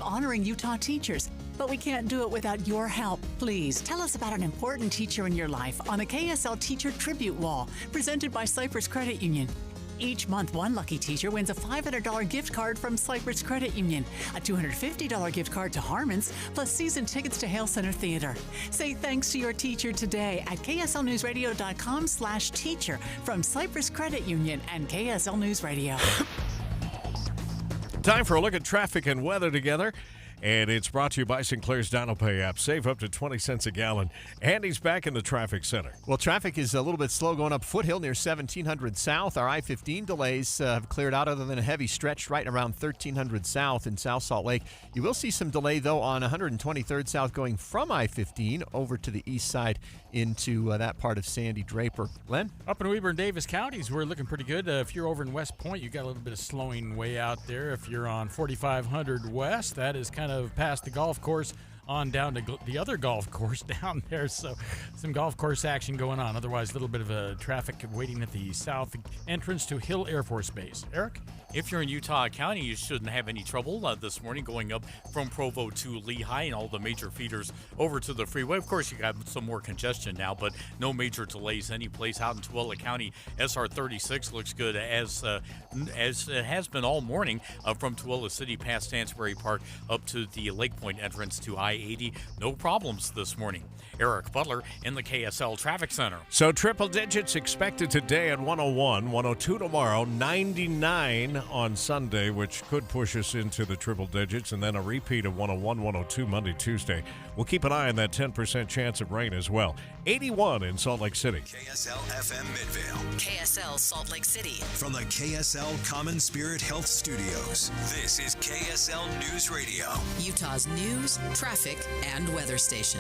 honoring Utah teachers. But we can't do it without your help. Please tell us about an important teacher in your life on the KSL Teacher Tribute Wall, presented by Cypress Credit Union. Each month, one lucky teacher wins a $500 gift card from Cypress Credit Union, a $250 gift card to Harmon's, plus season tickets to Hale Center Theater. Say thanks to your teacher today at kslnewsradio.com/teacher from Cypress Credit Union and KSL News Radio. Time for a look at traffic and weather together. And it's brought to you by Sinclair's DinoPay app. Save up to 20 cents a gallon. Andy's back in the traffic center. Well, traffic is a little bit slow going up Foothill near 1700 South. Our I-15 delays have cleared out other than a heavy stretch right around 1300 South in South Salt Lake. You will see some delay, though, on 123rd South going from I-15 over to the east side into that part of Sandy Draper. Glenn? Up in Weber and Davis counties, we're looking pretty good. If you're over in West Point, you got a little bit of slowing way out there. If you're on 4500 West, that is kind of past the golf course on down to the other golf course down there. So some golf course action going on. Otherwise, a little bit of a traffic waiting at the south entrance to Hill Air Force Base. Eric? If you're in Utah County, you shouldn't have any trouble this morning going up from Provo to Lehigh and all the major feeders over to the freeway. Of course, you got some more congestion now, but no major delays any place out in Tooele County. SR 36 looks good as it has been all morning from Tooele City past Stansbury Park up to the Lake Point entrance to I-80. No problems this morning. Eric Butler in the KSL Traffic Center. So triple digits expected today at 101, 102 tomorrow, 99 on Sunday, which could push us into the triple digits, and then a repeat of 101, 102 Monday, Tuesday. We'll keep an eye on that 10% chance of rain as well. 81 in Salt Lake City. KSL FM Midvale. KSL Salt Lake City. From the KSL Common Spirit Health Studios, this is KSL News Radio. Utah's news, traffic, and weather station.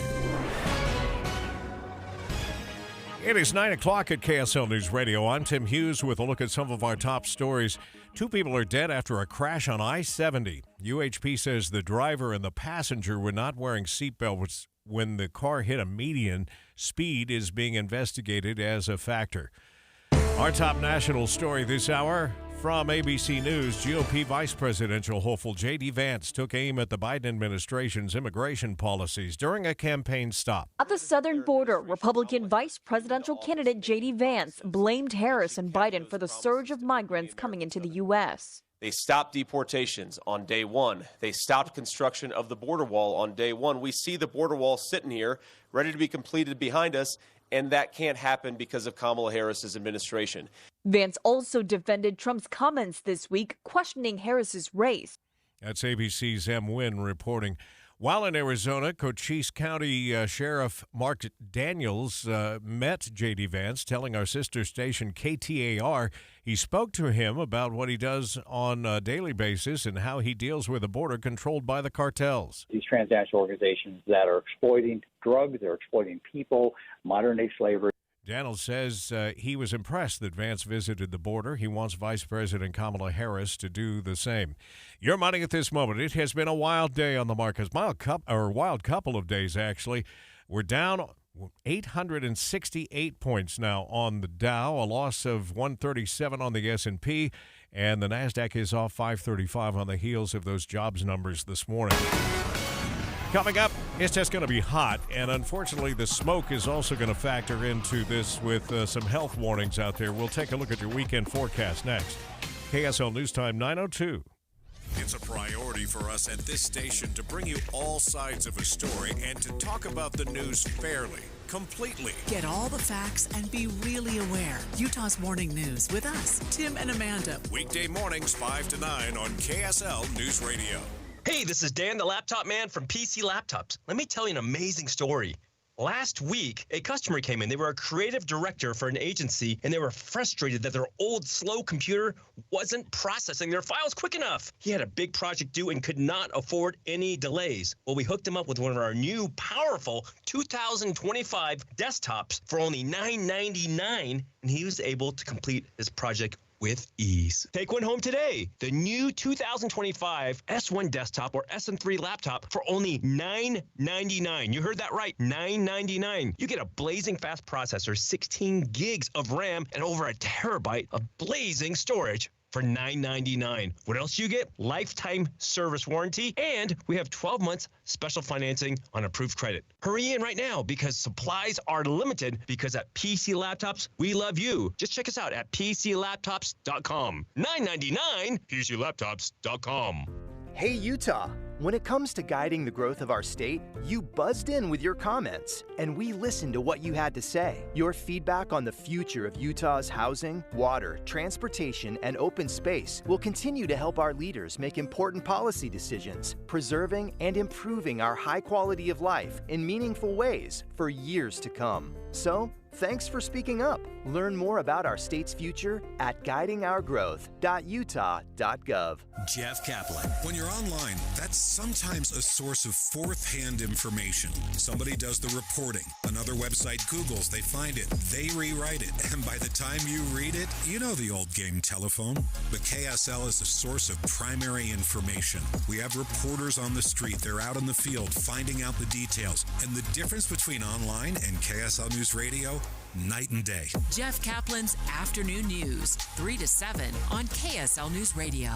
It is 9 o'clock at KSL News Radio. I'm Tim Hughes with a look at some of our top stories. 2 people are dead after a crash on I-70. UHP says the driver and the passenger were not wearing seatbelts when the car hit a median. Speed is being investigated as a factor. Our top national story this hour from ABC News. GOP Vice Presidential hopeful J.D. Vance took aim at the Biden administration's immigration policies during a campaign stop. At the southern border, Republican Vice Presidential candidate J.D. Vance blamed Harris and Biden for the surge of migrants coming into the U.S. They stopped deportations on day one. They stopped construction of the border wall on day one. We see the border wall sitting here, ready to be completed behind us, and that can't happen because of Kamala Harris's administration. Vance also defended Trump's comments this week, questioning Harris's race. That's ABC's M. Wynn reporting. While in Arizona, Cochise County Sheriff Mark Daniels met J.D. Vance, telling our sister station KTAR he spoke to him about what he does on a daily basis and how he deals with a border controlled by the cartels. These transnational organizations that are exploiting drugs, they're exploiting people, modern-day slavery. Daniels says he was impressed that Vance visited the border. He wants Vice President Kamala Harris to do the same. Your money at this moment. It has been a wild day on the markets. Wild couple of days, actually. We're down 868 points now on the Dow, a loss of 137 on the S&P, and the NASDAQ is off 535 on the heels of those jobs numbers this morning. Coming up, it's just going to be hot, and unfortunately the smoke is also going to factor into this with some health warnings out there. We'll take a look at your weekend forecast next. KSL News Time 9:02. It's a priority for us at this station to bring you all sides of a story and to talk about the news fairly, completely. Get all the facts and be really aware. Utah's Morning News with us, Tim and Amanda. Weekday mornings 5 to 9 on KSL News Radio. Hey, this is Dan, the laptop man from PC Laptops. Let me tell you an amazing story. Last week, a customer came in. They were a creative director for an agency, and they were frustrated that their old, slow computer wasn't processing their files quick enough. He had a big project due and could not afford any delays. Well, we hooked him up with one of our new, powerful 2025 desktops for only $999, and he was able to complete his project with ease. Take one home today. The new 2025 S1 desktop or SM3 laptop for only $999. You heard that right, $999. You get a blazing fast processor, 16 gigs of RAM, and over a terabyte of blazing storage for $9.99. What else do you get? Lifetime service warranty, and we have 12 months special financing on approved credit. Hurry in right now because supplies are limited, because at PC Laptops, we love you. Just check us out at PCLaptops.com. $9.99, PCLaptops.com. Hey, Utah! When it comes to guiding the growth of our state, you buzzed in with your comments, and we listened to what you had to say. Your feedback on the future of Utah's housing, water, transportation, and open space will continue to help our leaders make important policy decisions, preserving and improving our high quality of life in meaningful ways for years to come. So, thanks for speaking up. Learn more about our state's future at guidingourgrowth.utah.gov. Jeff Kaplan. When you're online, that's sometimes a source of fourth-hand information. Somebody does the reporting. Another website Googles, they find it, they rewrite it, and by the time you read it, you know the old game telephone. But KSL is a source of primary information. We have reporters on the street. They're out in the field finding out the details. And the difference between online and KSL News Radio, night and day. Jeff Kaplan's Afternoon News, 3 to 7 on KSL News Radio.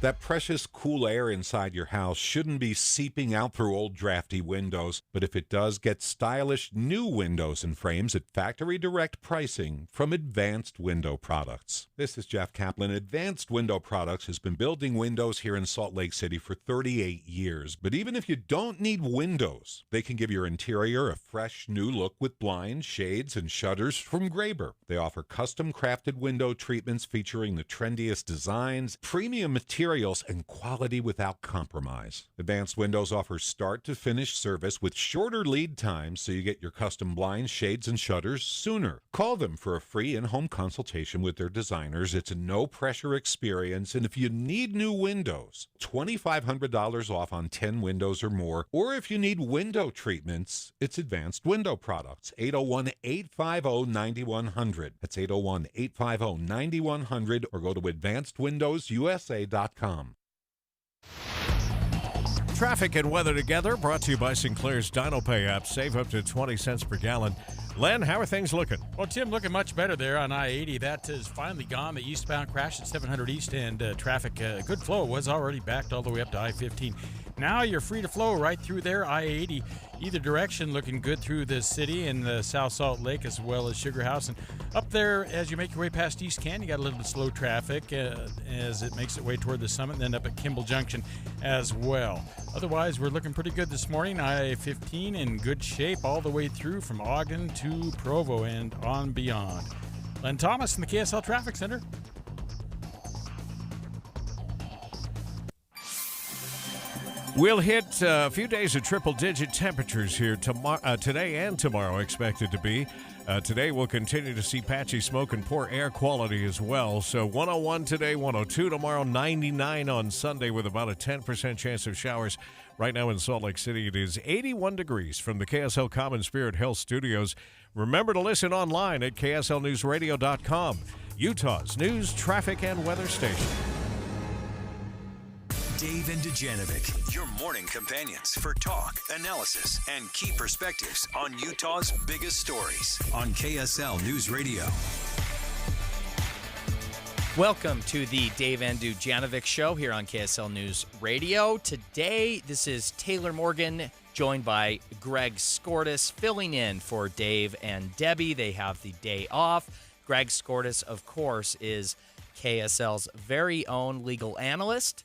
That precious cool air inside your house shouldn't be seeping out through old drafty windows, but if it does, get stylish new windows and frames at factory direct pricing from Advanced Window Products. This is Jeff Kaplan. Advanced Window Products has been building windows here in Salt Lake City for 38 years. But even if you don't need windows, they can give your interior a fresh new look with blinds, shades, and shutters from Graber. They offer custom crafted window treatments featuring the trendiest designs, premium materials, and quality without compromise. Advanced Windows offers start-to-finish service with shorter lead times so you get your custom blinds, shades, and shutters sooner. Call them for a free in-home consultation with their designers. It's a no-pressure experience, and if you need new windows, $2,500 off on 10 windows or more, or if you need window treatments, it's Advanced Window Products, 801-850-9100. That's 801-850-9100, or go to advancedwindowsusa.com. Traffic and weather together, brought to you by Sinclair's DinoPay app. Save up to 20 cents per gallon. Len, how are things looking? Well, Tim, looking much better there on I-80. That is finally gone. The eastbound crash at 700 East, and traffic, good flow, was already backed all the way up to I-15. Now you're free to flow right through there, I-80, either direction, looking good through the city and South Salt Lake as well as Sugar House. And up there, as you make your way past East Canton, you got a little bit slow traffic as it makes its way toward the summit, and then up at Kimball Junction as well. Otherwise, we're looking pretty good this morning. I-15 in good shape all the way through from Ogden to Provo and on beyond. Len Thomas in the KSL Traffic Center. We'll hit a few days of triple-digit temperatures here today and tomorrow, expected to be. Today we'll continue to see patchy smoke and poor air quality as well. So 101 today, 102 tomorrow, 99 on Sunday with about a 10% chance of showers. Right now in Salt Lake City, it is 81 degrees from the KSL Common Spirit Health Studios. Remember to listen online at kslnewsradio.com, Utah's news, traffic, and weather station. Dave and Dujanovic, your morning companions for talk, analysis, and key perspectives on Utah's biggest stories on KSL News Radio. Welcome to the Dave and Dujanovic Show here on KSL News Radio. Today, this is Taylor Morgan, joined by Greg Skordas, filling in for Dave and Debbie. They have the day off. Greg Skordas, of course, is KSL's very own legal analyst.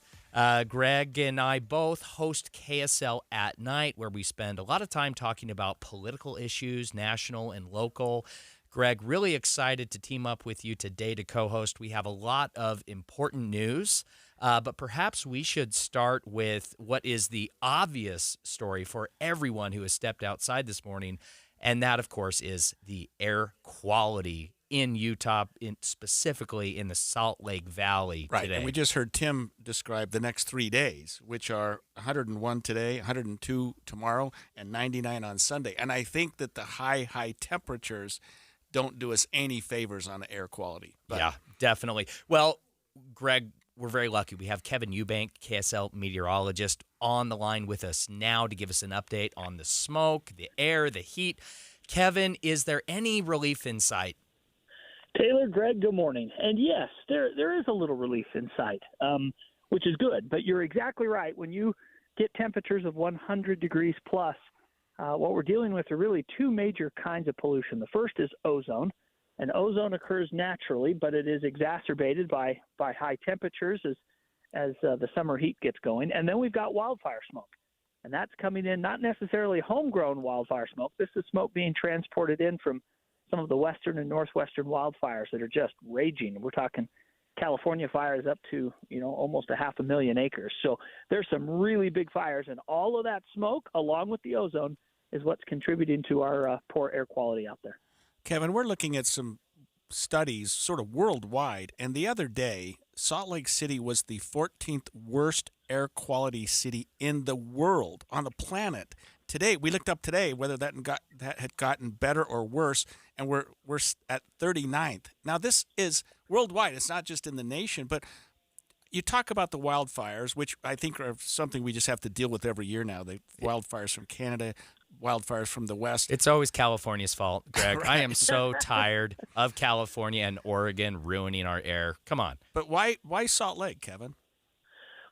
Greg and I both host KSL at Night, where we spend a lot of time talking about political issues, national and local. Greg, really excited to team up with you today to co-host. We have a lot of important news, but perhaps we should start with what is the obvious story for everyone who has stepped outside this morning, and that, of course, is the air quality in Utah, specifically in the Salt Lake Valley today. And we just heard Tim describe the next 3 days, which are 101 today, 102 tomorrow, and 99 on Sunday. And I think that the high temperatures don't do us any favors on the air quality. Yeah, definitely. Well, Greg, we're very lucky. We have Kevin Eubank, KSL meteorologist, on the line with us now to give us an update on the smoke, the air, the heat. Kevin, is there any relief in sight? Taylor, Greg, good morning. And yes, there is a little relief in sight, which is good. But you're exactly right. When you get temperatures of 100 degrees plus, what we're dealing with are really two major kinds of pollution. The first is ozone, and ozone occurs naturally, but it is exacerbated by high temperatures as the summer heat gets going. And then we've got wildfire smoke, and that's coming in not necessarily homegrown wildfire smoke. This is smoke being transported in from some of the western and northwestern wildfires that are just raging. We're talking California fires up to, almost 500,000 acres. So there's some really big fires, and all of that smoke, along with the ozone, is what's contributing to our poor air quality out there. Kevin, we're looking at some studies sort of worldwide, and the other day, Salt Lake City was the 14th worst air quality city in the world, on the planet. Today, we looked up today whether that had gotten better or worse, and we're at 39th. Now, this is worldwide. It's not just in the nation, but you talk about the wildfires, which I think are something we just have to deal with every year now. The wildfires from Canada, wildfires from the West. It's always California's fault, Greg. Right. I am so tired of California and Oregon ruining our air. Come on. But why Salt Lake, Kevin?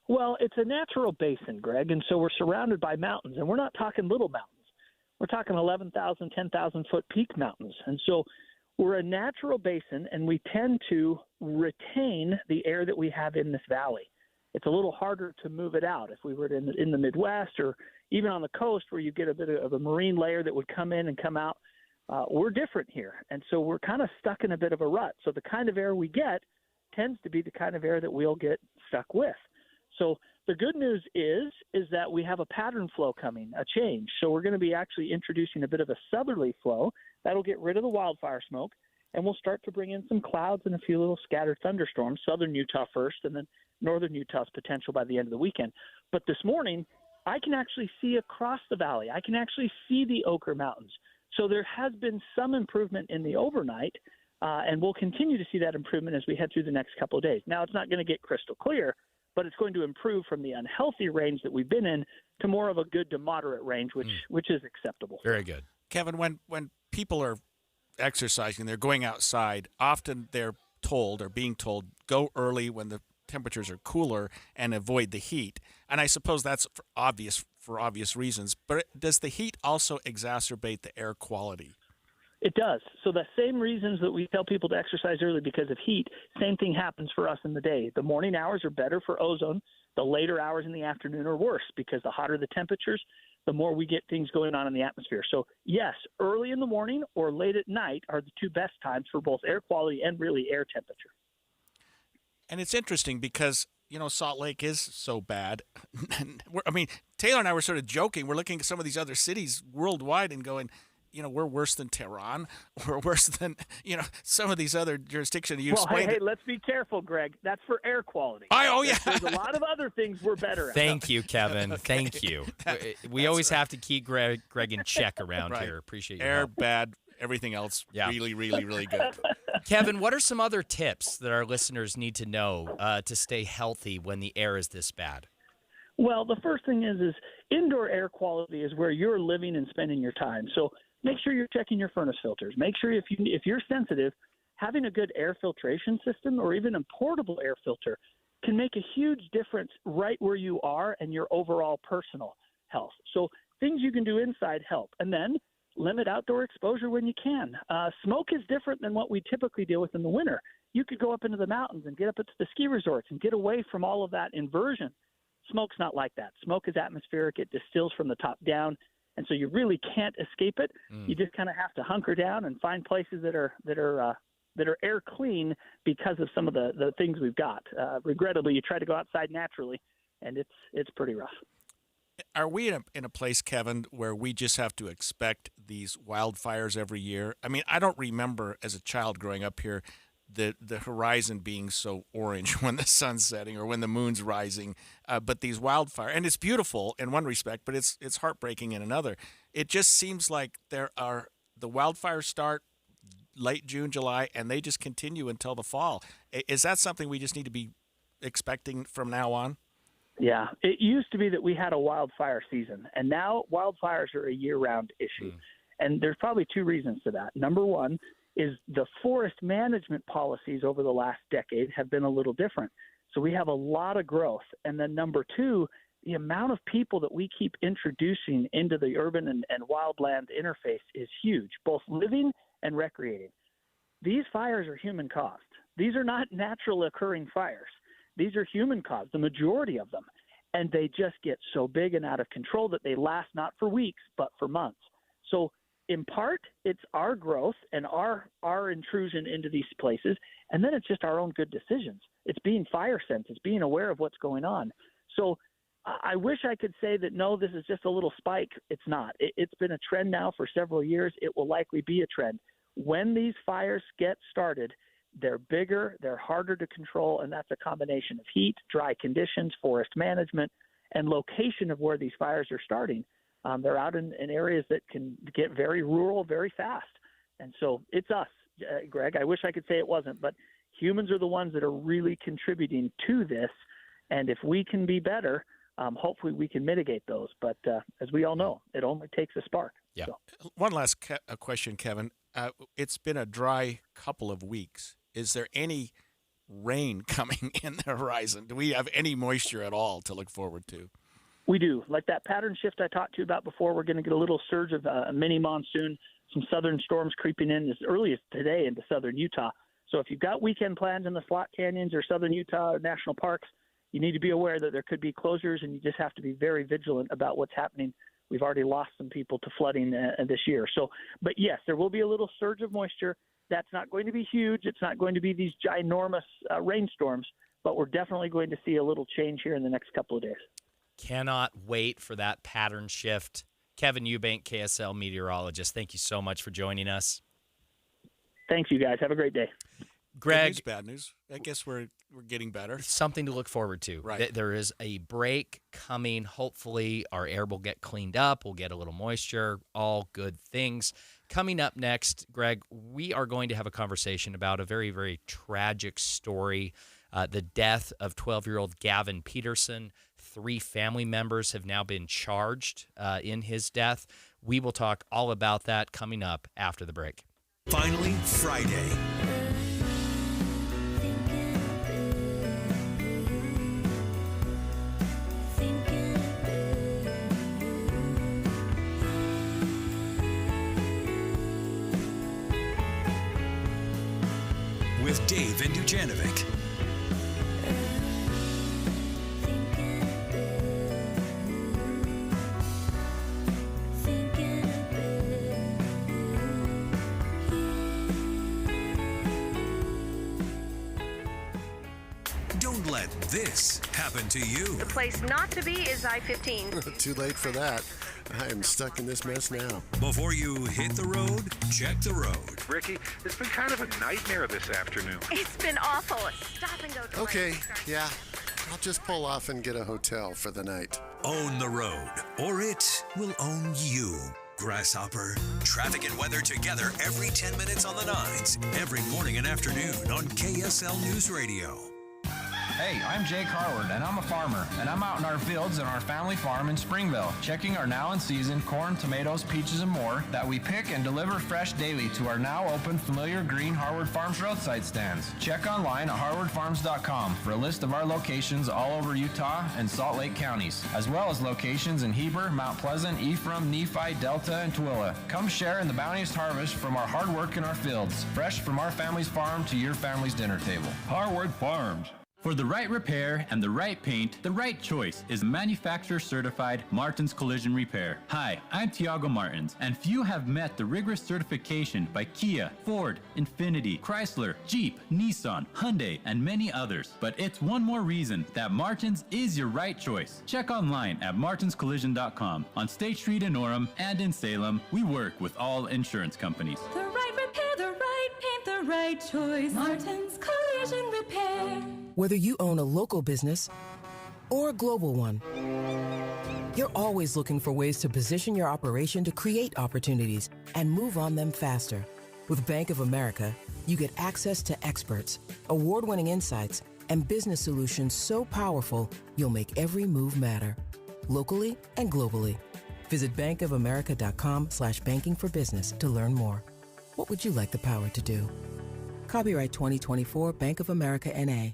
Well, it's a natural basin, Greg, and so we're surrounded by mountains, and we're not talking little mountains. We're talking 11,000, 10,000-foot peak mountains. And so we're a natural basin, and we tend to retain the air that we have in this valley. It's a little harder to move it out. If we were in the Midwest or even on the coast where you get a bit of a marine layer that would come in and come out, we're different here. And so we're kind of stuck in a bit of a rut. So the kind of air we get tends to be the kind of air that we'll get stuck with. So the good news is that we have a pattern flow coming, a change. So we're going to be actually introducing a bit of a southerly flow. That'll get rid of the wildfire smoke, and we'll start to bring in some clouds and a few little scattered thunderstorms, southern Utah first, and then northern Utah's potential by the end of the weekend. But this morning, I can actually see across the valley. I can actually see the Ochre Mountains. So there has been some improvement in the overnight, and we'll continue to see that improvement as we head through the next couple of days. Now, it's not going to get crystal clear, but it's going to improve from the unhealthy range that we've been in to more of a good to moderate range, which is acceptable. Very good. Kevin, when people are exercising, they're going outside, often they're told or being told, go early when the temperatures are cooler and avoid the heat. And I suppose that's for obvious reasons. But does the heat also exacerbate the air quality? It does. So the same reasons that we tell people to exercise early because of heat, same thing happens for us in the day. The morning hours are better for ozone. The later hours in the afternoon are worse because the hotter the temperatures, the more we get things going on in the atmosphere. So yes, early in the morning or late at night are the two best times for both air quality and really air temperature. And it's interesting because, Salt Lake is so bad. Taylor and I were sort of joking. We're looking at some of these other cities worldwide and going, we're worse than Tehran. We're worse than, some of these other jurisdictions. Hey, let's be careful, Greg. That's for air quality. Oh, yeah. There's a lot of other things we're better at. Thank you, Kevin. Okay. Thank you. We always have to keep Greg in check around right. here. Appreciate your air help. Bad. Everything else really, really, really good. Kevin, what are some other tips that our listeners need to know to stay healthy when the air is this bad? Well, the first thing is indoor air quality is where you're living and spending your time. So make sure you're checking your furnace filters. Make sure if you're sensitive, having a good air filtration system or even a portable air filter can make a huge difference right where you are and your overall personal health. So things you can do inside help. And then limit outdoor exposure when you can. Smoke is different than what we typically deal with in the winter. You could go up into the mountains and get up into the ski resorts and get away from all of that inversion. Smoke's not like that. Smoke is atmospheric. It distills from the top down, and so you really can't escape it. You just kind of have to hunker down and find places that are air clean because of some of the things we've got. Regrettably, you try to go outside naturally, and it's pretty rough. Are we in a place, Kevin, where we just have to expect these wildfires every year? I mean, I don't remember as a child growing up here the horizon being so orange when the sun's setting or when the moon's rising. But these wildfires, and it's beautiful in one respect, but it's heartbreaking in another. It just seems like the wildfires start late June, July, and they just continue until the fall. Is that something we just need to be expecting from now on? Yeah, it used to be that we had a wildfire season, and now wildfires are a year-round issue. And there's probably two reasons to that. Number one is the forest management policies over the last decade have been a little different. So we have a lot of growth. And then number two, the amount of people that we keep introducing into the urban and wildland interface is huge, both living and recreating. These fires are human caused. These are not natural occurring fires. These are human caused, the majority of them. And they just get so big and out of control that they last not for weeks, but for months. So in part, it's our growth and our intrusion into these places, and then it's just our own good decisions. It's being fire sense. It's being aware of what's going on. So I wish I could say that, no, this is just a little spike. It's not. It's been a trend now for several years. It will likely be a trend. When these fires get started, they're bigger, they're harder to control, and that's a combination of heat, dry conditions, forest management, and location of where these fires are starting. They're out in areas that can get very rural very fast. And so it's us, Greg. I wish I could say it wasn't, but humans are the ones that are really contributing to this. And if we can be better, hopefully we can mitigate those. But as we all know, it only takes a spark. Yeah. So. One last question, Kevin. It's been a dry couple of weeks. Is there any rain coming in the horizon? Do we have any moisture at all to look forward to? We do. Like that pattern shift I talked to you about before, we're going to get a little surge of a mini monsoon, some southern storms creeping in as early as today into southern Utah. So if you've got weekend plans in the Slot Canyons or southern Utah national parks, you need to be aware that there could be closures, and you just have to be very vigilant about what's happening. We've already lost some people to flooding this year. So, but yes, there will be a little surge of moisture. That's not going to be huge. It's not going to be these ginormous rainstorms, but we're definitely going to see a little change here in the next couple of days. Cannot wait for that pattern shift. Kevin Eubank, KSL meteorologist, thank you so much for joining us. Thanks, you guys. Have a great day. Greg. Good news, bad news. I guess we're getting better. Something to look forward to. Right. There is a break coming. Hopefully our air will get cleaned up. We'll get a little moisture. All good things. Coming up next, Greg, we are going to have a conversation about a very, very tragic story. The death of 12-year-old Gavin Peterson. 3 family members have now been charged in his death. We will talk all about that coming up after the break. Finally, Friday. With Dave and Dujanovic. Don't let this happen to you. The place not to be is I-15. Too late for that. I am stuck in this mess now. Before you hit the road, check the road. Ricky, it's been kind of a nightmare this afternoon. It's been awful. Stop and go. Okay, yeah. I'll just pull off and get a hotel for the night. Own the road, or it will own you. Grasshopper. Traffic and weather together every 10 minutes on the 9s, every morning and afternoon on KSL News Radio. Hey, I'm Jake Harward, and I'm a farmer, and I'm out in our fields on our family farm in Springville, checking our now-in-season corn, tomatoes, peaches, and more that we pick and deliver fresh daily to our now-open familiar green Harward Farms roadside stands. Check online at harwardfarms.com for a list of our locations all over Utah and Salt Lake counties, as well as locations in Heber, Mount Pleasant, Ephraim, Nephi, Delta, and Tooele. Come share in the bountiest harvest from our hard work in our fields, fresh from our family's farm to your family's dinner table. Harward Farms. For the right repair and the right paint, the right choice is manufacturer-certified Martins Collision Repair. Hi, I'm Tiago Martins, and few have met the rigorous certification by Kia, Ford, Infiniti, Chrysler, Jeep, Nissan, Hyundai, and many others. But it's one more reason that Martins is your right choice. Check online at martinscollision.com. On State Street in Orem and in Salem, we work with all insurance companies. The right repair, the right paint, the right choice. Martins Collision Repair. Whether you own a local business or a global one, you're always looking for ways to position your operation to create opportunities and move on them faster. With Bank of America, you get access to experts, award-winning insights, and business solutions so powerful, you'll make every move matter, locally and globally. Visit bankofamerica.com/banking for business to learn more. What would you like the power to do? Copyright 2024 Bank of America NA.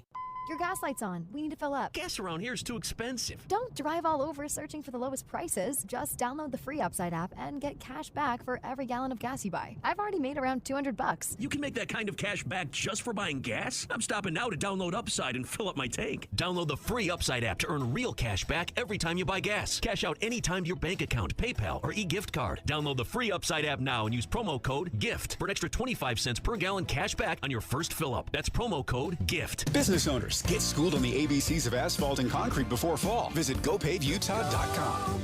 Your gas light's on. We need to fill up. Gas around here is too expensive. Don't drive all over searching for the lowest prices. Just download the free Upside app and get cash back for every gallon of gas you buy. I've already made around $200. You can make that kind of cash back just for buying gas? I'm stopping now to download Upside and fill up my tank. Download the free Upside app to earn real cash back every time you buy gas. Cash out anytime to your bank account, PayPal, or e-gift card. Download the free Upside app now and use promo code GIFT for an extra 25 cents per gallon cash back on your first fill up. That's promo code GIFT. Business owners, get schooled on the ABCs of asphalt and concrete before fall. Visit GoPaveUtah.com.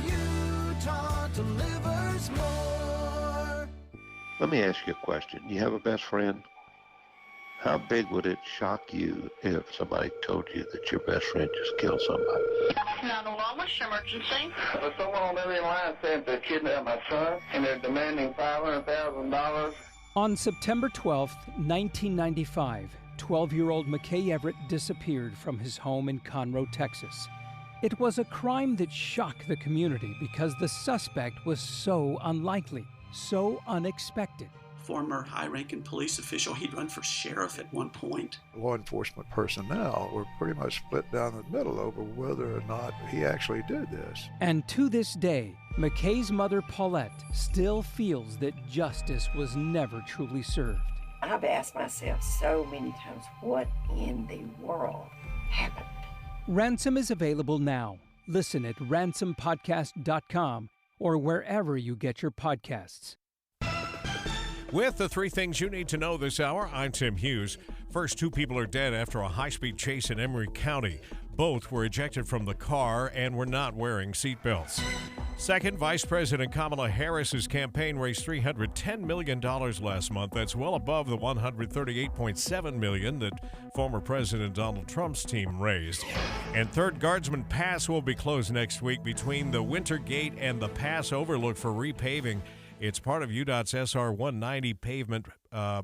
Utah delivers more. Let me ask you a question. You have a best friend? How big would it shock you if somebody told you that your best friend just killed somebody? 911, what's your emergency? Someone on the other line said they kidnapped my son, and they're demanding $500,000. On September 12th, 1995, 12-year-old McKay Everett disappeared from his home in Conroe, Texas. It was a crime that shocked the community because the suspect was so unlikely, so unexpected. Former high-ranking police official, he'd run for sheriff at one point. Law enforcement personnel were pretty much split down the middle over whether or not he actually did this. And to this day, McKay's mother, Paulette, still feels that justice was never truly served. I've asked myself so many times, what in the world happened? Ransom is available now. Listen at ransompodcast.com or wherever you get your podcasts. With the three things you need to know this hour, I'm Tim Hughes. First, 2 people are dead after a high-speed chase in Emery County. Both were ejected from the car and were not wearing seatbelts. Second, Vice President Kamala Harris's campaign raised $310 million last month. That's well above the $138.7 million that former President Donald Trump's team raised. And third, Guardsman Pass will be closed next week between the Winter Gate and the Pass Overlook for repaving. It's part of UDOT's SR 190 pavement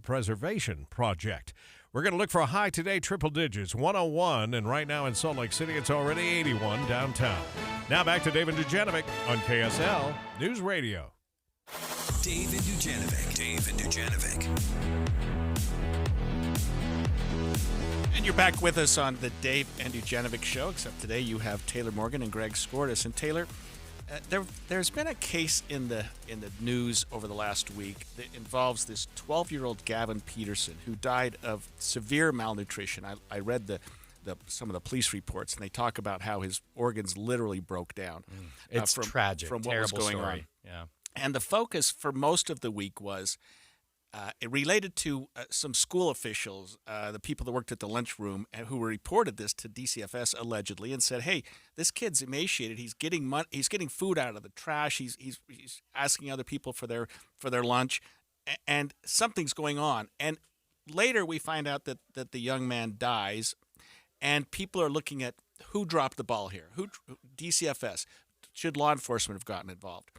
preservation project. We're going to look for a high today, triple digits, 101, and right now in Salt Lake City, it's already 81 downtown. Now back to David Dujanovic on KSL News Radio. David Dujanovic. And you're back with us on the Dave and Dujanovic Show, except today you have Taylor Morgan and Greg Skordas. And Taylor, there's been a case in the news over the last week that involves this 12-year-old Gavin Peterson who died of severe malnutrition. I read some of the police reports, and they talk about how his organs literally broke down. It's tragic, from what terrible was going story. on. Yeah. And the focus for most of the week was it related to some school officials, the people that worked at the lunchroom, who reported this to DCFS allegedly, and said, "Hey, this kid's emaciated. He's getting he's getting food out of the trash. He's asking other people for their lunch, and something's going on." And later we find out that the young man dies, and people are looking at who dropped the ball here. DCFS, should law enforcement have gotten involved?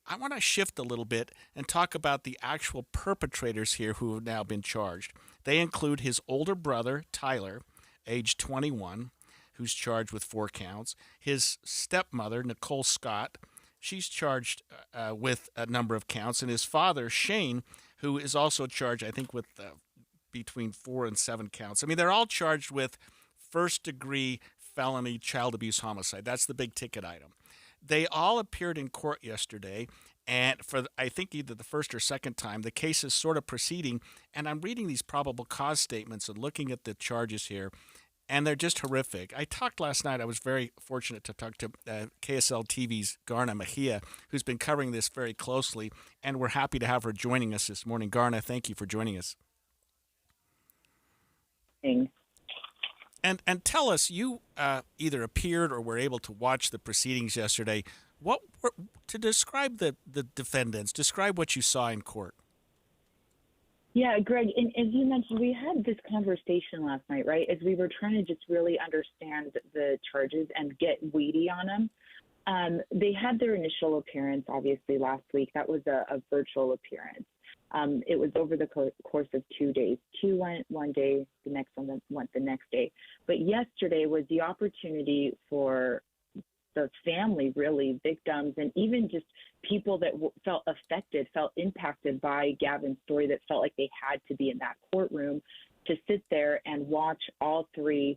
I want to shift a little bit and talk about the actual perpetrators here who have now been charged. They include his older brother, Tyler, age 21, who's charged with 4 counts. His stepmother, Nicole Scott, she's charged with a number of counts. And his father, Shane, who is also charged, I think, with between 4 and 7 counts. I mean, they're all charged with first-degree felony child abuse homicide. That's the big ticket item. They all appeared in court yesterday, and for, I think, either the first or second time, the case is sort of proceeding, and I'm reading these probable cause statements and looking at the charges here, and they're just horrific. I talked last night, I was very fortunate to talk to KSL TV's Garna Mejia, who's been covering this very closely, and we're happy to have her joining us this morning. Garna, thank you for joining us. And tell us, you either appeared or were able to watch the proceedings yesterday. To describe the defendants, describe what you saw in court. Yeah, Greg, and as you mentioned, we had this conversation last night, right, as we were trying to just really understand the charges and get weighty on them. They had their initial appearance, obviously, last week. That was a virtual appearance. It was over the course of 2 days. 2 went one day, the next one went the next day. But yesterday was the opportunity for the family, really, victims, and even just people that felt affected, felt impacted by Gavin's story, that felt like they had to be in that courtroom to sit there and watch all three,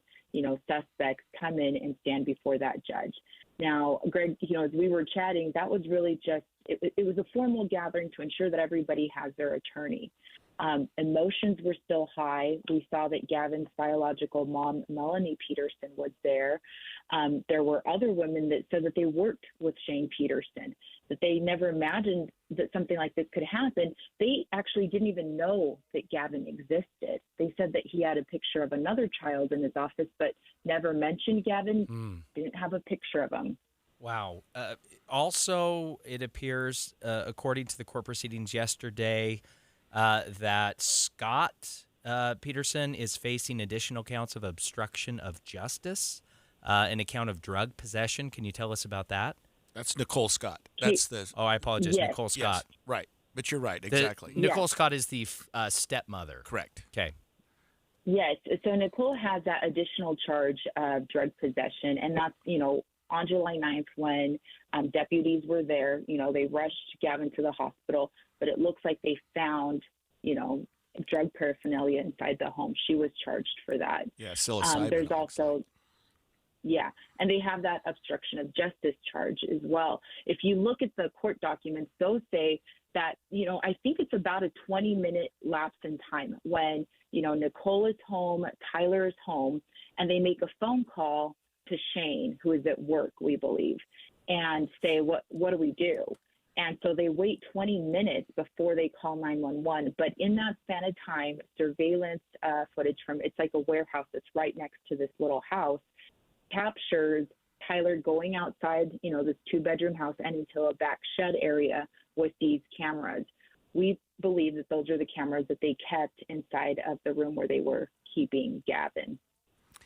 suspects come in and stand before that judge. Now, Greg, as we were chatting, that was really just, it was a formal gathering to ensure that everybody has their attorney. Emotions were still high. We saw that Gavin's biological mom, Melanie Peterson, was there. There were other women that said that they worked with Shane Peterson, that they never imagined that something like this could happen. They actually didn't even know that Gavin existed. They said that he had a picture of another child in his office, but never mentioned Gavin, didn't have a picture of him. Wow. Also, it appears, according to the court proceedings yesterday, that Scott Peterson is facing additional counts of obstruction of justice, an account of drug possession. Can you tell us about that? That's Nicole Scott. That's the. Oh, I apologize, Yes. Nicole Scott. Yes, right. But you're right, exactly. Nicole Scott is the stepmother. Correct. Okay. Yes. So Nicole has that additional charge of drug possession, and that's, on July 9th when deputies were there, they rushed Gavin to the hospital, but it looks like they found, drug paraphernalia inside the home. She was charged for that. Yeah, psilocybin. There's also, and they have that obstruction of justice charge as well. If you look at the court documents, those say that, I think it's about a 20-minute lapse in time when, Nicole is home, Tyler is home, and they make a phone call to Shane, who is at work, we believe, and say, what do we do? And so they wait 20 minutes before they call 911. But in that span of time, surveillance footage from, it's like a warehouse that's right next to this little house, captures Tyler going outside, this 2-bedroom house and into a back shed area with these cameras. We believe that those are the cameras that they kept inside of the room where they were keeping Gavin.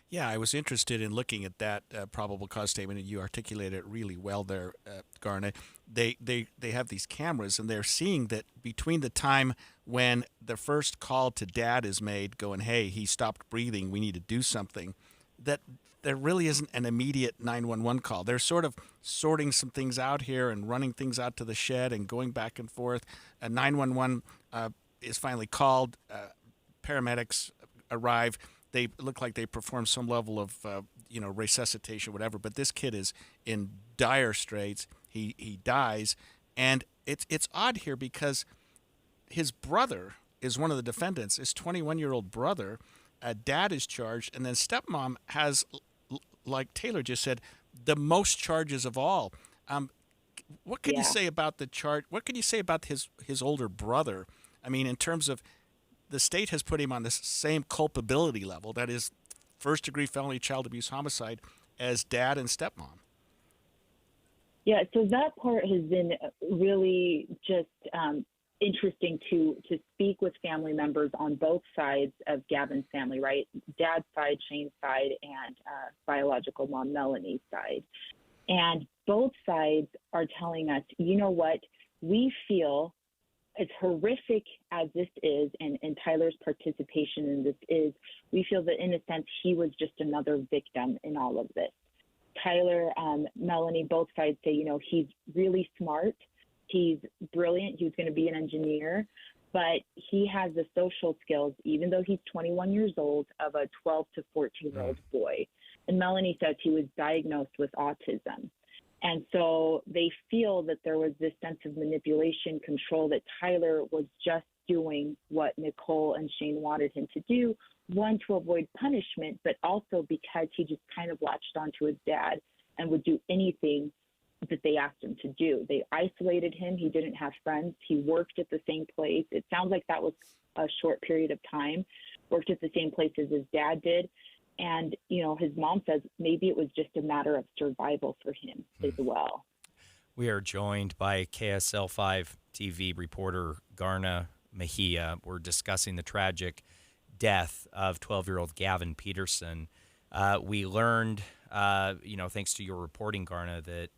Yeah, I was interested in looking at that probable cause statement, and you articulated it really well there, Garna. They have these cameras, and they're seeing that between the time when the first call to Dad is made, going, hey, he stopped breathing, we need to do something, that there really isn't an immediate 911 call. They're sort of sorting some things out here and running things out to the shed and going back and forth. 911 is finally called. Paramedics arrive. They look like they perform some level of, resuscitation, whatever. But this kid is in dire straits. He dies, and it's odd here because his brother is one of the defendants. His 21-year-old brother, Dad is charged, and then stepmom has, like Taylor just said, the most charges of all. What can you say about the charge? What can you say about his older brother? I mean, in terms of, the state has put him on the same culpability level, that is first-degree felony child abuse homicide, as Dad and stepmom. Yeah, so that part has been really just interesting to speak with family members on both sides of Gavin's family, right? Dad's side, Shane's side, and biological mom, Melanie's side. And both sides are telling us, you know what, we feel, as horrific as this is, and Tyler's participation in this is, we feel that in a sense he was just another victim in all of this. Tyler, Melanie, both sides say, he's really smart, he's brilliant, he was going to be an engineer, but he has the social skills, even though he's 21 years old, of a 12 to 14-year-old boy. And Melanie says he was diagnosed with autism. And so they feel that there was this sense of manipulation, control, that Tyler was just doing what Nicole and Shane wanted him to do, one, to avoid punishment, but also because he just kind of latched onto his dad and would do anything that they asked him to do. They isolated him. He didn't have friends. He worked at the same place. It sounds like that was a short period of time, worked at the same place as his dad did. And, his mom says maybe it was just a matter of survival for him as well. We are joined by KSL 5 TV reporter Garna Mejia. We're discussing the tragic death of 12-year-old Gavin Peterson. We learned, thanks to your reporting, Garna, that,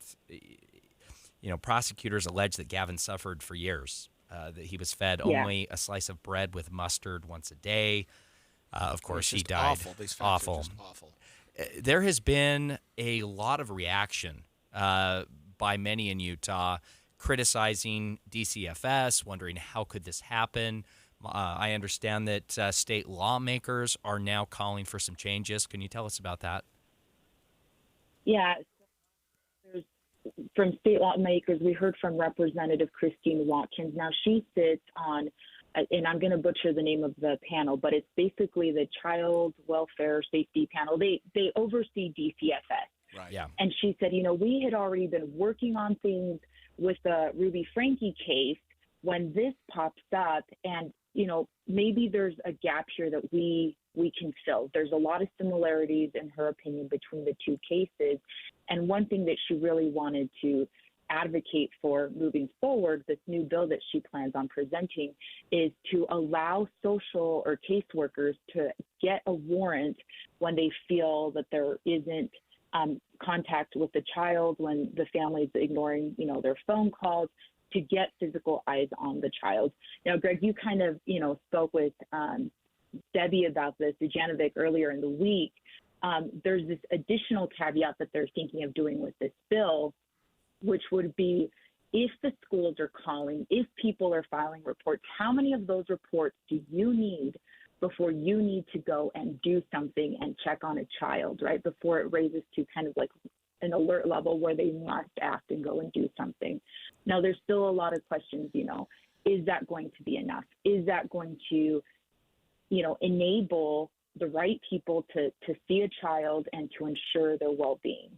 prosecutors allege that Gavin suffered for years, that he was fed only a slice of bread with mustard once a day. Of course, he died. Awful. These facts are just awful. There has been a lot of reaction by many in Utah, criticizing DCFS, wondering how could this happen. I understand that state lawmakers are now calling for some changes. Can you tell us about that? Yeah. From state lawmakers, we heard from Representative Christine Watkins. Now, she sits on, and I'm going to butcher the name of the panel, but it's basically the Child Welfare Safety Panel. They oversee DCFS. Right. Yeah. And she said, we had already been working on things with the Ruby Franke case when this pops up, and maybe there's a gap here that we can fill. There's a lot of similarities, in her opinion, between the two cases. And one thing that she really wanted to advocate for moving forward, this new bill that she plans on presenting, is to allow social or caseworkers to get a warrant when they feel that there isn't contact with the child, when the family's ignoring, their phone calls, to get physical eyes on the child. Now, Greg, you kind of, spoke with Debbie about this, Dujanovic, earlier in the week. There's this additional caveat that they're thinking of doing with this bill, which would be, if the schools are calling, if people are filing reports, how many of those reports do you need before you need to go and do something and check on a child, right? Before it raises to kind of like an alert level where they must act and go and do something. Now, there's still a lot of questions, is that going to be enough? Is that going to, enable the right people to see a child and to ensure their well-being?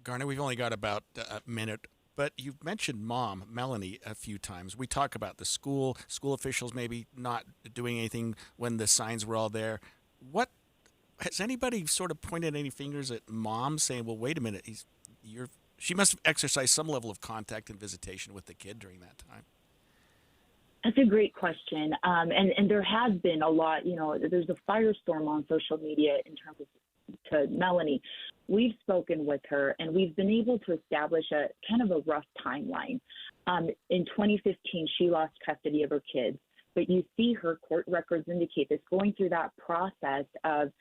Garnet, we've only got about a minute, but you've mentioned Mom, Melanie, a few times. We talk about the school officials maybe not doing anything when the signs were all there. Has anybody sort of pointed any fingers at Mom, saying, well, wait a minute, she must have exercised some level of contact and visitation with the kid during that time? That's a great question. And there has been a lot, there's a firestorm on social media in terms of to Melanie. We've spoken with her, and we've been able to establish a kind of a rough timeline. In 2015, she lost custody of her kids. But you see her court records indicate this, going through that process of,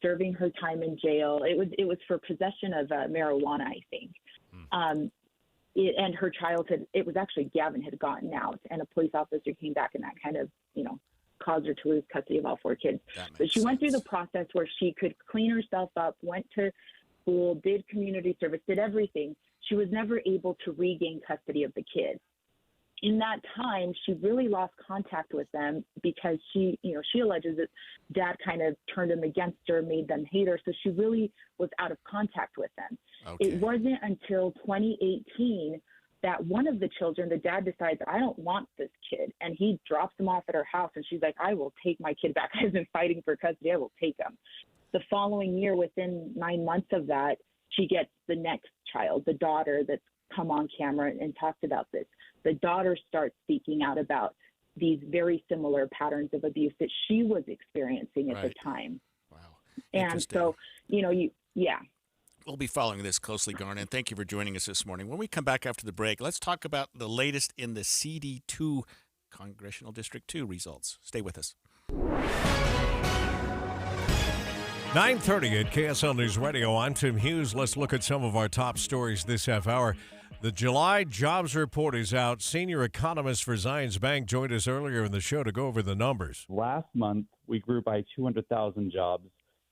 serving her time in jail. It was for possession of marijuana, I think. And her childhood, it was actually Gavin had gotten out, and a police officer came back, and that kind of, caused her to lose custody of all 4 kids. But she went through the process where she could clean herself up, went to school, did community service, did everything. She was never able to regain custody of the kids. In that time, she really lost contact with them because she alleges that Dad kind of turned them against her, made them hate her. So she really was out of contact with them. Okay. It wasn't until 2018 that one of the children, the dad decides, I don't want this kid. And he drops him off at her house. And she's like, I will take my kid back. I've been fighting for custody. I will take him. The following year, within 9 months of that, she gets the next child, the daughter that's come on camera and talked about this. The daughter starts speaking out about these very similar patterns of abuse that she was experiencing at the time. Wow. And so, yeah. We'll be following this closely, Garnet, and thank you for joining us this morning. When we come back after the break, let's talk about the latest in the CD2 Congressional District 2 results. Stay with us. 9:30 at KSL News Radio. I'm Tim Hughes. Let's look at some of our top stories this half hour. The July jobs report is out. Senior economist for Zions Bank joined us earlier in the show to go over the numbers. Last month, we grew by 200,000 jobs.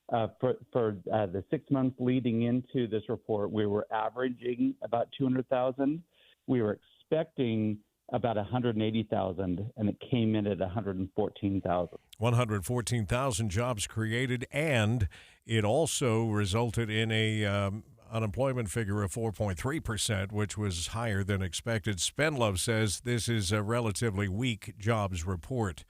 For the 6 months leading into this report, we were averaging about 200,000. We were expecting about 180,000, and it came in at 114,000. 114,000 jobs created, and it also resulted in a unemployment figure of 4.3%, which was higher than expected. Spenlove says this is a relatively weak jobs report.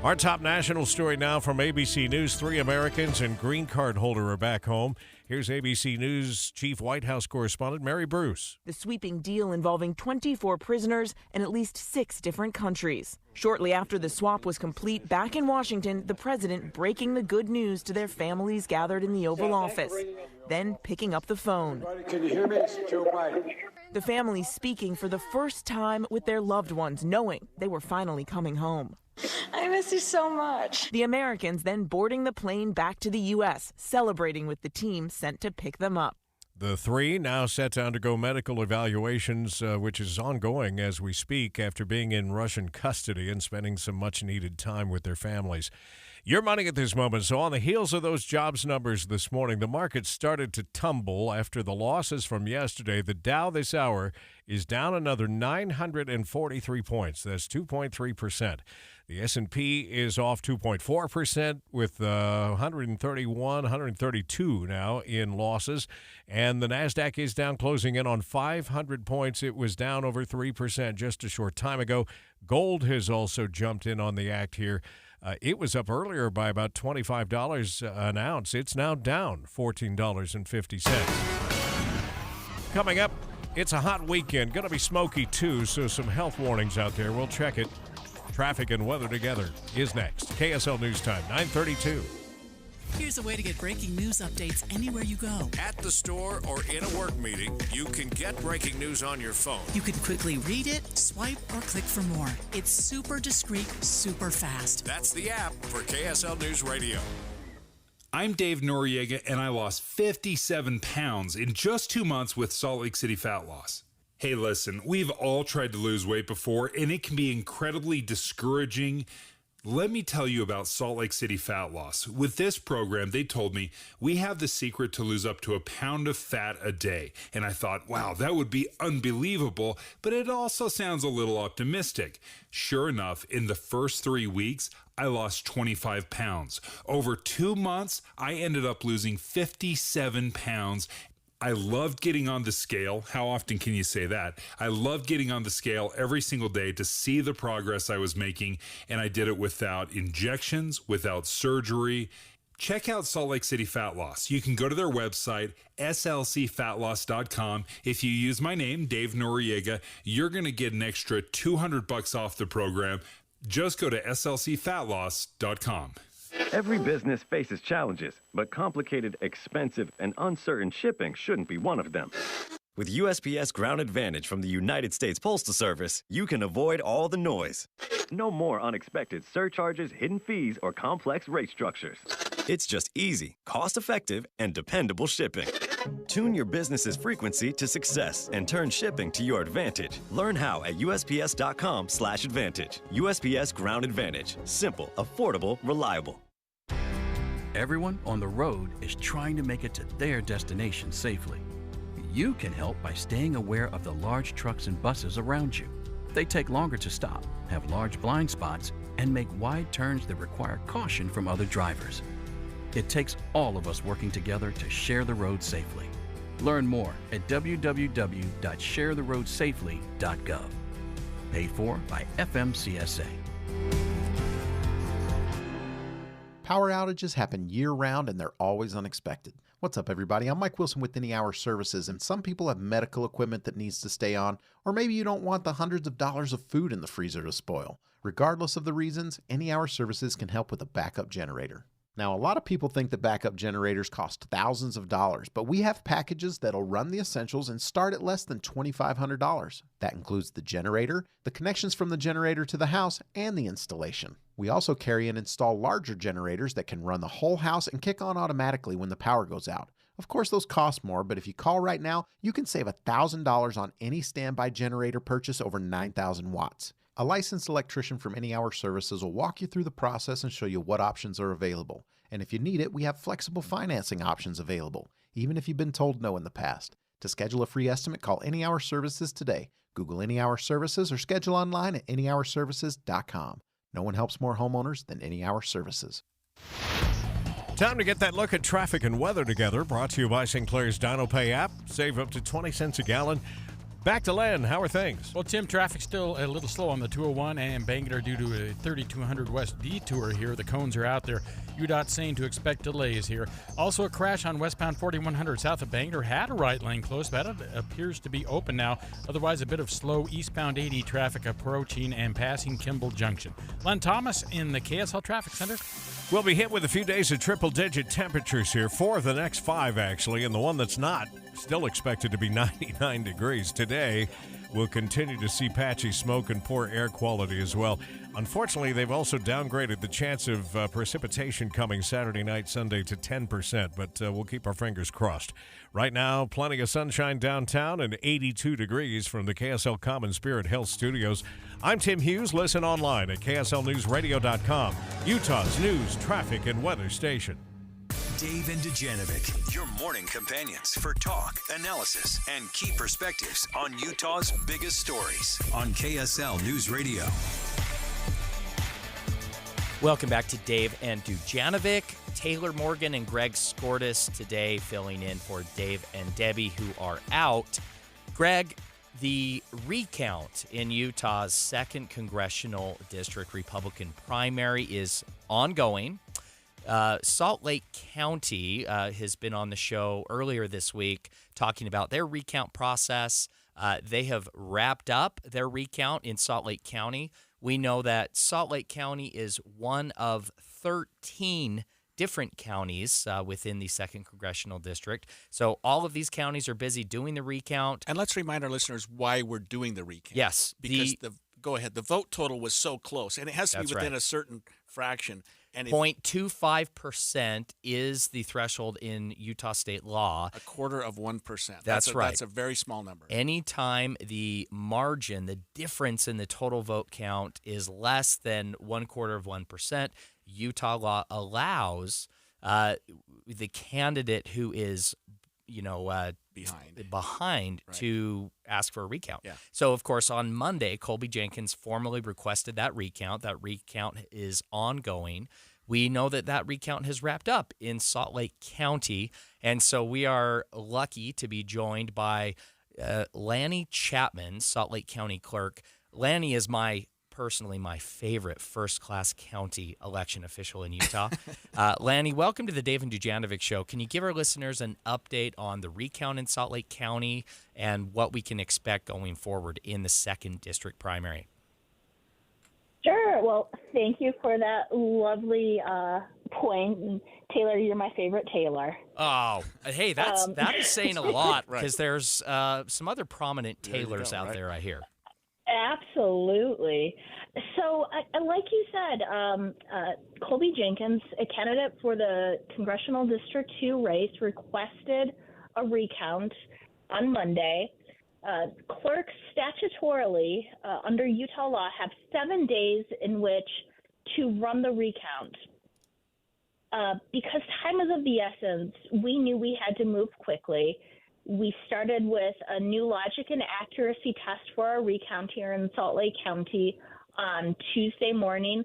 Our top national story now from ABC News. 3 Americans and green card holder are back home. Here's ABC News Chief White House correspondent Mary Bruce. The sweeping deal involving 24 prisoners in at least 6 different countries. Shortly after the swap was complete back in Washington, the president breaking the good news to their families gathered in the Oval Office, then picking up the phone. Can you hear me? It's Joe Biden. The families speaking for the first time with their loved ones, knowing they were finally coming home. I miss you so much. The Americans then boarding the plane back to the U.S., celebrating with the team sent to pick them up. The three now set to undergo medical evaluations, which is ongoing as we speak after being in Russian custody and spending some much-needed time with their families. Your money at this moment. So on the heels of those jobs numbers this morning, the market started to tumble after the losses from yesterday. The Dow this hour is down another 943 points. That's 2.3%. The S&P is off 2.4% with 131, 132 now in losses. And the NASDAQ is down, closing in on 500 points. It was down over 3% just a short time ago. Gold has also jumped in on the act here. It was up earlier by about $25 an ounce. It's now down $14.50. Coming up, it's a hot weekend. Going to be smoky, too, so some health warnings out there. We'll check it. Traffic and weather together is next. KSL News Time, 9:32. Here's a way to get breaking news updates anywhere you go. At the store or in a work meeting, you can get breaking news on your phone. You can quickly read it, swipe, or click for more. It's super discreet, super fast. That's the app for KSL News Radio. I'm Dave Noriega, and I lost 57 pounds in just 2 months with Salt Lake City Fat Loss. Hey, listen, we've all tried to lose weight before, and it can be incredibly discouraging. Let me tell you about Salt Lake City Fat Loss. With this program, they told me we have the secret to lose up to a pound of fat a day. And I thought, wow, that would be unbelievable, but it also sounds a little optimistic. Sure enough, in the first 3 weeks, I lost 25 pounds. Over 2 months, I ended up losing 57 pounds. I loved getting on the scale. How often can you say that? I loved getting on the scale every single day to see the progress I was making, and I did it without injections, without surgery. Check out Salt Lake City Fat Loss. You can go to their website, slcfatloss.com. If you use my name, Dave Noriega, you're going to get an extra $200 off the program. Just go to slcfatloss.com. Every business faces challenges, but complicated, expensive, and uncertain shipping shouldn't be one of them. With USPS Ground Advantage from the United States Postal Service, you can avoid all the noise. No more unexpected surcharges, hidden fees, or complex rate structures. It's just easy, cost-effective, and dependable shipping. Tune your business's frequency to success and turn shipping to your advantage. Learn how at USPS.com/advantage. USPS Ground Advantage. Simple, affordable, reliable. Everyone on the road is trying to make it to their destination safely. You can help by staying aware of the large trucks and buses around you. They take longer to stop, have large blind spots, and make wide turns that require caution from other drivers. It takes all of us working together to share the road safely. Learn more at www.sharetheroadsafely.gov. Paid for by FMCSA. Power outages happen year-round and they're always unexpected. What's up, everybody? I'm Mike Wilson with Any Hour Services, and some people have medical equipment that needs to stay on, or maybe you don't want the hundreds of dollars of food in the freezer to spoil. Regardless of the reasons, Any Hour Services can help with a backup generator. Now, a lot of people think that backup generators cost thousands of dollars, but we have packages that'll run the essentials and start at less than $2,500. That includes the generator, the connections from the generator to the house, and the installation. We also carry and install larger generators that can run the whole house and kick on automatically when the power goes out. Of course, those cost more, but if you call right now, you can save $1,000 on any standby generator purchase over 9,000 watts. A licensed electrician from Any Hour Services will walk you through the process and show you what options are available. And if you need it, we have flexible financing options available, even if you've been told no in the past. To schedule a free estimate, call Any Hour Services today. Google Any Hour Services or schedule online at anyhourservices.com. No one helps more homeowners than Any Hour Services. Time to get that look at traffic and weather together. Brought to you by Sinclair's DinoPay app. Save up to 20 cents a gallon. Back to Len. How are things? Well, Tim, traffic's still a little slow on the 201 and Bangor due to a 3200 West detour here. The cones are out there. UDOT saying to expect delays here. Also a crash on westbound 4100 south of Bangor. Had a right lane closed, but it appears to be open now. Otherwise, a bit of slow eastbound 80 traffic approaching and passing Kimball Junction. Len Thomas in the KSL Traffic Center. We'll be hit with a few days of triple-digit temperatures here. 4 of the next 5, actually, and the one that's not still expected to be 99 degrees today. We'll continue to see patchy smoke and poor air quality as well. Unfortunately, they've also downgraded the chance of precipitation coming Saturday night, Sunday to 10%, but we'll keep our fingers crossed. Right now, plenty of sunshine downtown and 82 degrees from the KSL Common Spirit Health Studios. I'm Tim Hughes. Listen online at KSLNewsRadio.com, Utah's news, traffic, and weather station. Dave and Dujanovic, your morning companions for talk, analysis, and key perspectives on Utah's biggest stories on KSL News Radio. Welcome back to Dave and Dujanovic. Taylor Morgan and Greg Skordas today filling in for Dave and Debbie, who are out. Greg, the recount in Utah's 2nd Congressional District Republican primary is ongoing. Salt Lake County has been on the show earlier this week talking about their recount process. They have wrapped up their recount in Salt Lake County. We know that Salt Lake County is one of 13 different counties within the 2nd Congressional District. So all of these counties are busy doing the recount. And let's remind our listeners why we're doing the recount. Yes. Because go ahead. The vote total was so close, and it has to be within a certain fraction. And 0.25% is the threshold in Utah state law. 0.25%. That's right. That's a very small number. Anytime the margin, the difference in the total vote count is less than 0.25%, Utah law allows the candidate who is, behind right. to ask for a recount. Yeah. So, of course, on Monday, Colby Jenkins formally requested that recount. That recount is ongoing. We know that recount has wrapped up in Salt Lake County, and so we are lucky to be joined by Lanny Chapman, Salt Lake County Clerk. Lanny is personally my favorite first-class county election official in Utah. Lanny, welcome to the Dave and Dujanovic Show. Can you give our listeners an update on the recount in Salt Lake County and what we can expect going forward in the 2nd District primary? Sure. Well, thank you for that lovely point. And Taylor, you're my favorite Taylor. Oh, hey, that is saying a lot because Right. there's some other prominent Taylors out there, I hear. Absolutely. So, like you said, Colby Jenkins, a candidate for the Congressional District 2 race, requested a recount on Monday. Clerks statutorily, under Utah law, have 7 days in which to run the recount. Because time is of the essence, we knew we had to move quickly. We started with a new logic and accuracy test for our recount here in Salt Lake County on Tuesday morning,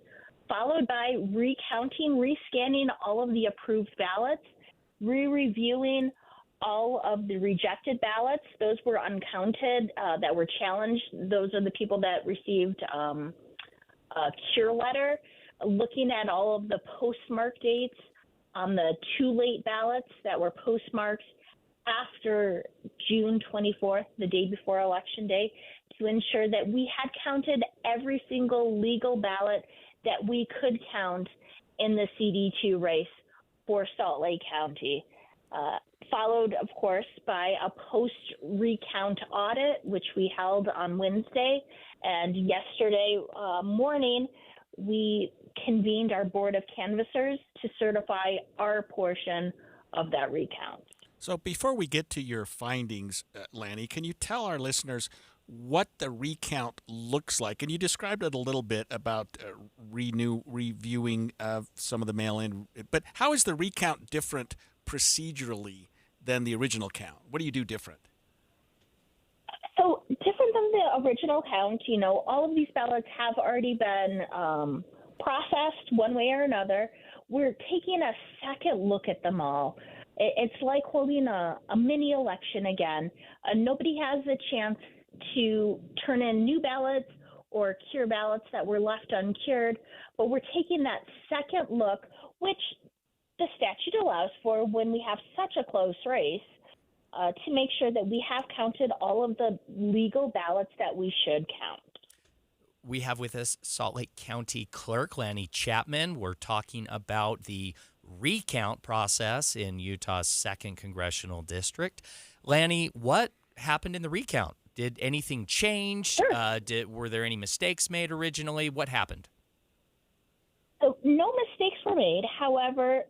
followed by recounting, rescanning all of the approved ballots, re-reviewing all of the rejected ballots. Those were uncounted, that were challenged. Those are the people that received a cure letter, looking at all of the postmark dates on the 2 late ballots that were postmarked after June 24th, the day before Election Day, to ensure that we had counted every single legal ballot that we could count in the CD2 race for Salt Lake County. Followed, of course, by a post-recount audit, which we held on Wednesday. And yesterday morning, we convened our board of canvassers to certify our portion of that recount. So before we get to your findings, Lanny, can you tell our listeners what the recount looks like? And you described it a little bit about reviewing some of the mail-in. But how is the recount different procedurally than the original count? What do you do different? So different than the original count, all of these ballots have already been processed one way or another. We're taking a second look at them all. It's like holding a mini election again. Nobody has a chance to turn in new ballots or cure ballots that were left uncured, but we're taking that second look, which the statute allows for when we have such a close race, to make sure that we have counted all of the legal ballots that we should count. We have with us Salt Lake County Clerk Lanny Chapman. We're talking about the recount process in Utah's 2nd Congressional District. Lanny, what happened in the recount? Did anything change? Sure. Were there any mistakes made originally? What happened? So no mistakes were made. However,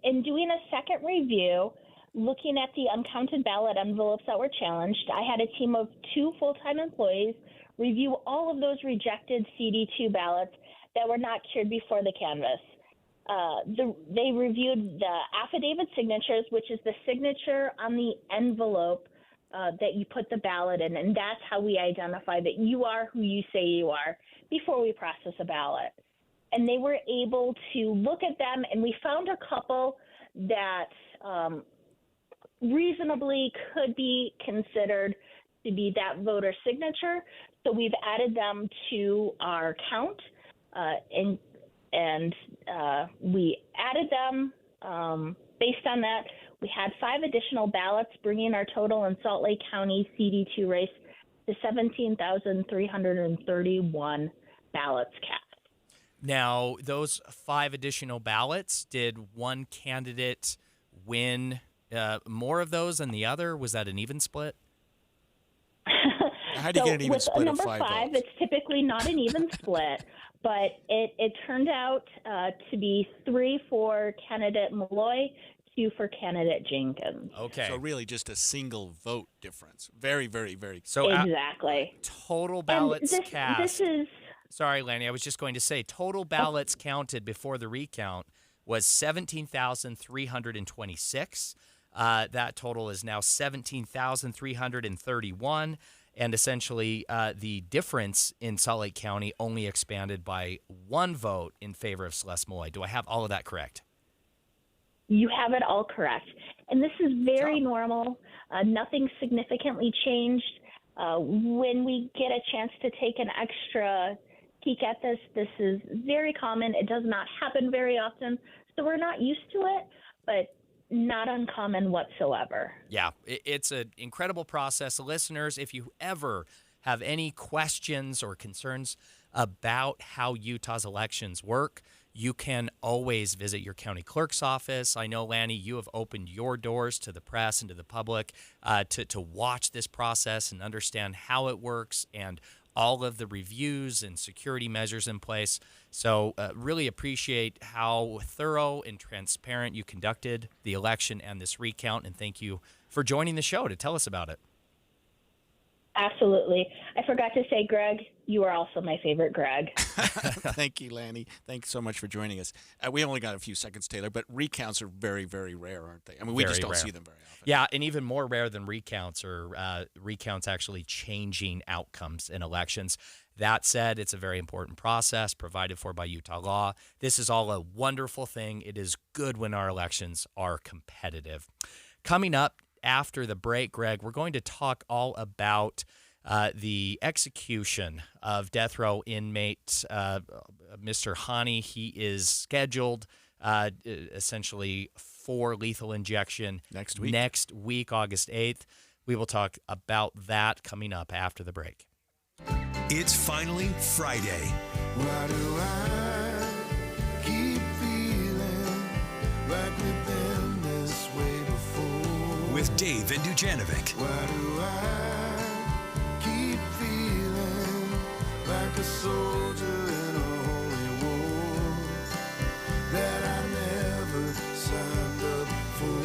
in doing a second review, looking at the uncounted ballot envelopes that were challenged, I had a team of 2 full-time employees review all of those rejected CD2 ballots that were not cured before the canvass. They reviewed the affidavit signatures, which is the signature on the envelope that you put the ballot in, and that's how we identify that you are who you say you are before we process a ballot. And they were able to look at them, and we found a couple that reasonably could be considered to be that voter signature. So we've added them to our count, and we added them based on that. We had 5 additional ballots, bringing our total in Salt Lake County CD2 race to 17,331 ballots cast. Now, those 5 additional ballots, did one candidate win more of those than the other? Was that an even split? How do you get an even split of 5 With number 5, votes? it's typically not an even split, but it turned out to be 3 for candidate Malloy, 2 for candidate Jenkins. Okay. So really just a single vote difference. Very, very, very. So exactly. Total ballots cast. This is. Sorry, Lanny, I was just going to say total ballots counted before the recount was 17,326. That total is now 17,331. And essentially, the difference in Salt Lake County only expanded by 1 vote in favor of Celeste Malloy. Do I have all of that correct? You have it all correct. And this is very normal. Nothing significantly changed. When we get a chance to take an extra peek at this, this is very common. It does not happen very often, so we're not used to it, but not uncommon whatsoever. Yeah, it's an incredible process. Listeners, if you ever have any questions or concerns about how Utah's elections work, you can always visit your county clerk's office. I know, Lanny, you have opened your doors to the press and to the public to watch this process and understand how it works and all of the reviews and security measures in place. So really appreciate how thorough and transparent you conducted the election and this recount, and thank you for joining the show to tell us about it. Absolutely. I forgot to say, Greg, you are also my favorite Greg. Thank you, Lanny. Thanks so much for joining us. We only got a few seconds, Taylor, but recounts are very, very rare, aren't they? I mean, we just don't see them very often. Yeah, and even more rare than recounts are recounts actually changing outcomes in elections. That said, it's a very important process provided for by Utah law. This is all a wonderful thing. It is good when our elections are competitive. Coming up after the break, Greg, we're going to talk all about the execution of death row inmate Mr. Hani. He is scheduled essentially for lethal injection next week, August 8th. We will talk about that coming up after the break. It's finally Friday. Why do I keep feeling like we've been this way before? With Dave and Dujanovic. Why do I keep feeling like a soldier in a holy war that I never signed up for?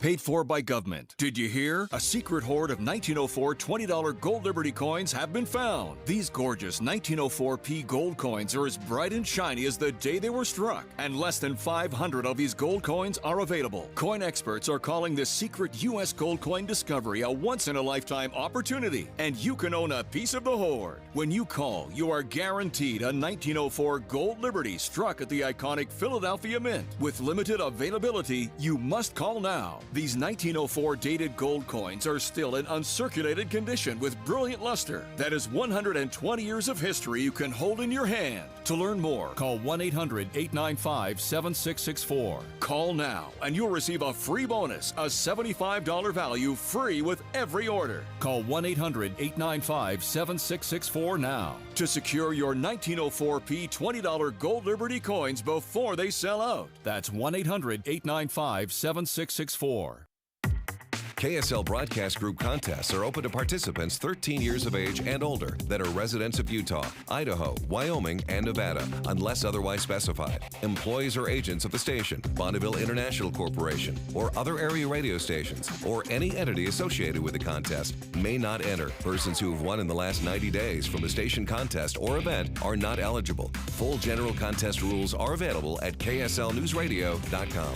Paid for by government. Did you hear? A secret hoard of 1904 $20 Gold Liberty coins have been found. These gorgeous 1904p gold coins are as bright and shiny as the day they were struck, and less than 500 of these gold coins are available. Coin experts are calling this secret U.S. gold coin discovery a once-in-a-lifetime opportunity, and you can own a piece of the hoard. When you call, you are guaranteed a 1904 Gold Liberty struck at the iconic Philadelphia Mint. With limited availability, you must call now. These 1904 dated gold coins are still in uncirculated condition with brilliant luster. That is 120 years of history you can hold in your hand. To learn more, call 1-800-895-7664. Call now and you'll receive a free bonus, a $75 value free with every order. Call 1-800-895-7664 now to secure your 1904P $20 Gold Liberty coins before they sell out. That's 1-800-895-7664. KSL Broadcast Group contests are open to participants 13 years of age and older that are residents of Utah, Idaho, Wyoming, and Nevada, unless otherwise specified. Employees or agents of the station, Bonneville International Corporation, or other area radio stations, or any entity associated with the contest may not enter. Persons who have won in the last 90 days from a station contest or event are not eligible. Full general contest rules are available at kslnewsradio.com.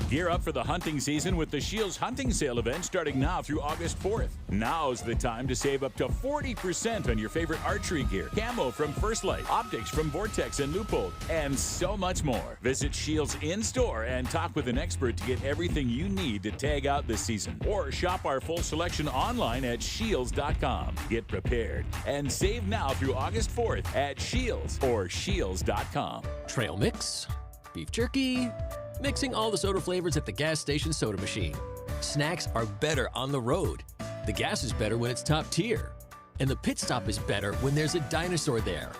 Gear up for the hunting season with the Shields Hunting Sale event starting now through August 4th. Now's the time to save up to 40% on your favorite archery gear, camo from First Light, optics from Vortex and Loophole, and so much more. Visit Shields in-store and talk with an expert to get everything you need to tag out this season. Or shop our full selection online at shields.com. Get prepared and save now through August 4th at Shields or shields.com. Trail mix, beef jerky, mixing all the soda flavors at the gas station soda machine. Snacks are better on the road. The gas is better when it's top tier. And the pit stop is better when there's a dinosaur there.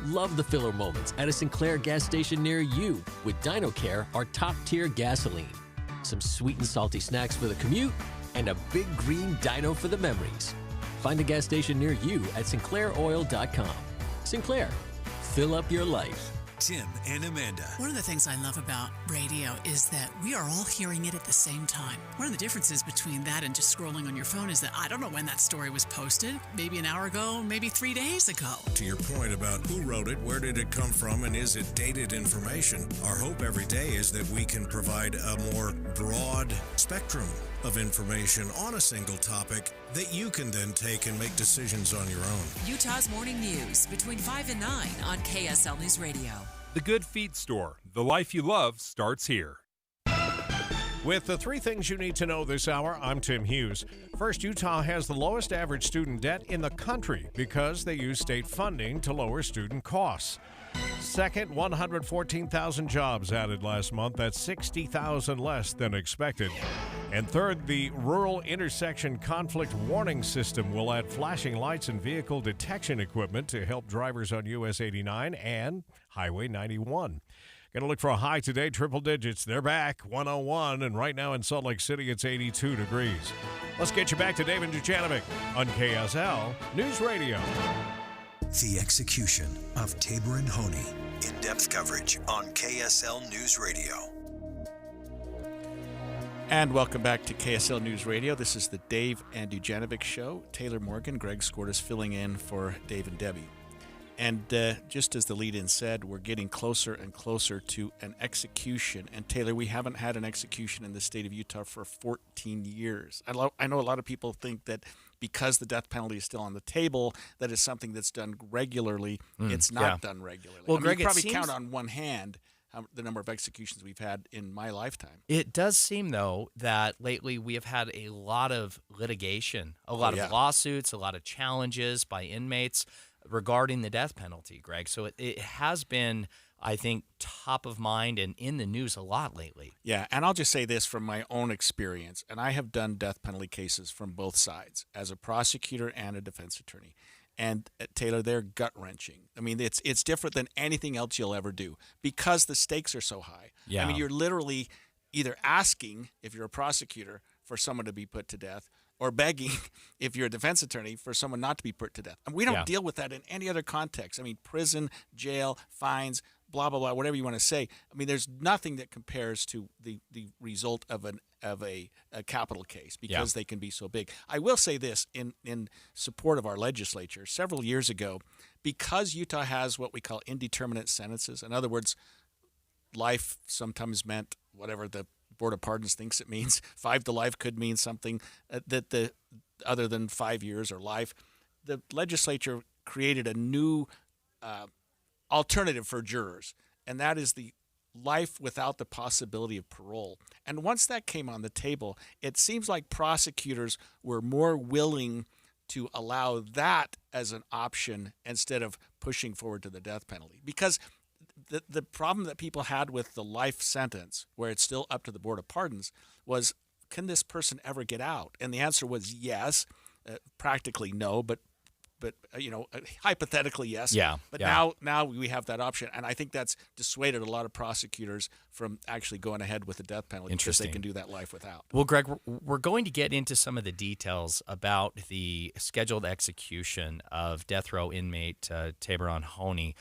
Love the filler moments at a Sinclair gas station near you with DinoCare, our top tier gasoline. Some sweet and salty snacks for the commute, and a big green dino for the memories. Find a gas station near you at sinclairoil.com. Sinclair, fill up your life. Tim and Amanda. One of the things I love about radio is that we are all hearing it at the same time. One of the differences between that and just scrolling on your phone is that I don't know when that story was posted. Maybe an hour ago, maybe 3 days ago. To your point about who wrote it, where did it come from, and is it dated information? Our hope every day is that we can provide a more broad spectrum of information on a single topic that you can then take and make decisions on your own. Utah's Morning News between 5 and 9 on KSL News Radio. The Good Feet Store. The life you love starts here. With the three things you need to know this hour, I'm Tim Hughes. First, Utah has the lowest average student debt in the country because they use state funding to lower student costs. Second, 114,000 jobs added last month. That's 60,000 less than expected. And third, the Rural Intersection Conflict Warning System will add flashing lights and vehicle detection equipment to help drivers on US 89 and Highway 91. Going to look for a high today, triple digits. They're back, 101, and right now in Salt Lake City, it's 82 degrees. Let's get you back to David Dujanovic on KSL News Radio. The execution of Tabor and Honey. In-depth coverage on KSL News Radio. And welcome back to KSL News Radio. This is the Dave and Dujanovic Show. Taylor Morgan, Greg Skordas filling in for Dave and Debbie. And just as the lead-in said, we're getting closer and closer to an execution. And Taylor, we haven't had an execution in the state of Utah for 14 years. I know a lot of people think that because the death penalty is still on the table, that is something that's done regularly. It's not done regularly. Well, Greg, you probably count on one hand the number of executions we've had in my lifetime. It does seem, though, that lately we have had a lot of litigation, a lot of lawsuits, a lot of challenges by inmates regarding the death penalty, Greg. So it has been, I think, top of mind and in the news a lot lately. Yeah, and I'll just say this from my own experience, and I have done death penalty cases from both sides as a prosecutor and a defense attorney. And Taylor, they're gut-wrenching. I mean, it's different than anything else you'll ever do because the stakes are so high. Yeah. I mean, you're literally either asking, if you're a prosecutor, for someone to be put to death, or begging, if you're a defense attorney, for someone not to be put to death. And we don't deal with that in any other context. I mean, prison, jail, fines, blah, blah, blah, whatever you want to say. I mean, there's nothing that compares to the result of a capital case because they can be so big. I will say this in support of our legislature. Several years ago, because Utah has what we call indeterminate sentences, in other words, life sometimes meant whatever the Board of Pardons thinks it means. 5 to life could mean something that other than 5 years or life. The legislature created a new alternative for jurors, and that is the life without the possibility of parole. And once that came on the table, it seems like prosecutors were more willing to allow that as an option instead of pushing forward to the death penalty. Because the problem that people had with the life sentence, where it's still up to the Board of Pardons, was, can this person ever get out? And the answer was yes, practically no, but hypothetically yes. Yeah. But now we have that option, and I think that's dissuaded a lot of prosecutors from actually going ahead with the death penalty because they can do that life without. Well, Greg, we're going to get into some of the details about the scheduled execution of death row inmate Tabaron Honey.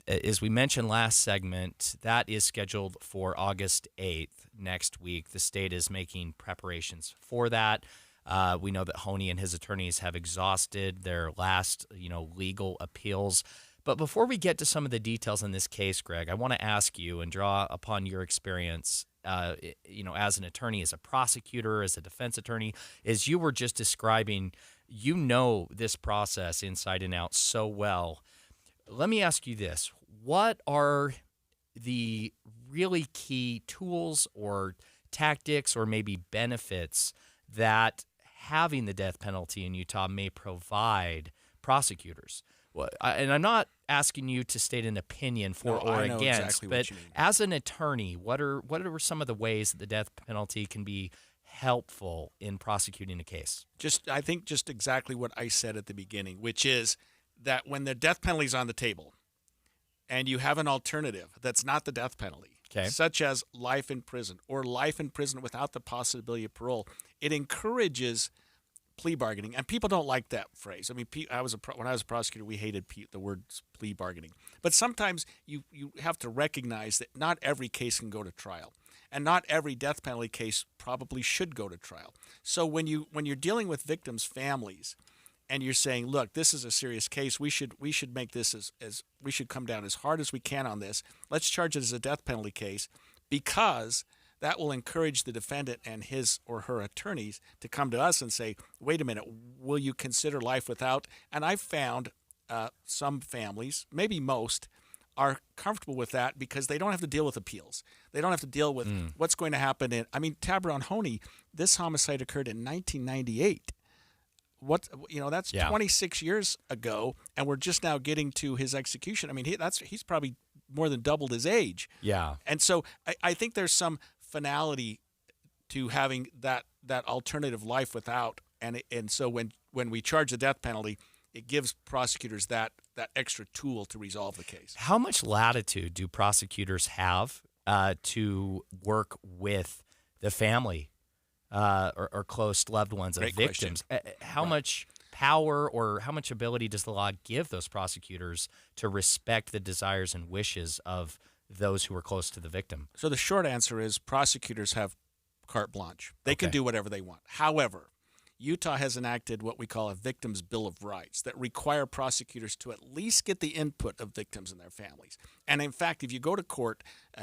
As we mentioned last segment, that is scheduled for August 8th next week. The state is making preparations for that. We know that Honey and his attorneys have exhausted their last, legal appeals. But before we get to some of the details in this case, Greg, I want to ask you and draw upon your experience, as an attorney, as a prosecutor, as a defense attorney, as you were just describing, this process inside and out so well. Let me ask you this. What are the really key tools or tactics or maybe benefits that having the death penalty in Utah may provide prosecutors? Well, and I'm not asking you to state an opinion for or against, but as an attorney, what are some of the ways that the death penalty can be helpful in prosecuting a case? I think just exactly what I said at the beginning, which is that when the death penalty is on the table and you have an alternative that's not the death penalty, such as life in prison or life in prison without the possibility of parole, it encourages plea bargaining. And people don't like that phrase. I mean, when I was a prosecutor, we hated the words plea bargaining. But sometimes you have to recognize that not every case can go to trial. And not every death penalty case probably should go to trial. So when you're dealing with victims' families, and you're saying, look, this is a serious case. We should make this as we should come down as hard as we can on this. Let's charge it as a death penalty case, because that will encourage the defendant and his or her attorneys to come to us and say, wait a minute, will you consider life without? And I've found some families, maybe most, are comfortable with that because they don't have to deal with appeals. They don't have to deal with what's going to happen Tabaron Honey, this homicide occurred in 1998. That's 26 years ago, and we're just now getting to his execution. I mean, he's probably more than doubled his age. Yeah. And so I think there's some finality to having that alternative life without, and so when we charge the death penalty, it gives prosecutors that extra tool to resolve the case. How much latitude do prosecutors have to work with the family or close loved ones of victims? How much power or how much ability does the law give those prosecutors to respect the desires and wishes of those who are close to the victim? So the short answer is prosecutors have carte blanche. They can do whatever they want. However, Utah has enacted what we call a Victim's Bill of Rights that require prosecutors to at least get the input of victims and their families. And in fact, if you go to court,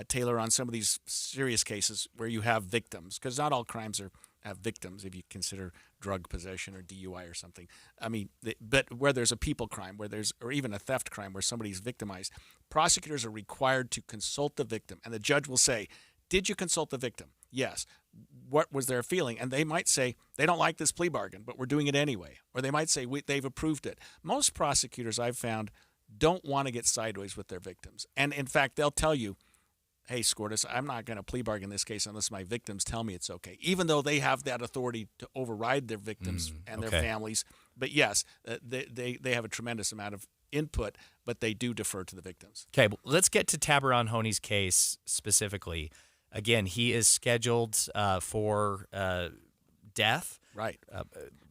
Taylor, on some of these serious cases where you have victims, because not all crimes have victims if you consider drug possession or DUI or something. I mean, but where there's a people crime, or even a theft crime where somebody's victimized, prosecutors are required to consult the victim. And the judge will say, did you consult the victim? Yes. What was their feeling? And they might say, they don't like this plea bargain, but we're doing it anyway. Or they might say, they've approved it. Most prosecutors I've found don't want to get sideways with their victims. And in fact, they'll tell you, hey, Skordas, I'm not going to plea bargain this case unless my victims tell me it's okay, even though they have that authority to override their victims and their families. But yes, they have a tremendous amount of input, but they do defer to the victims. Okay, well, let's get to Tabaron Honey's case specifically. Again, he is scheduled for death. Right.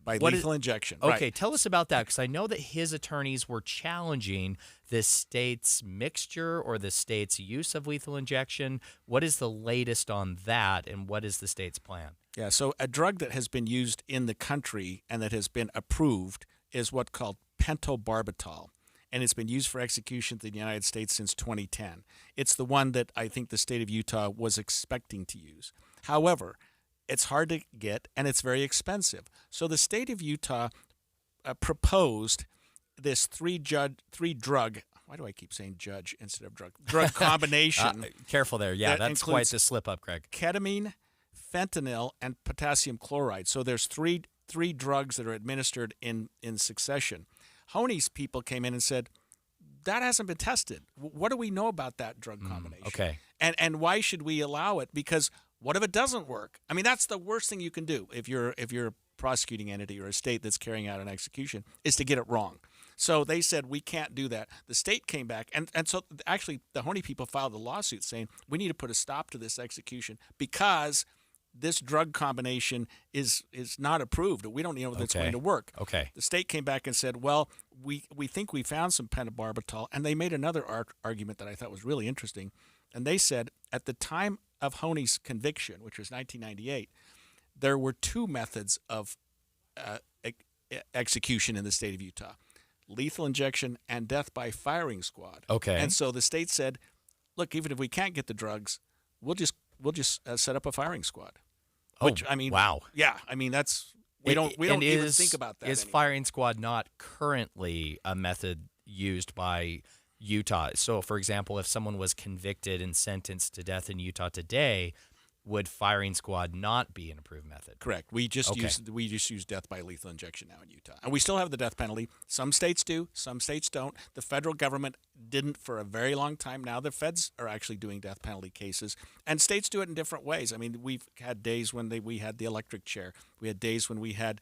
By lethal injection. Okay, tell us about that, because I know that his attorneys were challenging the state's mixture or the state's use of lethal injection. What is the latest on that, and what is the state's plan? Yeah, so a drug that has been used in the country and that has been approved is what's called pentobarbital. And it's been used for executions in the United States since 2010. It's the one that I think the state of Utah was expecting to use. However, it's hard to get, and it's very expensive. So the state of Utah proposed this three-drug, why do I keep saying judge instead of drug combination. Careful there. Yeah, that's quite the slip up, Greg. Ketamine, fentanyl, and potassium chloride. So there's three drugs that are administered in succession. Honey's people came in and said, that hasn't been tested. What do we know about that drug combination? Okay. And why should we allow it? Because what if it doesn't work? I mean, that's the worst thing you can do if you're a prosecuting entity or a state that's carrying out an execution, is to get it wrong. So they said, we can't do that. The state came back, and so actually the Honey people filed a lawsuit saying, we need to put a stop to this execution because this drug combination is not approved. We don't know if it's going to work. Okay. The state came back and said, well, we think we found some pentobarbital, and they made another argument that I thought was really interesting. And they said, at the time of Honey's conviction, which was 1998, there were two methods of execution in the state of Utah: lethal injection and death by firing squad. Okay. And so the state said, look, even if we can't get the drugs, we'll just set up a firing squad. Which, I mean, wow. Yeah, I mean, that's we don't even think about that. Is anymore. firing squad not currently a method used by Utah? So, for example, if someone was convicted and sentenced to death in Utah today, would firing squad not be an approved method? Correct. We just use death by lethal injection now in Utah, and we still have the death penalty. Some states do, some states don't. The federal government didn't for a very long time. Now the feds are actually doing death penalty cases, and states do it in different ways. I mean, we've had days when we had the electric chair. We had days when we had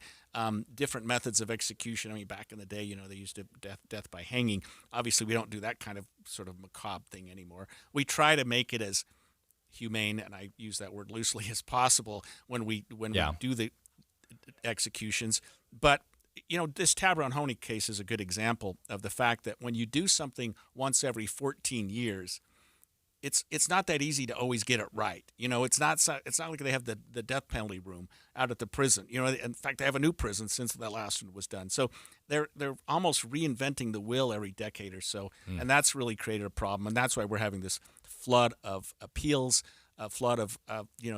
different methods of execution. I mean, back in the day, they used death by hanging. Obviously, we don't do that kind of sort of macabre thing anymore. We try to make it as humane, and I use that word loosely, as possible when we do the executions. But this Tabaron Honey case is a good example of the fact that when you do something once every 14 years, it's not that easy to always get it right. It's not like they have the death penalty room out at the prison. In fact, they have a new prison since that last one was done. So they're almost reinventing the wheel every decade or so, and that's really created a problem. And that's why we're having this flood of appeals, a flood of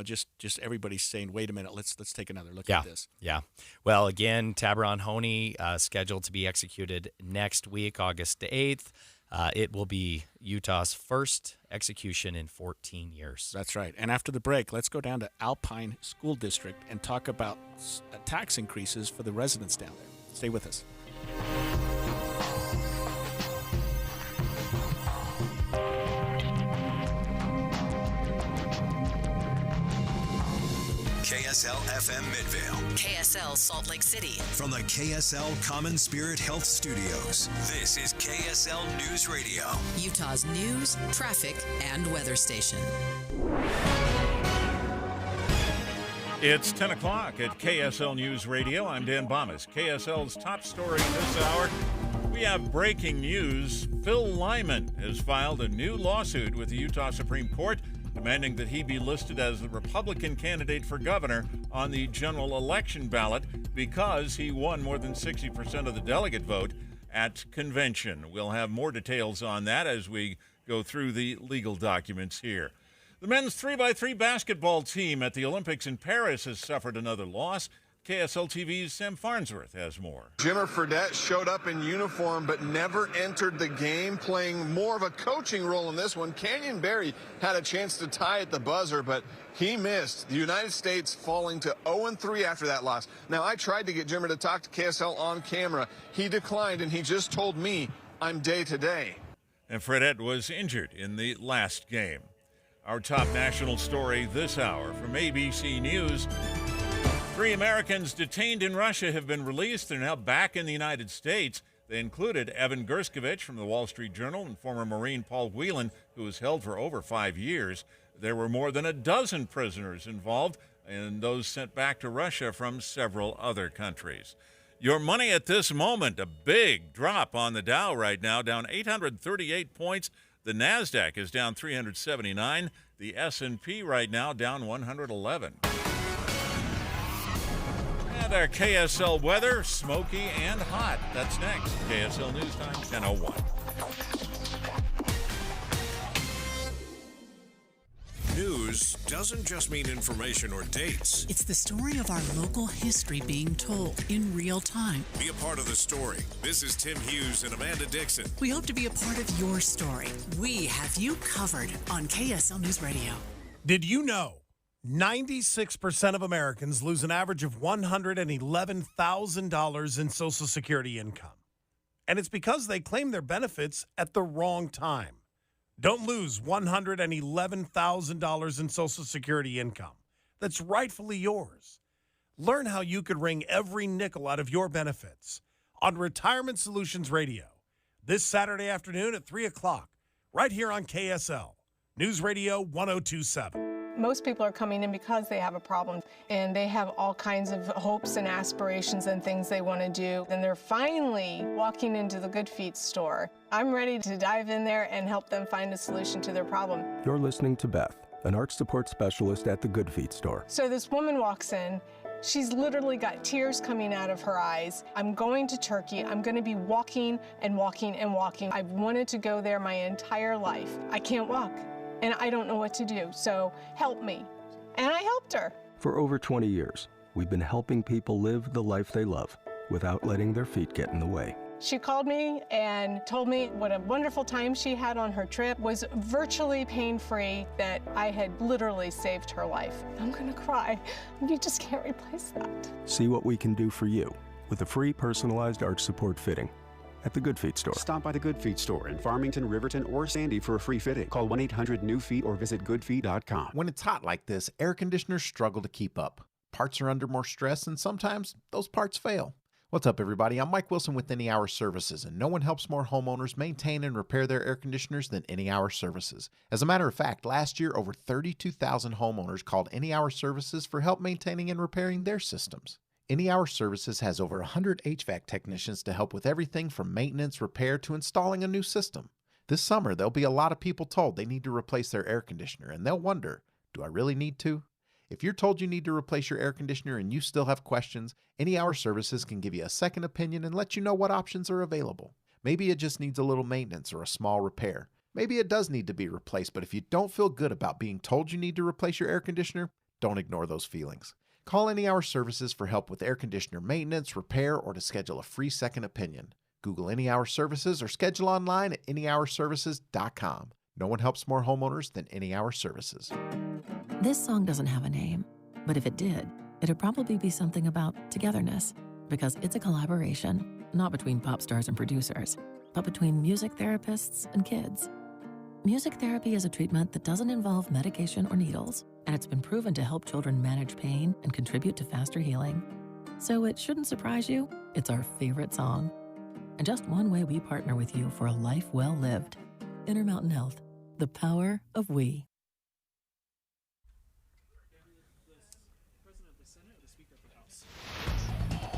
just everybody saying, wait a minute, let's take another look at this. Yeah. Well, again, Tabaron Honey scheduled to be executed next week, August 8th. It will be Utah's first execution in 14 years. That's right. And after the break, let's go down to Alpine School District and talk about tax increases for the residents down there. Stay with us. KSL FM Midvale. KSL Salt Lake City. From the KSL Common Spirit Health Studios, this is KSL News Radio. Utah's news, traffic, and weather station. It's 10 o'clock at KSL News Radio. I'm Dan Bomas. KSL's top story this hour. We have breaking news. Phil Lyman has filed a new lawsuit with the Utah Supreme Court demanding that he be listed as the Republican candidate for governor on the general election ballot because he won more than 60% of the delegate vote at convention. We'll have more details on that as we go through the legal documents here. The men's 3x3 basketball team at the Olympics in Paris has suffered another loss. KSL TV's Sam Farnsworth has more. Jimmer Fredette showed up in uniform but never entered the game, playing more of a coaching role in this one. Canyon Berry had a chance to tie at the buzzer, but he missed. The United States falling to 0-3 after that loss. Now, I tried to get Jimmer to talk to KSL on camera. He declined, and he just told me, I'm day to day. And Fredette was injured in the last game. Our top national story this hour from ABC News. 3 Americans detained in Russia have been released. They're now back in the United States. They included Evan Gerskovich from the Wall Street Journal and former Marine Paul Whelan, who was held for over 5 years. There were more than a dozen prisoners involved, and those sent back to Russia from several other countries. Your money at this moment, a big drop on the Dow right now, down 838 points. The NASDAQ is down 379. The S&P right now down 111. And our KSL weather, smoky and hot. That's next. KSL News Time, 10:01. News doesn't doesn't just mean information or dates. It's the story of our local history being told in real time. Be a part of the story. This is Tim Hughes and Amanda Dixon. We hope to be a part of your story. We have you covered on KSL News Radio. Did you know 96% of Americans lose an average of $111,000 in Social Security income? And it's because they claim their benefits at the wrong time. Don't lose $111,000 in Social Security income that's rightfully yours. Learn how you could wring every nickel out of your benefits on Retirement Solutions Radio this Saturday afternoon at 3 o'clock, right here on KSL News Radio 1027. Most people are coming in because they have a problem, and they have all kinds of hopes and aspirations and things they want to do. And they're finally walking into the Good Feet store. I'm ready to dive in there and help them find a solution to their problem. You're listening to Beth, an arch support specialist at the Good Feet store. So this woman walks in. She's literally got tears coming out of her eyes. I'm going to Turkey. I'm going to be walking and walking and walking. I've wanted to go there my entire life. I can't walk, and I don't know what to do, so help me. And I helped her. For over 20 years, we've been helping people live the life they love without letting their feet get in the way. She called me and told me what a wonderful time she had on her trip, was virtually pain-free, that I had literally saved her life. I'm gonna cry. You just can't replace that. See what we can do for you with a free personalized arch support fitting at the Good Feet store. Stop by the Good Feet store in Farmington, Riverton, or Sandy for a free fitting. Call 1-800-NEW-FEET or visit goodfeet.com. When it's hot like this, air conditioners struggle to keep up. Parts are under more stress, and sometimes those parts fail. What's up, everybody? I'm Mike Wilson with Any Hour Services, and no one helps more homeowners maintain and repair their air conditioners than Any Hour Services. As a matter of fact, last year, over 32,000 homeowners called Any Hour Services for help maintaining and repairing their systems. Any Hour Services has over 100 HVAC technicians to help with everything from maintenance, repair, to installing a new system. This summer, there'll be a lot of people told they need to replace their air conditioner, and they'll wonder, do I really need to? If you're told you need to replace your air conditioner and you still have questions, Any Hour Services can give you a second opinion and let you know what options are available. Maybe it just needs a little maintenance or a small repair. Maybe it does need to be replaced, but if you don't feel good about being told you need to replace your air conditioner, don't ignore those feelings. Call Any Hour Services for help with air conditioner maintenance, repair, or to schedule a free second opinion. Google Any Hour Services or schedule online at anyhourservices.com. No one helps more homeowners than Any Hour Services. This song doesn't have a name, but if it did, it'd probably be something about togetherness, because it's a collaboration, not between pop stars and producers, but between music therapists and kids. Music therapy is a treatment that doesn't involve medication or needles, and it's been proven to help children manage pain and contribute to faster healing. So it shouldn't surprise you, it's our favorite song. And just one way we partner with you for a life well lived. Intermountain Health, the power of we.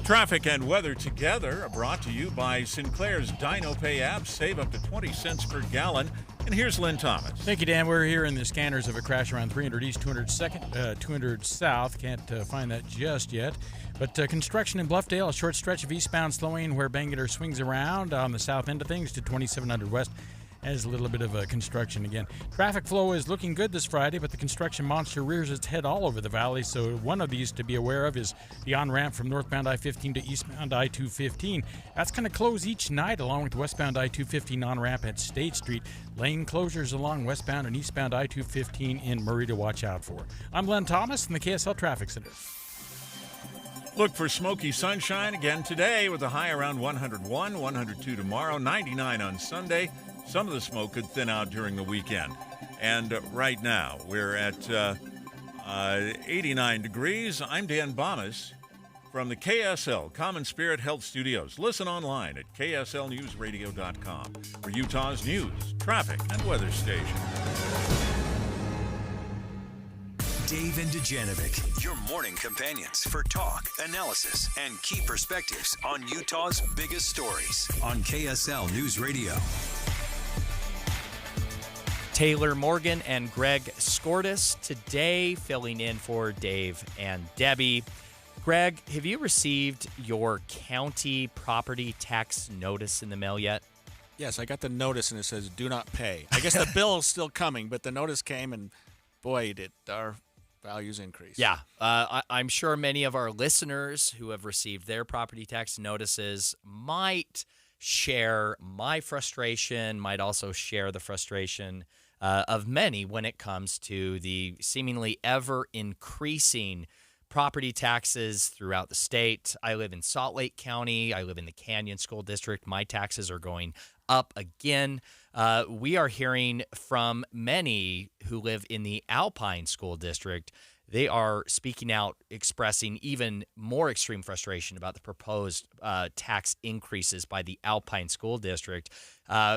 Traffic and weather together are brought to you by Sinclair's DinoPay app. Save up to 20 cents per gallon. And here's Lynn Thomas. Thank you, Dan. We're here in the scanners of a crash around 300 East, 200 South. Can't find that just yet. But construction in Bluffdale, a short stretch of eastbound slowing where Bangalore swings around on the south end of things to 2700 West. As a little bit of construction again. Traffic flow is looking good this Friday, but the construction monster rears its head all over the valley, so one of these to be aware of is the on-ramp from northbound I-15 to eastbound I-215. That's going to close each night along with westbound I-215 on-ramp at State Street. Lane closures along westbound and eastbound I-215 in Murray to watch out for. I'm Len Thomas in the KSL Traffic Center. Look for smoky sunshine again today with a high around 101, 102 tomorrow, 99 on Sunday. Some of the smoke could thin out during the weekend. And right now, we're at 89 degrees. I'm Dan Bomas from the KSL Common Spirit Health Studios. Listen online at kslnewsradio.com for Utah's news, traffic, and weather station. Dave and Dujanovic, your morning companions for talk, analysis, and key perspectives on Utah's biggest stories on KSL News Radio. Taylor Morgan and Greg Skordas today filling in for Dave and Debbie. Greg, have you received your county property tax notice in the mail yet? Yes, I got the notice and it says do not pay. I guess the bill is still coming, but the notice came and boy, did our values increase. Yeah. I'm sure many of our listeners who have received their property tax notices might share my frustration, might also share the frustration of many when it comes to the seemingly ever-increasing property taxes throughout the state. I live in Salt Lake County. I live in the Canyon School District. My taxes are going up again. We are hearing from many who live in the Alpine School District. They are speaking out, expressing even more extreme frustration about the proposed tax increases by the Alpine School District.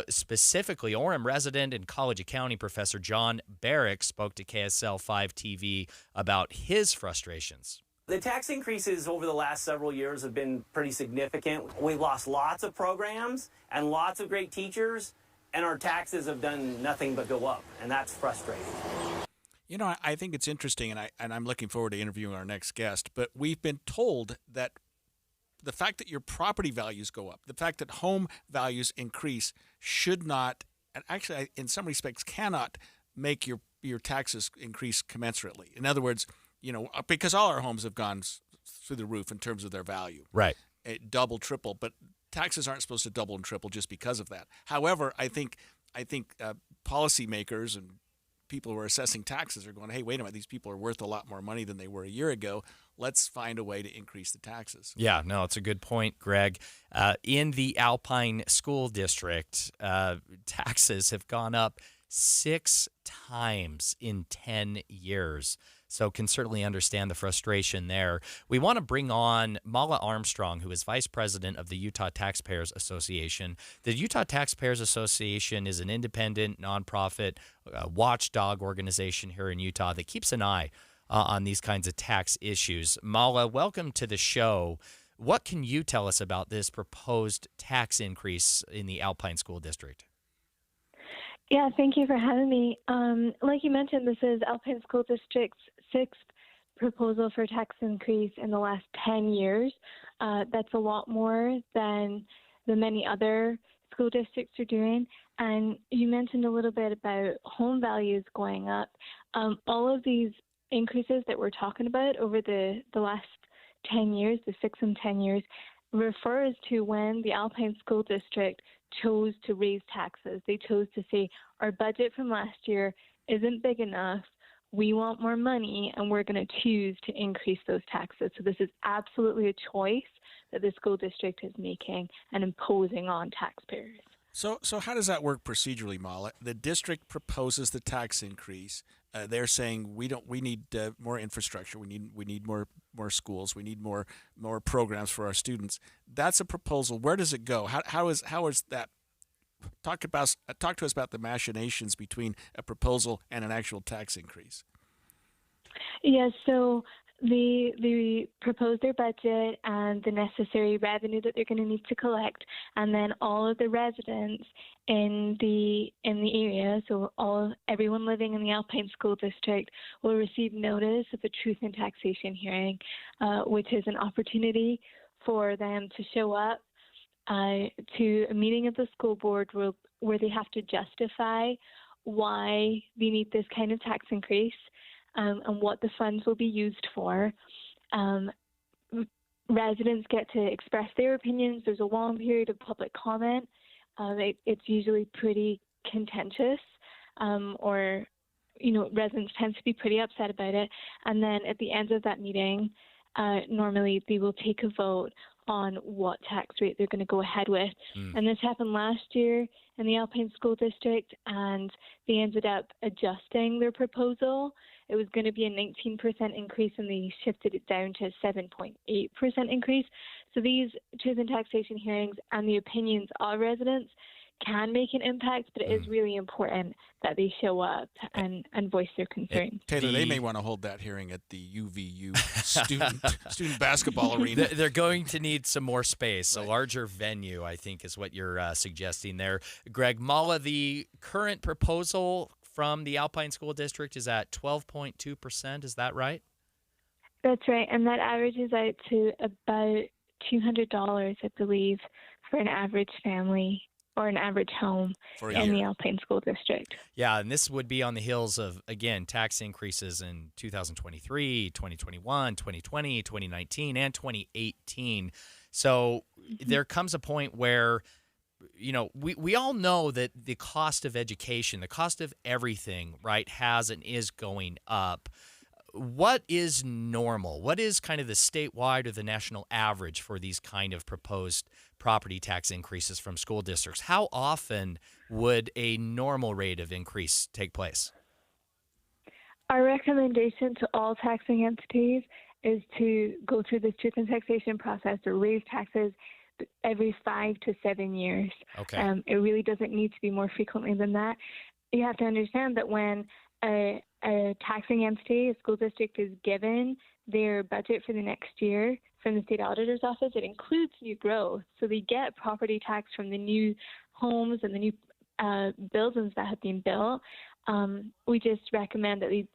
Specifically, Orem resident and College Accounting professor John Barrick spoke to KSL 5 TV about his frustrations. The tax increases over the last several years have been pretty significant. We've lost lots of programs and lots of great teachers, and our taxes have done nothing but go up, and that's frustrating. You know, I think it's interesting, and I'm looking forward to interviewing our next guest, but we've been told that the fact that your property values go up, the fact that home values increase should not, and actually in some respects cannot, make your taxes increase commensurately. In other words, you know, because all our homes have gone through the roof in terms of their value. Right. Double, triple, but taxes aren't supposed to double and triple just because of that. However, I think policymakers and people who are assessing taxes are going, hey, wait a minute, these people are worth a lot more money than they were a year ago. Let's find a way to increase the taxes. Yeah, no, it's a good point, Greg. In the Alpine School District, taxes have gone up 6 times in 10 years. So can certainly understand the frustration there. We want to bring on Mala Armstrong, who is vice president of the Utah Taxpayers Association. The Utah Taxpayers Association is an independent, nonprofit, watchdog organization here in Utah that keeps an eye on these kinds of tax issues. Mala, welcome to the show. What can you tell us about this proposed tax increase in the Alpine School District? Yeah, thank you for having me. Like you mentioned, this is Alpine School District's 6th proposal for tax increase in the last 10 years. That's a lot more than the many other school districts are doing. And you mentioned a little bit about home values going up. All of these increases that we're talking about over the last 10 years, the 6 and 10 years, refers to when the Alpine School District chose to raise taxes. They chose to say, our budget from last year isn't big enough. We want more money, and we're going to choose to increase those taxes. So this is absolutely a choice that the school district is making and imposing on taxpayers. So how does that work procedurally, Mala? The district proposes the tax increase. They're saying we need more infrastructure. We need more schools. We need more programs for our students. That's a proposal. Where does it go? How is that? Talk to us about the machinations between a proposal and an actual tax increase. Yes. So they propose their budget and the necessary revenue that they're going to need to collect, and then all of the residents in the area, so everyone living in the Alpine School District, will receive notice of a truth in taxation hearing, which is an opportunity for them to show up to a meeting of the school board where they have to justify why they need this kind of tax increase. And what the funds will be used for. Residents get to express their opinions. There's a long period of public comment. It's usually pretty contentious, or residents tend to be pretty upset about it. And then at the end of that meeting, normally they will take a vote on what tax rate they're going to go ahead with. And this happened last year in the Alpine School District, and they ended up adjusting their proposal. It was going to be a 19% increase, and they shifted it down to a 7.8% increase. So these truth and taxation hearings and the opinions of residents can make an impact, but it is really important that they show up and voice their concerns. Taylor, they may want to hold that hearing at the UVU student basketball arena. They're going to need some more space. Right. A larger venue, I think, is what you're suggesting there. Greg, Mala, the current proposal from the Alpine School District is at 12.2%. Is that right? That's right, and that averages out to about $200, I believe, for an average family. or an average home in the Alpine School District. Yeah, and this would be on the heels of, again, tax increases in 2023, 2021, 2020, 2019, and 2018. So there comes a point where, you know, we all know that the cost of education, the cost of everything, right, has and is going up. What is normal? What is kind of the statewide or the national average for these kind of proposed property tax increases from school districts? How often would a normal rate of increase take place? Our recommendation to all taxing entities is to go through the truth in taxation process to raise taxes every 5 to 7 years. Okay. It really doesn't need to be more frequently than that. You have to understand that when a taxing entity, a school district, is given their budget for the next year from the state auditor's office, it includes new growth. So they get property tax from the new homes and the new buildings that have been built. We just recommend that they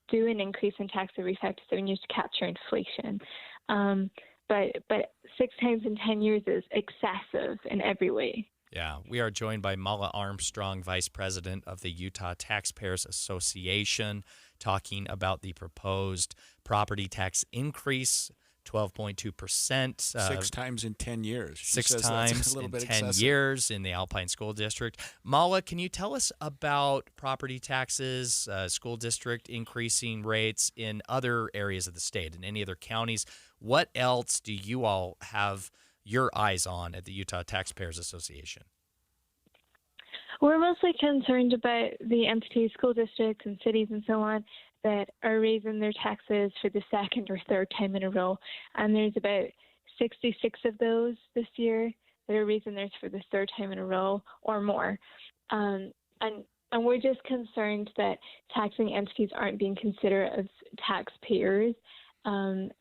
do an increase in tax every 5 to 7 years to capture inflation. But 6 times in 10 years is excessive in every way. Yeah, we are joined by Mala Armstrong, Vice President of the Utah Taxpayers Association, talking about the proposed property tax increase, 12.2%. 6 times in 10 years. She 6 says times that's a little in bit 10 excessive. years in the Alpine School District. Mala, can you tell us about property taxes, school district increasing rates in other areas of the state, in any other counties? What else do you all have your eyes on at the Utah Taxpayers Association? We're mostly concerned about the entities, school districts and cities and so on that are raising their taxes for the second or third time in a row. And there's about 66 of those this year that are raising theirs for the third time in a row or more. And we're just concerned that taxing entities aren't being considered as taxpayers. And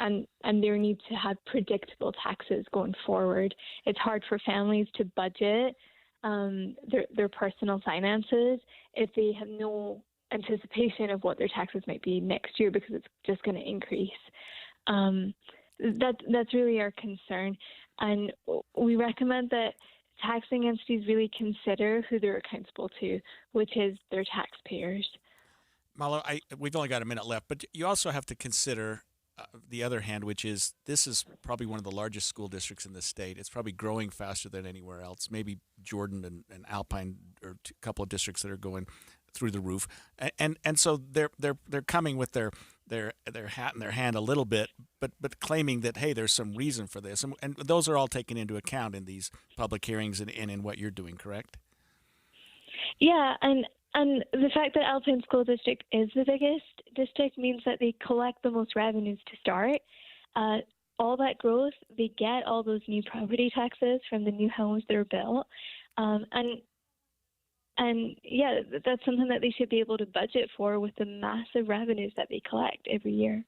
there need to have predictable taxes going forward. It's hard for families to budget their personal finances if they have no anticipation of what their taxes might be next year because it's just going to increase. That's really our concern. And we recommend that taxing entities really consider who they're accountable to, which is their taxpayers. Mala, we've only got a minute left, but you also have to consider the other hand, which is this is probably one of the largest school districts in the state. It's probably growing faster than anywhere else. Maybe Jordan and Alpine are a couple of districts that are going through the roof, and so they're coming with their hat in their hand a little bit, but claiming that hey, there's some reason for this, and those are all taken into account in these public hearings and in what you're doing, correct? Yeah, and the fact that Alpine School District is the biggest district means that they collect the most revenues to start. All that growth, they get all those new property taxes from the new homes that are built. And yeah, that's something that they should be able to budget for with the massive revenues that they collect every year.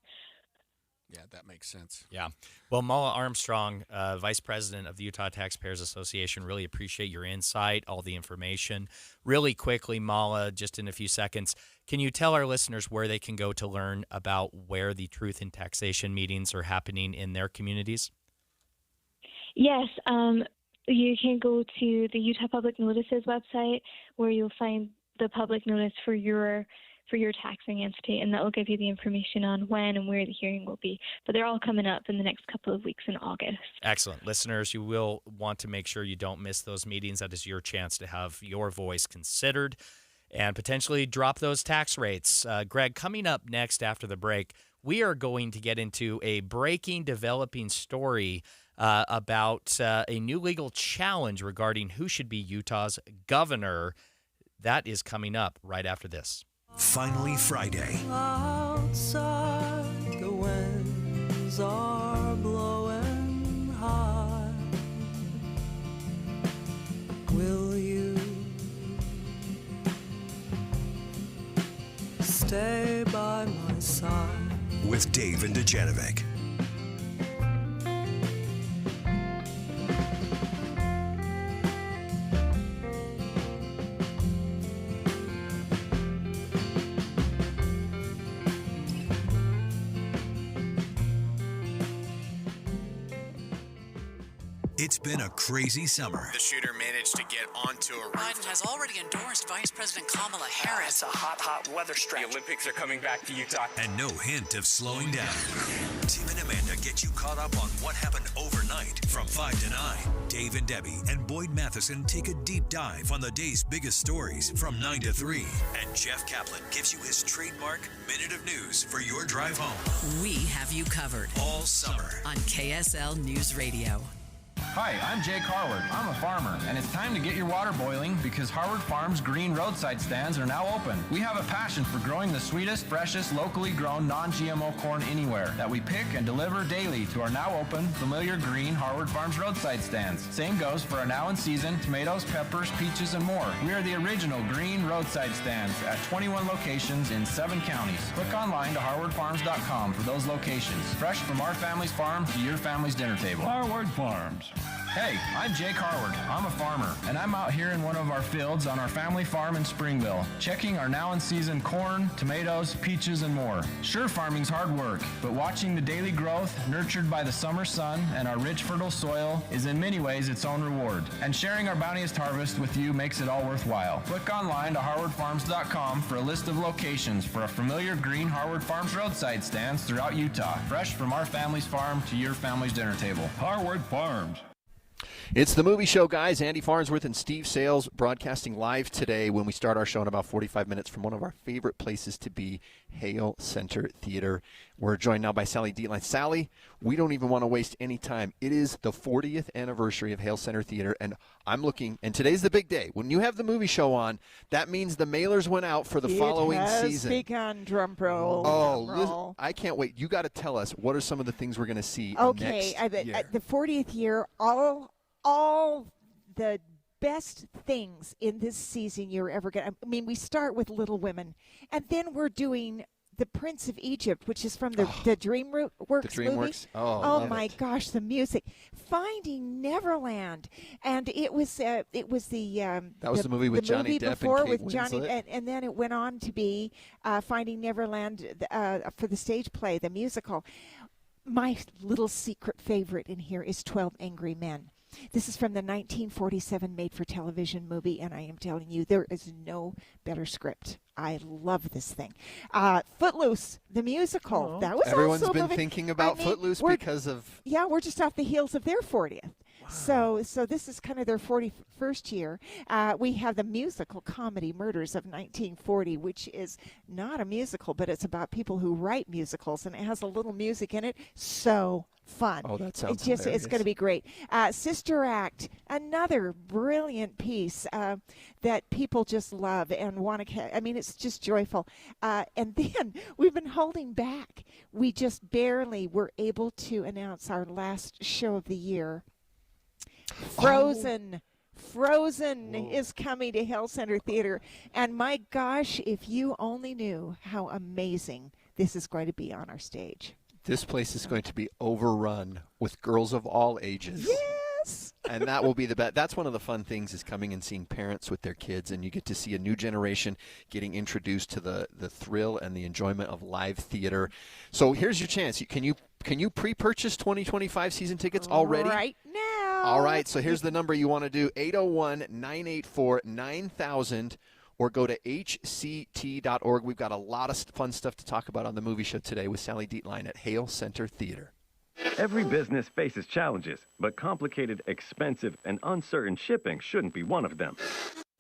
Yeah, that makes sense. Yeah. Well, Mala Armstrong, Vice President of the Utah Taxpayers Association, really appreciate your insight, all the information. Really quickly, Mala, just in a few seconds, can you tell our listeners where they can go to learn about where the Truth in Taxation meetings are happening in their communities? Yes, you can go to the Utah Public Notices website where you'll find the public notice for your taxing entity, and that will give you the information on when and where the hearing will be. But they're all coming up in the next couple of weeks in August. Excellent. Listeners, you will want to make sure you don't miss those meetings. That is your chance to have your voice considered and potentially drop those tax rates. Greg, coming up next after the break, we are going to get into a breaking, developing story about a new legal challenge regarding who should be Utah's governor. That is coming up right after this. Finally Friday. Outside the winds are blowing high. Will you stay by my side? With Dave and Dujanovic. It's been a crazy summer. The shooter managed to get onto a roof. Biden has already endorsed Vice President Kamala Harris. It's a hot weather stretch. The Olympics are coming back to Utah. And no hint of slowing down. Tim and Amanda get you caught up on what happened overnight from 5 to 9. Dave and Debbie and Boyd Matheson take a deep dive on the day's biggest stories from 9 to 3. And Jeff Kaplan gives you his trademark Minute of News for your drive home. We have you covered all summer on KSL News Radio. Hi, I'm Jake Harward. I'm a farmer, and it's time to get your water boiling because Harward Farms green roadside stands are now open. We have a passion for growing the sweetest, freshest, locally grown, non-GMO corn anywhere that we pick and deliver daily to our now open, familiar green Harward Farms roadside stands. Same goes for our now in season tomatoes, peppers, peaches, and more. We are the original green roadside stands at 21 locations in 7 counties. Click online to harwardfarms.com for those locations. Fresh from our family's farm to your family's dinner table. Harward Farms. Hey, I'm Jake Harward. I'm a farmer, and I'm out here in one of our fields on our family farm in Springville, checking our now-in-season corn, tomatoes, peaches, and more. Sure, farming's hard work, but watching the daily growth nurtured by the summer sun and our rich, fertile soil is in many ways its own reward. And sharing our bountiest harvest with you makes it all worthwhile. Click online to harwardfarms.com for a list of locations for a familiar green Harward Farms roadside stands throughout Utah. Fresh from our family's farm to your family's dinner table. Harward Farms. It's the movie show, guys. Andy Farnsworth and Steve Sales broadcasting live today when we start our show in about 45 minutes from one of our favorite places to be, Hale Center Theater. We're joined now by Sally Dietlein. Sally, we don't even want to waste any time. It is the 40th anniversary of Hale Center Theater, and I'm looking, and today's the big day. When you have the movie show on, that means the mailers went out for the following season. Begun, drum roll. Oh, drum roll. Listen, I can't wait. You got to tell us, what are some of the things we're going to see next year? The 40th year, all the best things in this season you're ever going to. I mean, we start with Little Women, and then we're doing The Prince of Egypt, which is from the DreamWorks movie. Oh my gosh, the music. Finding Neverland, and it was the that was the movie with Johnny Depp before and Kate with Johnny, Winslet. and then it went on to be Finding Neverland for the stage play, the musical. My little secret favorite in here is 12 Angry Men. This is from the 1947 made-for-television movie, and I am telling you, there is no better script. I love this thing. Footloose, the musical. That was Everyone's also been moving. thinking about Footloose because of... Yeah, we're just off the heels of their 40th. Wow. So this is kind of their 41st year. We have the musical comedy Murders of 1940, which is not a musical, but it's about people who write musicals, and it has a little music in it. So fun. Oh, that sounds hilarious. It's going to be great. Sister Act, another brilliant piece that people just love and want to. I mean, it's just joyful. And then we've been holding back. We just barely were able to announce our last show of the year. Frozen. Frozen is coming to Hale Center Theater. And my gosh, if you only knew how amazing this is going to be on our stage. This place is going to be overrun with girls of all ages. Yes! And that will be the best. That's one of the fun things, is coming and seeing parents with their kids, and you get to see a new generation getting introduced to the thrill and the enjoyment of live theater. So here's your chance. Can you pre-purchase 2025 season tickets already? Right now. All right, so here's the number you want to do, 801-984-9000, or go to hct.org. We've got a lot of fun stuff to talk about on the movie show today with Sally Dietlein at Hale Center Theater. Every business faces challenges, but complicated, expensive, and uncertain shipping shouldn't be one of them.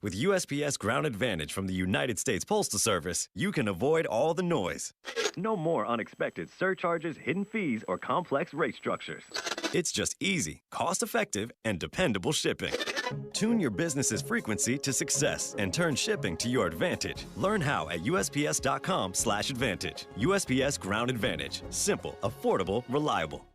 With USPS Ground Advantage from the United States Postal Service, you can avoid all the noise. No more unexpected surcharges, hidden fees, or complex rate structures. It's just easy, cost-effective, and dependable shipping. Tune your business's frequency to success and turn shipping to your advantage. Learn how at USPS.com/advantage. USPS Ground Advantage. Simple, affordable, reliable.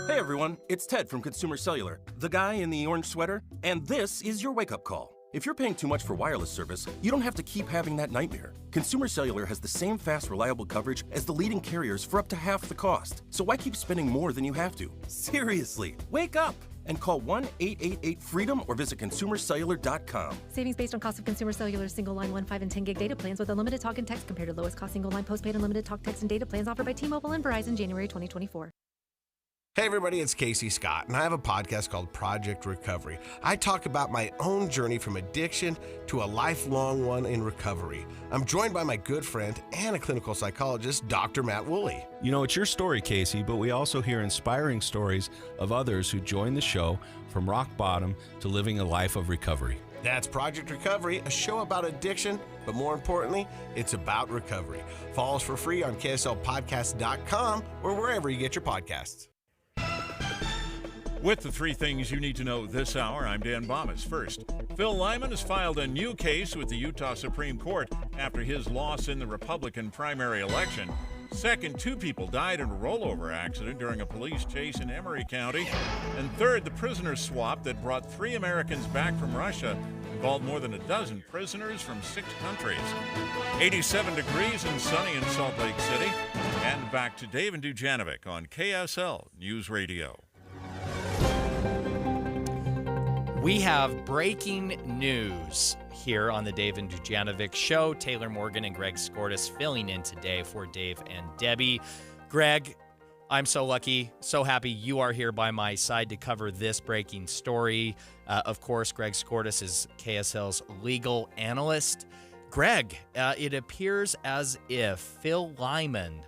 Hey everyone, it's Ted from Consumer Cellular, the guy in the orange sweater, and this is your wake-up call. If you're paying too much for wireless service, you don't have to keep having that nightmare. Consumer Cellular has the same fast, reliable coverage as the leading carriers for up to half the cost. So why keep spending more than you have to? Seriously, wake up and call 1-888-FREEDOM or visit consumercellular.com. Savings based on cost of Consumer Cellular single line 1, 5, and 10 gig data plans with unlimited talk and text compared to lowest cost single line postpaid unlimited talk, text, and data plans offered by T-Mobile and Verizon January 2024. Hey everybody, it's Casey Scott, and I have a podcast called Project Recovery. I talk about my own journey from addiction to a lifelong one in recovery. I'm joined by my good friend and a clinical psychologist, Dr. Matt Woolley. You know, it's your story, Casey, but we also hear inspiring stories of others who join the show from rock bottom to living a life of recovery. That's Project Recovery, a show about addiction, but more importantly, it's about recovery. Follow us for free on KSLpodcast.com or wherever you get your podcasts. With the three things you need to know this hour, I'm Dan Bomas. First, Phil Lyman has filed a new case with the Utah Supreme Court after his loss in the Republican primary election. Second, 2 people died in a rollover accident during a police chase in Emery County. And third, the prisoner swap that brought 3 Americans back from Russia involved more than a dozen prisoners from 6 countries. 87 degrees and sunny in Salt Lake City. And back to Dave and Dujanovic on KSL News Radio. We have breaking news here on the Dave and Dujanovic Show. Taylor Morgan and Greg Skordas filling in today for Dave and Debbie. Greg, I'm so lucky, so happy you are here by my side to cover this breaking story. Of course, Greg Skordas is KSL's legal analyst. Greg, it appears as if Phil Lyman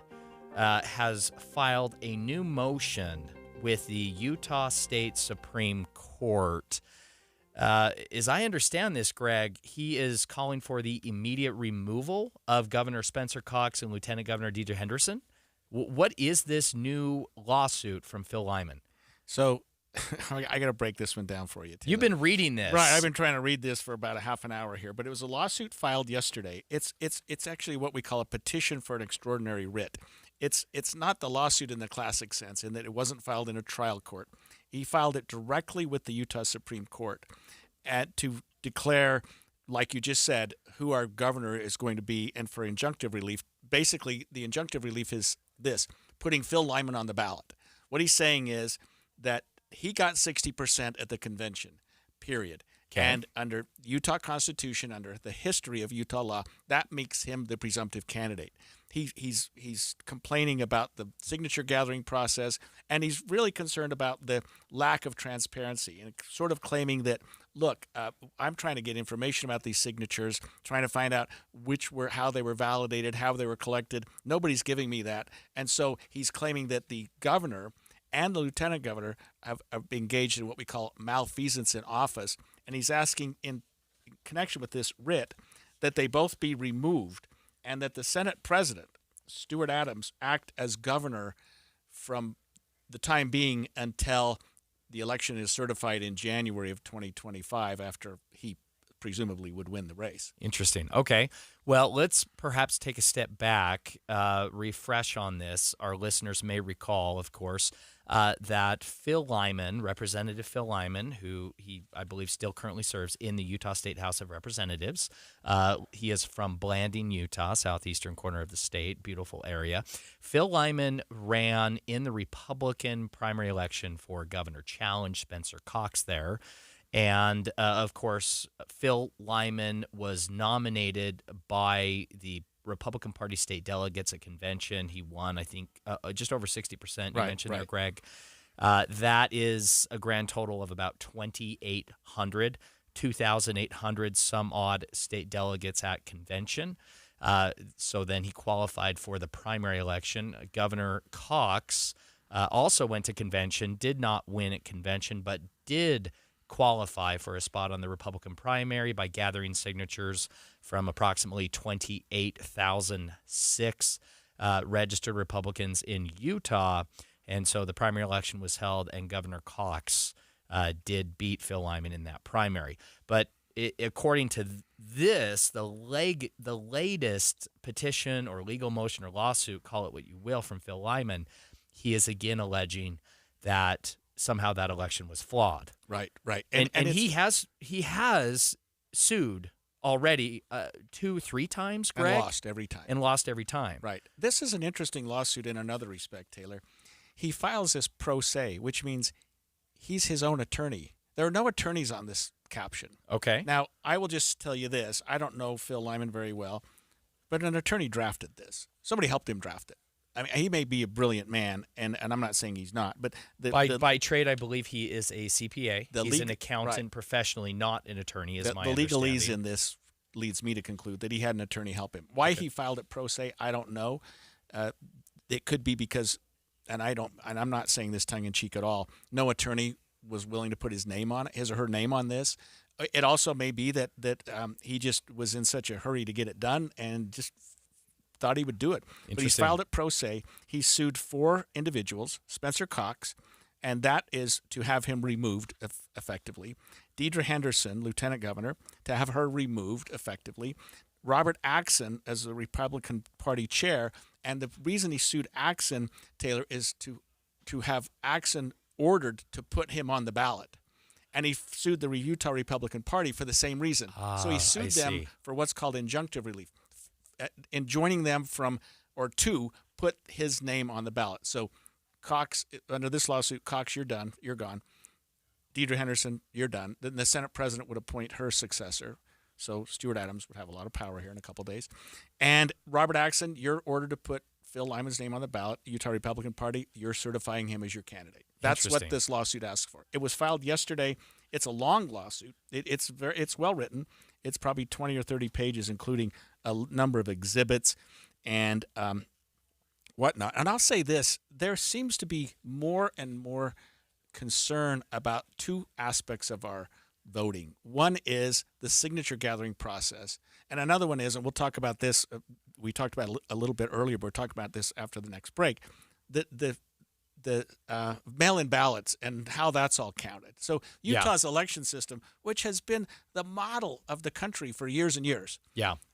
has filed a new motion with the Utah State Supreme Court. As I understand this, Greg, he is calling for the immediate removal of Governor Spencer Cox and Lieutenant Governor Deidre Henderson. What is this new lawsuit from Phil Lyman? So I got to break this one down for you, Taylor. You've been reading this. Right, I've been trying to read this for about a half an hour here, but it was a lawsuit filed yesterday. It's actually what we call a petition for an extraordinary writ. It's not the lawsuit in the classic sense in that it wasn't filed in a trial court. He filed it directly with the Utah Supreme Court to declare, like you just said, who our governor is going to be, and for injunctive relief. Basically, the injunctive relief is this: putting Phil Lyman on the ballot. What he's saying is that he got 60% at the convention, period. Okay. And under Utah Constitution, under the history of Utah law, that makes him the presumptive candidate. He's complaining about the signature gathering process, and he's really concerned about the lack of transparency and sort of claiming that, look, I'm trying to get information about these signatures, trying to find out how they were validated, how they were collected. Nobody's giving me that. And so he's claiming that the governor and the lieutenant governor have engaged in what we call malfeasance in office. And he's asking, in connection with this writ, that they both be removed and that the Senate president, Stuart Adams, act as governor from the time being until the election is certified in January of 2025, after he presumably would win the race. Interesting. Okay. Well, let's perhaps take a step back, refresh on this. Our listeners may recall, of course, that Phil Lyman, Representative Phil Lyman, who I believe still currently serves in the Utah State House of Representatives. He is from Blanding, Utah, southeastern corner of the state, beautiful area. Phil Lyman ran in the Republican primary election for governor, challenged Spencer Cox there. And, of course, Phil Lyman was nominated by the Republican Party state delegates at convention. He won, I think, just over 60%. You mentioned there, Greg. That is a grand total of about 2,800 some odd state delegates at convention. So then he qualified for the primary election. Governor Cox also went to convention, did not win at convention, but did qualify for a spot on the Republican primary by gathering signatures from approximately 28,006 registered Republicans in Utah. And so the primary election was held, and Governor Cox did beat Phil Lyman in that primary. But according to this, the latest petition or legal motion or lawsuit, call it what you will, from Phil Lyman, he is again alleging that somehow that election was flawed. Right. And he has sued already 2-3 times, Greg. And lost every time. Right. This is an interesting lawsuit in another respect, Taylor. He files this pro se, which means he's his own attorney. There are no attorneys on this caption. Okay. Now, I will just tell you this. I don't know Phil Lyman very well, but an attorney drafted this. Somebody helped him draft it. I mean, he may be a brilliant man, and I'm not saying he's not, but by trade, I believe he is a CPA. He's an accountant professionally, not an attorney, is my understanding. The legalese in this leads me to conclude that he had an attorney help him. Why he filed it pro se, I don't know. It could be because, and I'm not saying this tongue in cheek at all, no attorney was willing to put his or her name on this. It also may be that he just was in such a hurry to get it done and just thought he would do it. But he's filed it pro se. He sued 4 individuals, Spencer Cox, and that is to have him removed effectively. Deidre Henderson, Lieutenant Governor, to have her removed effectively. Robert Axon as the Republican Party chair, and the reason he sued Axon, Taylor, is to have Axon ordered to put him on the ballot. And he sued the Utah Republican Party for the same reason. So he sued them for what's called injunctive relief, enjoining them to put his name on the ballot. So Cox, under this lawsuit, Cox, you're done. You're gone. Deidre Henderson, you're done. Then the Senate president would appoint her successor. So Stuart Adams would have a lot of power here in a couple of days. And Robert Axon, you're ordered to put Phil Lyman's name on the ballot. Utah Republican Party, you're certifying him as your candidate. That's what this lawsuit asks for. It was filed yesterday. It's a long lawsuit. It's well written. It's probably 20 or 30 pages, including a number of exhibits and whatnot. And I'll say this: there seems to be more and more concern about 2 aspects of our voting. One is the signature gathering process, and another one is, and we'll talk about this. We talked about it a little bit earlier, but we'll talk about this after the next break. The mail-in ballots and how that's all counted. So Utah's election system, which has been the model of the country for years and years,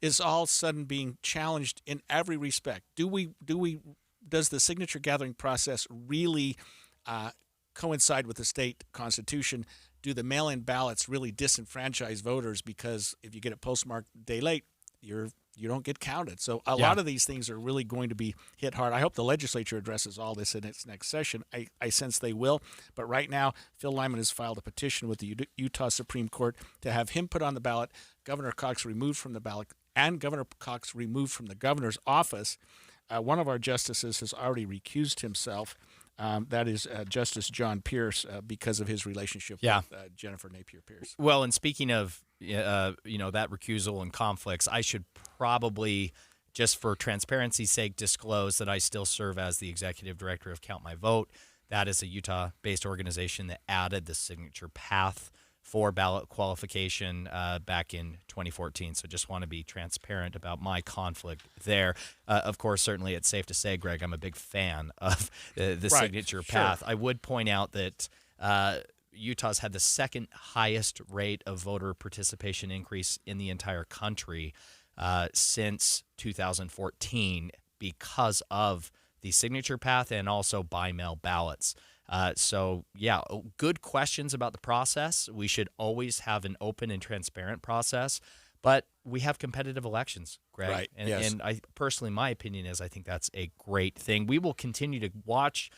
is all of a sudden being challenged in every respect. Does the signature gathering process really coincide with the state constitution? Do the mail-in ballots really disenfranchise voters because if you get it postmarked a day late, you don't get counted? So a lot of these things are really going to be hit hard. I hope the legislature addresses all this in its next session. I sense they will. But right now, Phil Lyman has filed a petition with the Utah Supreme Court to have him put on the ballot, Governor Cox removed from the ballot, and Governor Cox removed from the governor's office. One of our justices has already recused himself. That is Justice John Pierce, because of his relationship with Jennifer Napier Pierce. Well, and speaking of that recusal and conflicts, I should probably, just for transparency's sake, disclose that I still serve as the executive director of Count My Vote. That is a Utah-based organization that added the signature path for ballot qualification back in 2014. So just want to be transparent about my conflict there. Of course, certainly it's safe to say, Greg, I'm a big fan of the signature path. I would point out that Utah's had the second highest rate of voter participation increase in the entire country since 2014 because of the signature path and also by-mail ballots. Good questions about the process. We should always have an open and transparent process, but we have competitive elections, Greg. Right. And I personally, my opinion is I think that's a great thing. We will continue to watch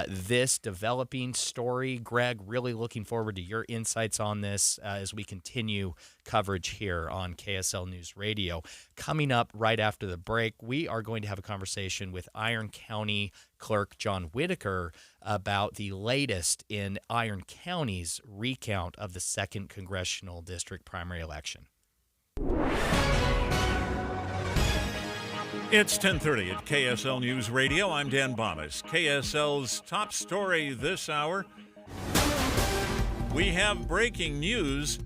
this developing story. Greg, really looking forward to your insights on this as we continue coverage here on KSL News Radio. Coming up right after the break, we are going to have a conversation with Iron County Clerk John Whitaker about the latest in Iron County's recount of the 2nd Congressional District primary election. It's 10:30 at KSL News Radio. I'm Dan Bomas. KSL's top story this hour. We have breaking news.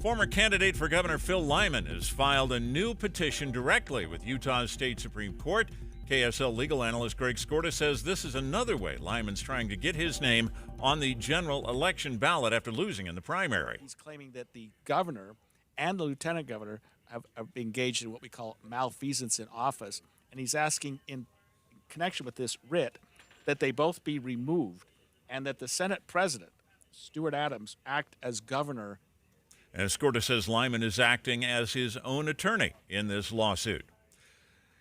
Former candidate for Governor Phil Lyman has filed a new petition directly with Utah's State Supreme Court. KSL legal analyst Greg Skorda says this is another way Lyman's trying to get his name on the general election ballot after losing in the primary. He's claiming that the governor and the lieutenant governor have engaged in what we call malfeasance in office, and he's asking in connection with this writ that they both be removed and that the Senate president, Stuart Adams, act as governor. And Skorda says Lyman is acting as his own attorney in this lawsuit.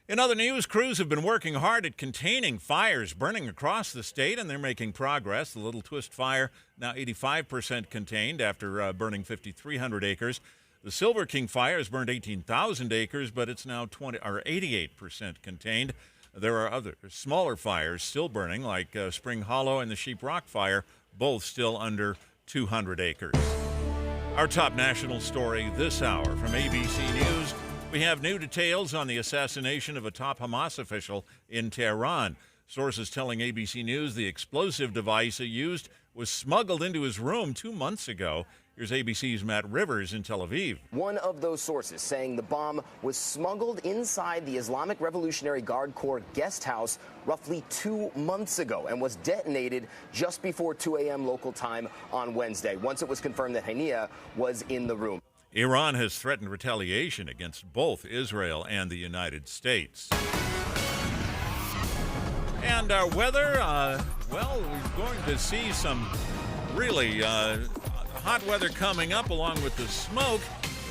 In other news, crews have been working hard at containing fires burning across the state, and they're making progress. The Little Twist fire now 85% contained after burning 5,300 acres. The Silver King fire has burned 18,000 acres, but it's now 88% contained. There are other smaller fires still burning, like Spring Hollow and the Sheep Rock fire, both still under 200 acres. Our top national story this hour from ABC News. We have new details on the assassination of a top Hamas official in Tehran. Sources telling ABC News the explosive device he used was smuggled into his room 2 months ago. Here's ABC's Matt Rivers in Tel Aviv. One of those sources saying the bomb was smuggled inside the Islamic Revolutionary Guard Corps guest house roughly 2 months ago and was detonated just before 2 a.m. local time on Wednesday, once it was confirmed that Hania was in the room. Iran has threatened retaliation against both Israel and the United States. And our weather, well, we're going to see some really hot weather coming up along with the smoke.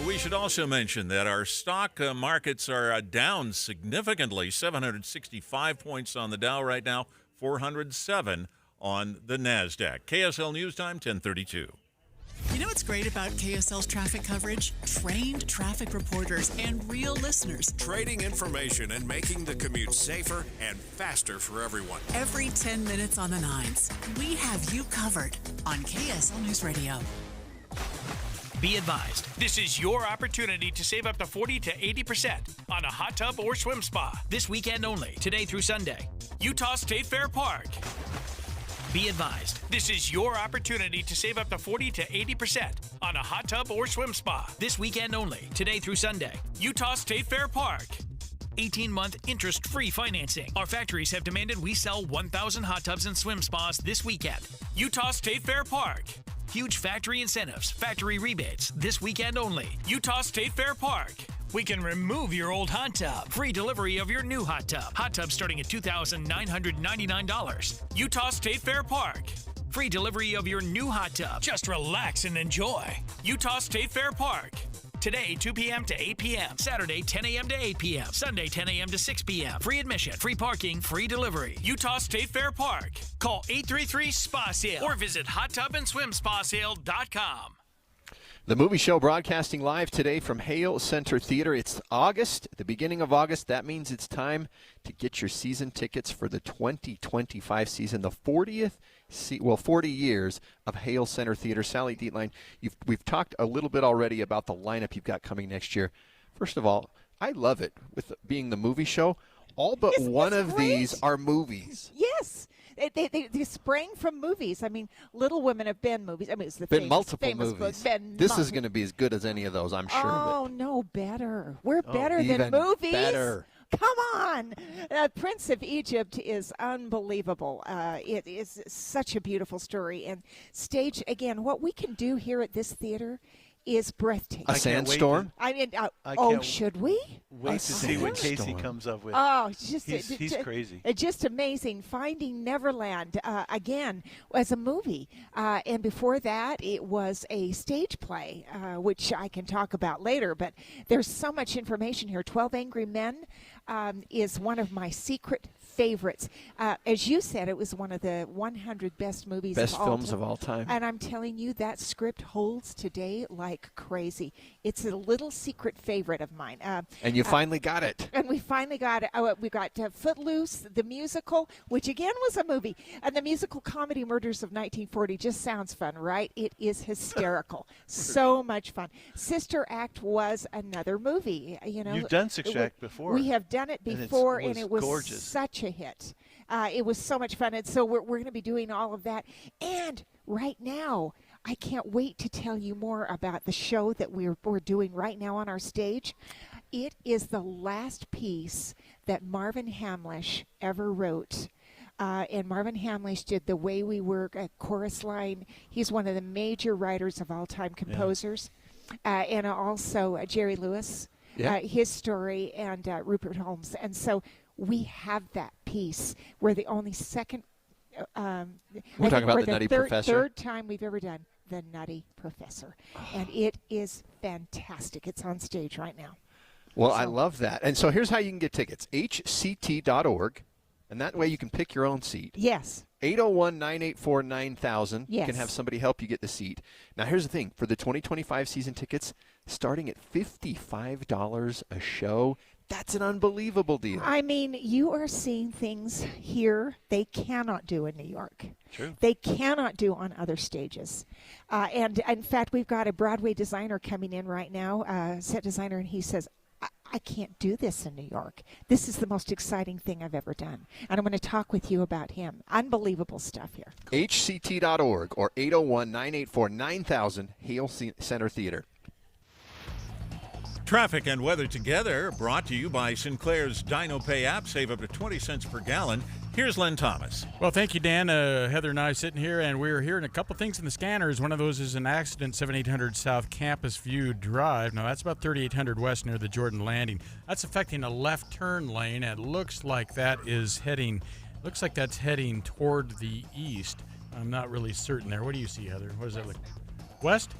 We should also mention that our stock markets are down significantly, 765 points on the Dow right now, 407 on the NASDAQ. KSL News Time, 10:32. You know what's great about KSL's traffic coverage? Trained traffic reporters and real listeners. Trading information and making the commute safer and faster for everyone. Every 10 minutes on the nines, we have you covered on KSL News Radio. Be advised, this is your opportunity to save up to 40 to 80% on a hot tub or swim spa. This weekend only, today through Sunday. Utah State Fair Park. Be advised, this is your opportunity to save up to 40 to 80% on a hot tub or swim spa. This weekend only, today through Sunday. Utah State Fair Park. 18-month interest-free financing. Our factories have demanded we sell 1,000 hot tubs and swim spas this weekend. Utah State Fair Park. Huge factory incentives, factory rebates, this weekend only. Utah State Fair Park. We can remove your old hot tub. Free delivery of your new hot tub. Hot tub starting at $2,999. Utah State Fair Park. Free delivery of your new hot tub. Just relax and enjoy. Utah State Fair Park. Today, 2 p.m. to 8 p.m. Saturday, 10 a.m. to 8 p.m. Sunday, 10 a.m. to 6 p.m. Free admission, free parking, free delivery. Utah State Fair Park. Call 833-SPA-SALE or visit hottubandSwimSpaSale.com. The movie show broadcasting live today from Hale Center Theater. It's August, the beginning of August. That means it's time to get your season tickets for the 2025 season, the 40 years of Hale Center Theater. Sally Dietlein, we've talked a little bit already about the lineup you've got coming next year. First of all, I love it with being the movie show. All but one of these are movies. Yes. They sprang from movies. I mean, Little Women have been movies. I mean, it's the been multiple famous movies. This is going to be as good as any of those, I'm sure. Oh, no, better. We're better than movies. Better. Come on. Prince of Egypt is unbelievable. It is such a beautiful story. And stage, again, what we can do here at this theater is breathtaking. A sandstorm? I mean, should we? Wait to see what Casey comes up with. Oh, he's crazy. Just amazing. Finding Neverland, again, as a movie. And before that, it was a stage play, which I can talk about later. But there's so much information here. 12 Angry Men is one of my secret favorites. As you said, it was one of the 100 best movies Best films of all time. And I'm telling you, that script holds today like crazy. It's a little secret favorite of mine. And you finally got it. And we finally got it. We got Footloose, the musical, which again was a movie. And the musical comedy Murders of 1940 just sounds fun, right? It is hysterical. So much fun. Sister Act was another movie. You've done Sister Act before. We have done it before, and it was gorgeous. Such a hit. It was so much fun. And so we're going to be doing all of that. And right now, I can't wait to tell you more about the show that we're doing right now on our stage. It is the last piece that Marvin Hamlish ever wrote. And Marvin Hamlish did The Way We Work, a chorus line. He's one of the major writers of all-time composers. Yeah. And also Jerry Lewis, his story, and Rupert Holmes. And so we have that piece. We're the only second. We're talking about the Nutty Professor. Third time we've ever done the Nutty Professor, and it is fantastic. It's on stage right now. Well, I love that. And so here's how you can get tickets: hct.org, and that way you can pick your own seat. Yes. 801-984-9000. Yes. You can have somebody help you get the seat. Now, here's the thing: for the 2025 season tickets, starting at $55 a show, That's an unbelievable deal. I mean, you are seeing things here they cannot do in New York. True. They cannot do on other stages. And in fact, we've got a Broadway designer coming in right now, set designer, and he says, I can't do this in New York. This is the most exciting thing I've ever done. And I'm going to talk with you about him. Unbelievable stuff here. HCT.org or 801-984-9000, Hale Center Theater. Traffic and weather together, brought to you by Sinclair's Dino Pay app. Save up to 20 cents per gallon. Here's Len Thomas. Well, thank you, Dan. Heather and I sitting here, and we're hearing a couple things in the scanners. One of those is an accident, 7800 South Campus View Drive. Now, that's about 3800 West near the Jordan Landing. That's affecting a left turn lane, and it looks like that's heading toward the east. I'm not really certain there. What do you see, Heather? What does that look? West?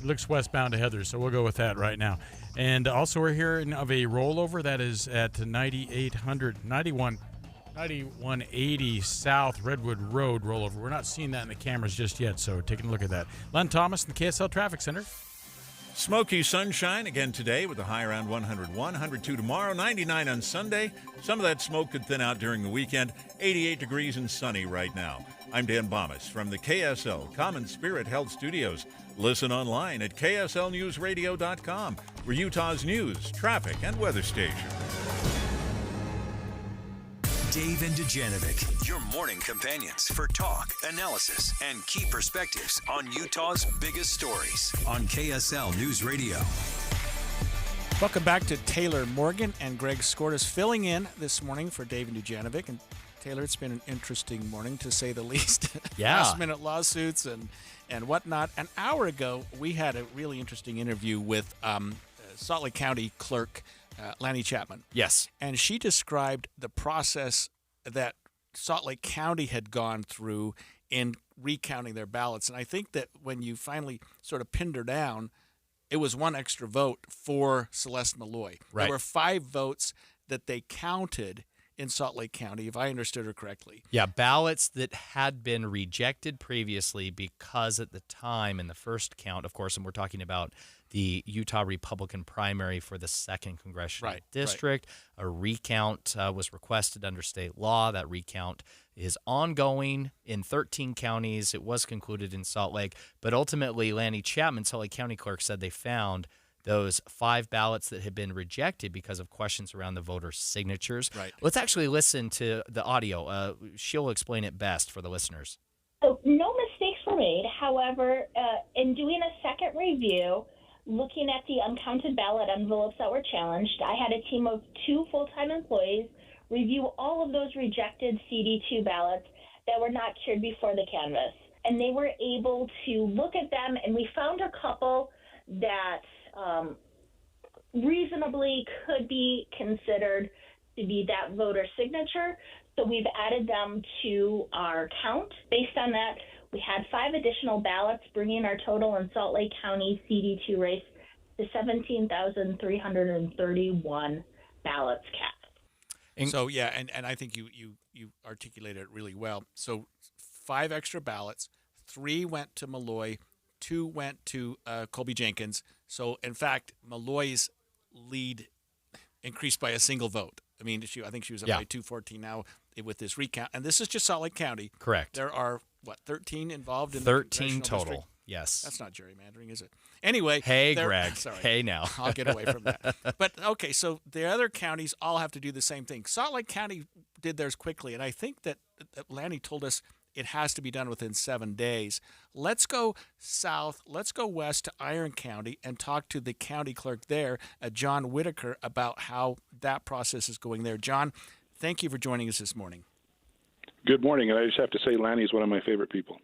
It looks westbound to Heather, so we'll go with that right now. And also we're hearing of a rollover that is at 9180 South Redwood Road rollover. We're not seeing that in the cameras just yet, so taking a look at that. Len Thomas in the KSL Traffic Center. Smoky sunshine again today with a high around 101, 102 tomorrow, 99 on Sunday. Some of that smoke could thin out during the weekend. 88 degrees and sunny right now. I'm Dan Bomas from the KSL Common Spirit Health Studios. Listen online at kslnewsradio.com for Utah's news, traffic, and weather station. Dave and Dujanovic, your morning companions for talk, analysis, and key perspectives on Utah's biggest stories on KSL News Radio. Welcome back to Taylor Morgan and Greg Skordas filling in this morning for Dave and Dujanovic. And Taylor, it's been an interesting morning to say the least. Yeah. Last-minute lawsuits and whatnot. An hour ago, we had a really interesting interview with Salt Lake County Clerk Lanny Chapman. Yes. And she described the process that Salt Lake County had gone through in recounting their ballots. And I think that when you finally sort of pinned her down, it was one extra vote for Celeste Malloy. Right. There were 5 votes that they counted in Salt Lake County, if I understood her correctly. Yeah, ballots that had been rejected previously because at the time in the first count, of course, and we're talking about the Utah Republican primary for the 2nd Congressional District. Right. A recount was requested under state law. That recount is ongoing in 13 counties. It was concluded in Salt Lake. But ultimately, Lanny Chapman, Salt Lake County Clerk, said they found those 5 ballots that had been rejected because of questions around the voter signatures. Right. Let's actually listen to the audio. She'll explain it best for the listeners. So no mistakes were made. However, in doing a second review, looking at the uncounted ballot envelopes that were challenged, I had a team of 2 full-time employees review all of those rejected CD2 ballots that were not cured before the canvass. And they were able to look at them, and we found a couple that reasonably could be considered to be that voter signature. So we've added them to our count. Based on that, we had 5 additional ballots, bringing our total in Salt Lake County CD2 race to 17,331 ballots cast. So, yeah, and I think you articulated it really well. So 5 extra ballots, 3 went to Malloy, 2 went to Colby Jenkins. So, in fact, Malloy's lead increased by a single vote. I mean, I think she was up by 214 now with this recount. And this is just Salt Lake County. Correct. There are, 13 involved in 13 the total. district? Yes. That's not gerrymandering, is it? Anyway. Hey, Greg. Sorry. Hey, now. I'll get away from that. But, okay, so the other counties all have to do the same thing. Salt Lake County did theirs quickly, and I think that Lanny told us it has to be done within 7 days. Let's go south. Let's go west to Iron County and talk to the county clerk there, John Whitaker, about how that process is going there. John, thank you for joining us this morning. Good morning, and I just have to say Lanny's one of my favorite people.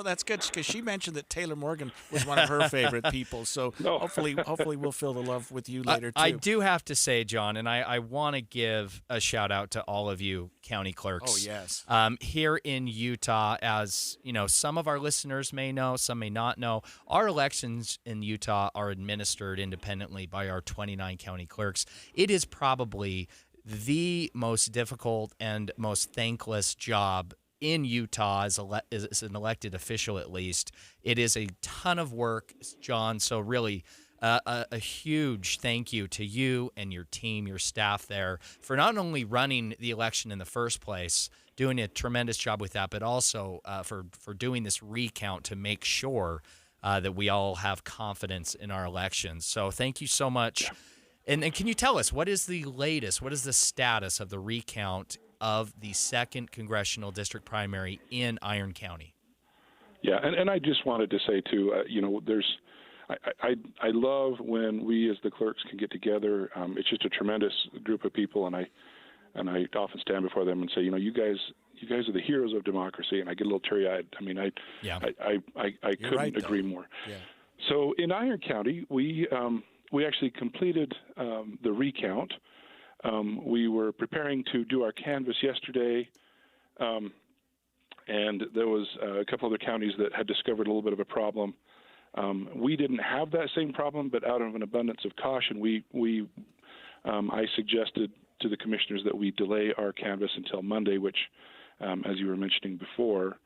That's good because she mentioned that Taylor Morgan was one of her favorite people. So hopefully we'll feel the love with you later, too. I do have to say, John, and I want to give a shout-out to all of you county clerks. Oh, yes. Here in Utah, as you know, some of our listeners may know, some may not know, our elections in Utah are administered independently by our 29 county clerks. It is probably the most difficult and most thankless job in Utah as an elected official, at least. It is a ton of work, John, so really a huge thank you to you and your team, your staff there, for not only running the election in the first place, doing a tremendous job with that, but also for doing this recount to make sure that we all have confidence in our elections. So thank you so much. Yeah. And can you tell us, what is the latest, what is the status of the recount of the 2nd Congressional District primary in Iron County? Yeah, and I just wanted to say, too, I love when we as the clerks can get together. It's just a tremendous group of people, and I often stand before them and say, you guys are the heroes of democracy, and I get a little teary-eyed. I mean, I couldn't agree more. Yeah. So in Iron County, we actually completed the recount. We were preparing to do our canvass yesterday, and there was a couple other counties that had discovered a little bit of a problem. We didn't have that same problem, but out of an abundance of caution, I suggested to the commissioners that we delay our canvass until Monday, which, as you were mentioning before,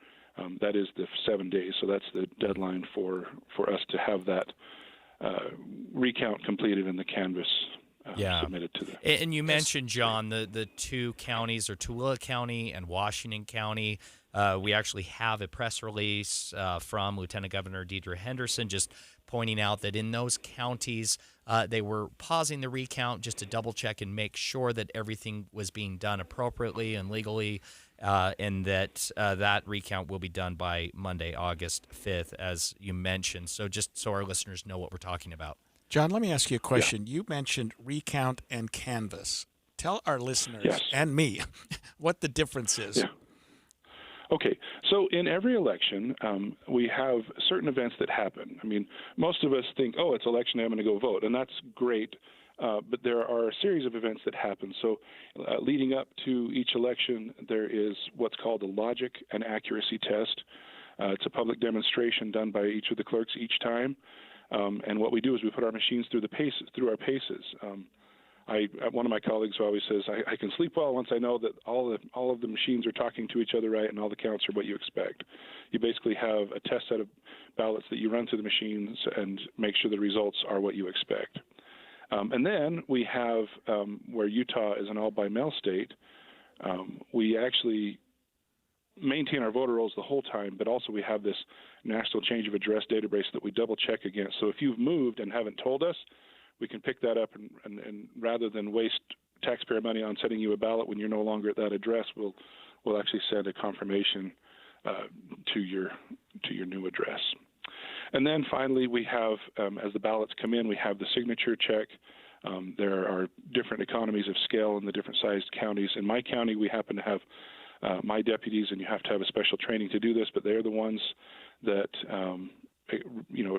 that is the 7 days. So that's the deadline for us to have that recount completed and the canvass submitted to them. And you mentioned, John, the 2 counties are Tooele County and Washington County. We actually have a press release from Lieutenant Governor Deidre Henderson just pointing out that in those counties, they were pausing the recount just to double check and make sure that everything was being done appropriately and legally, and that that recount will be done by Monday, August 5th, as you mentioned. So just so our listeners know what we're talking about. John, let me ask you a question. Yeah. You mentioned recount and canvass. Tell our listeners and me what the difference is. Yeah. Okay, so in every election, we have certain events that happen. I mean, most of us think, oh, it's election day, I'm going to go vote, and that's great. But there are a series of events that happen. So leading up to each election, there is what's called a logic and accuracy test. It's a public demonstration done by each of the clerks each time. And what we do is we put our machines through our paces. One of my colleagues always says, I can sleep well once I know that all of the machines are talking to each other right and all the counts are what you expect. You basically have a test set of ballots that you run through the machines and make sure the results are what you expect. And then we have, where Utah is an all-by-mail state, we actually maintain our voter rolls the whole time, but also we have this national change of address database that we double-check against. So if you've moved and haven't told us, we can pick that up, and rather than waste taxpayer money on sending you a ballot when you're no longer at that address, we'll actually send a confirmation to your new address. And then finally, we have, as the ballots come in, we have the signature check. There are different economies of scale in the different sized counties. In my county, we happen to have my deputies, and you have to have a special training to do this, but they're the ones that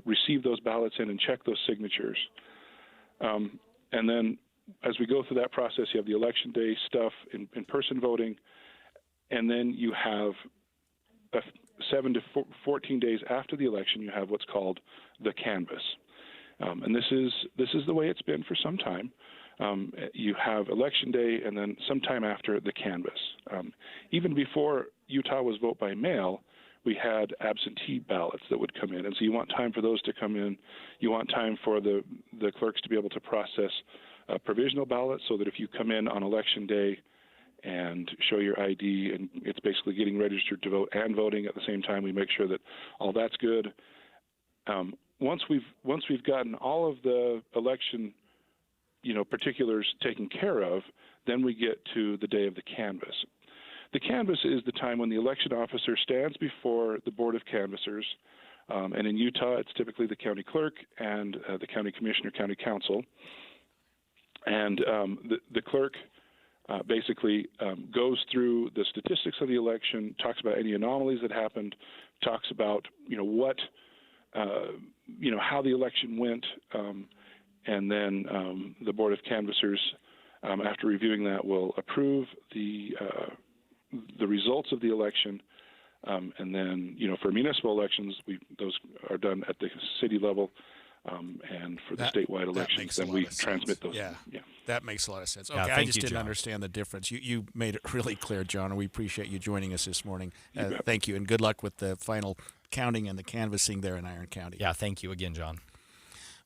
receive those ballots in and check those signatures. And then as we go through that process, you have the election day stuff, in-person voting, and then you have 7 to 14 days after the election, you have what's called the canvass. And this is the way it's been for some time. You have election day and then sometime after the canvass. Even before Utah was vote by mail, we had absentee ballots that would come in. And so you want time for those to come in. You want time for the clerks to be able to process provisional ballots so that if you come in on election day and show your ID, and it's basically getting registered to vote and voting at the same time, we make sure that all that's good. Once we've gotten all of the election particulars taken care of, then we get to the day of the canvass. The canvass is the time when the election officer stands before the board of canvassers, and in Utah, it's typically the county clerk and the county commissioner, county council. And the clerk basically goes through the statistics of the election, talks about any anomalies that happened, talks about how the election went, and then the board of canvassers, after reviewing that, will approve the results of the election, and then for municipal elections, those are done at the city level, and for the statewide elections, then we transmit those. Yeah, that makes a lot of sense. Okay, I just didn't understand the difference. You made it really clear, John, and we appreciate you joining us this morning. Thank you, and good luck with the final counting and the canvassing there in Iron County. Yeah, thank you again, John.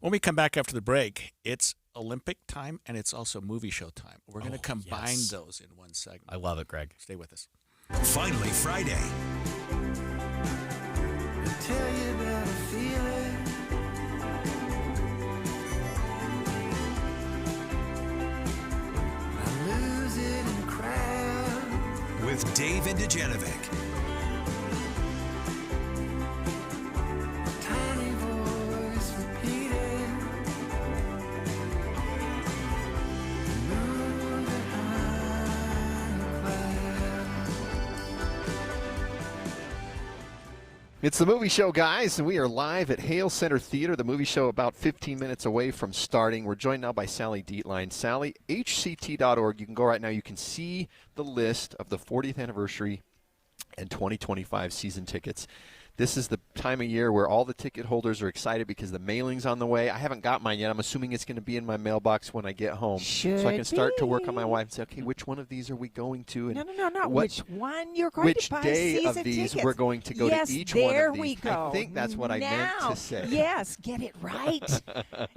When we come back after the break, it's Olympic time and it's also movie show time. We're going to combine those in one segment. I love it, Greg. Stay with us. Finally Friday. Tell you about a feeling. I lose it in a crowd. With Dave and Dujanovic. Tiny voice repeating. Moon behind the clouds. It's the movie show, guys, and we are live at Hale Center Theater, the movie show about 15 minutes away from starting. We're joined now by Sally Dietlein. Sally, hct.org. You can go right now. You can see the list of the 40th anniversary and 2025 season tickets. This is the time of year where all the ticket holders are excited because the mailing's on the way. I haven't got mine yet. I'm assuming it's going to be in my mailbox when I get home. So I can start to work on my wife and say, okay, which one of these are we going to? And No. Which one you're going to buy day season of these tickets. we're going to go to each one of these. There we go. I think that's what I meant to say. Yes, get it right.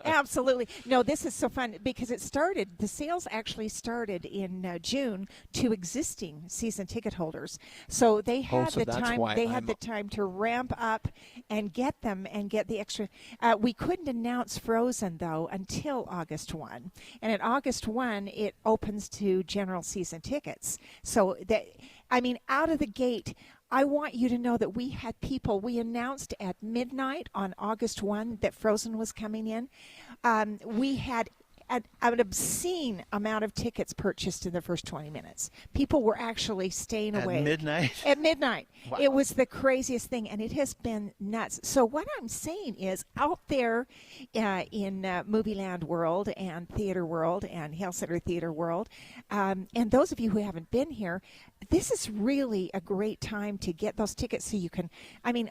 Absolutely. No, this is so fun because the sales actually started in June to existing season ticket holders. So they had the time to ramp up and get them and get the extra. We couldn't announce Frozen, though, until August 1. And at August 1, it opens to general season tickets. So, out of the gate, I want you to know that we had people. We announced at midnight on August 1 that Frozen was coming in. We had an obscene amount of tickets purchased in the first 20 minutes. People were actually staying awake. At midnight? At midnight. Wow. It was the craziest thing, and it has been nuts. So what I'm saying is out there in Movie Land world and theater world and Hale Center Theater world, and those of you who haven't been here, this is really a great time to get those tickets so you can,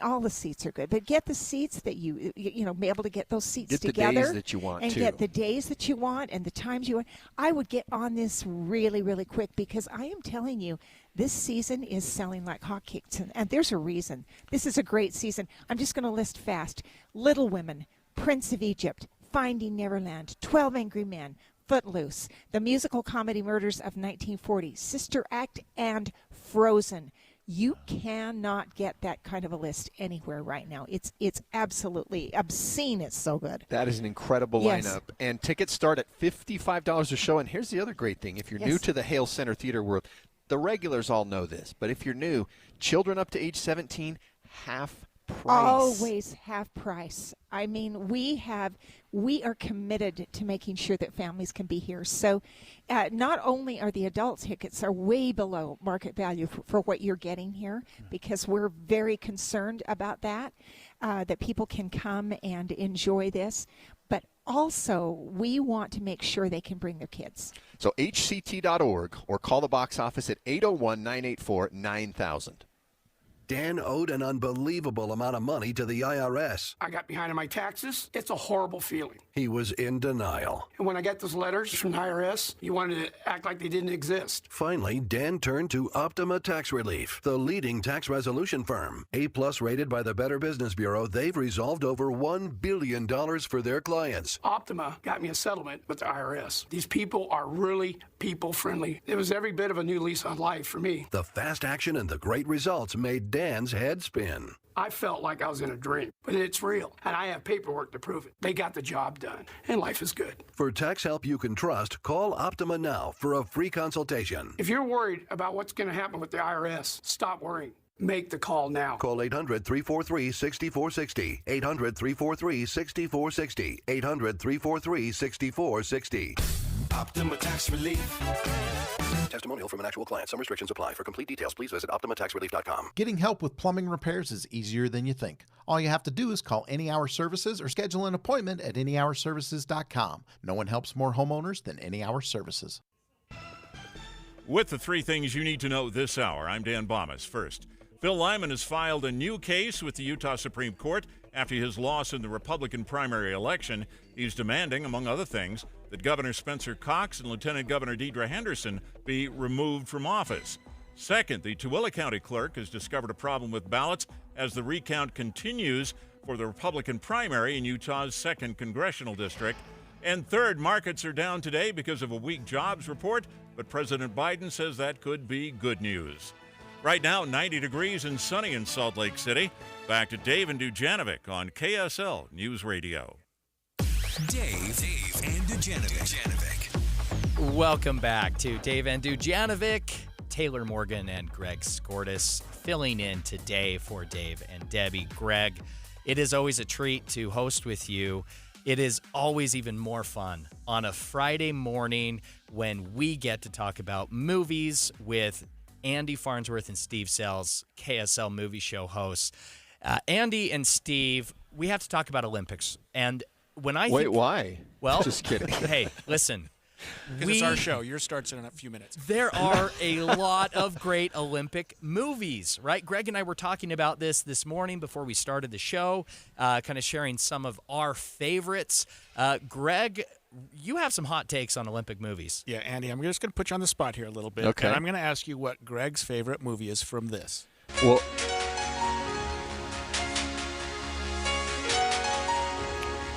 all the seats are good, but get the seats that you be able to get those seats together. Get the days that you want, and too. get the days that you want and the times you want. I would get on this really, really quick because I am telling you, this season is selling like hotcakes, and there's a reason. This is a great season. I'm just going to list fast. Little Women, Prince of Egypt, Finding Neverland, 12 Angry Men, Footloose, The Musical Comedy Murders of 1940, Sister Act, and Frozen. You cannot get that kind of a list anywhere right now. It's absolutely obscene. It's so good. That is an incredible lineup. And tickets start at $55 a show. And here's the other great thing. If you're new to the Hale Center Theater world, the regulars all know this. But if you're new, children up to age 17, half price. Always half price. We are committed to making sure that families can be here. So not only are the adult tickets are way below market value for what you're getting here, because we're very concerned about that people can come and enjoy this, but also we want to make sure they can bring their kids. So hct.org or call the box office at 801-984-9000. Dan owed an unbelievable amount of money to the IRS. I got behind on my taxes. It's a horrible feeling. He was in denial. And when I got those letters from the IRS, you wanted to act like they didn't exist. Finally, Dan turned to Optima Tax Relief, the leading tax resolution firm. A-plus rated by the Better Business Bureau, they've resolved over $1 billion for their clients. Optima got me a settlement with the IRS. These people are really people-friendly. It was every bit of a new lease on life for me. The fast action and the great results made Dan's head spin. I felt like I was in a dream, but it's real, and I have paperwork to prove it. They got the job done, and life is good. For tax help you can trust, call Optima now for a free consultation. If you're worried about what's going to happen with the IRS, stop worrying. Make the call now. Call 800-343-6460. 800-343-6460. 800-343-6460. Optima Tax Relief. Testimonial from an actual client. Some restrictions apply. For complete details, please visit OptimaTaxRelief.com. Getting help with plumbing repairs is easier than you think. All you have to do is call Any Hour Services or schedule an appointment at anyhourservices.com. No one helps more homeowners than Any Hour Services. With the three things you need to know this hour, I'm Dan Bomas. First, Phil Lyman has filed a new case with the Utah Supreme Court after his loss in the Republican primary election. He's demanding, among other things, that Governor Spencer Cox and Lieutenant Governor Deidre Henderson be removed from office. Second, the Tooele County clerk has discovered a problem with ballots as the recount continues. for the Republican primary in Utah's 2nd congressional district. And third, markets are down today because of a weak jobs report, but President Biden says that could be good news. Right now, 90 degrees and sunny in Salt Lake City. Back to Dave and Dujanovic on KSL News Radio. Dave and Dujanovic. Welcome back to Dave and Dujanovic. Taylor Morgan and Greg Skordas filling in today for Dave and Debbie. Greg, it is always a treat to host with you. It is always even more fun on a Friday morning when we get to talk about movies with Andy Farnsworth and Steve Sells, KSL Movie Show hosts. Andy and Steve, we have to talk about Olympics. And when I Wait, why? Well, just kidding. Hey, listen. Because it's our show. Yours starts in a few minutes. There are a lot of great Olympic movies, right? Greg and I were talking about this morning before we started the show, kind of sharing some of our favorites. Greg, you have some hot takes on Olympic movies. Yeah, Andy, I'm just going to put you on the spot here a little bit. Okay. And I'm going to ask you what Greg's favorite movie is from this. Well,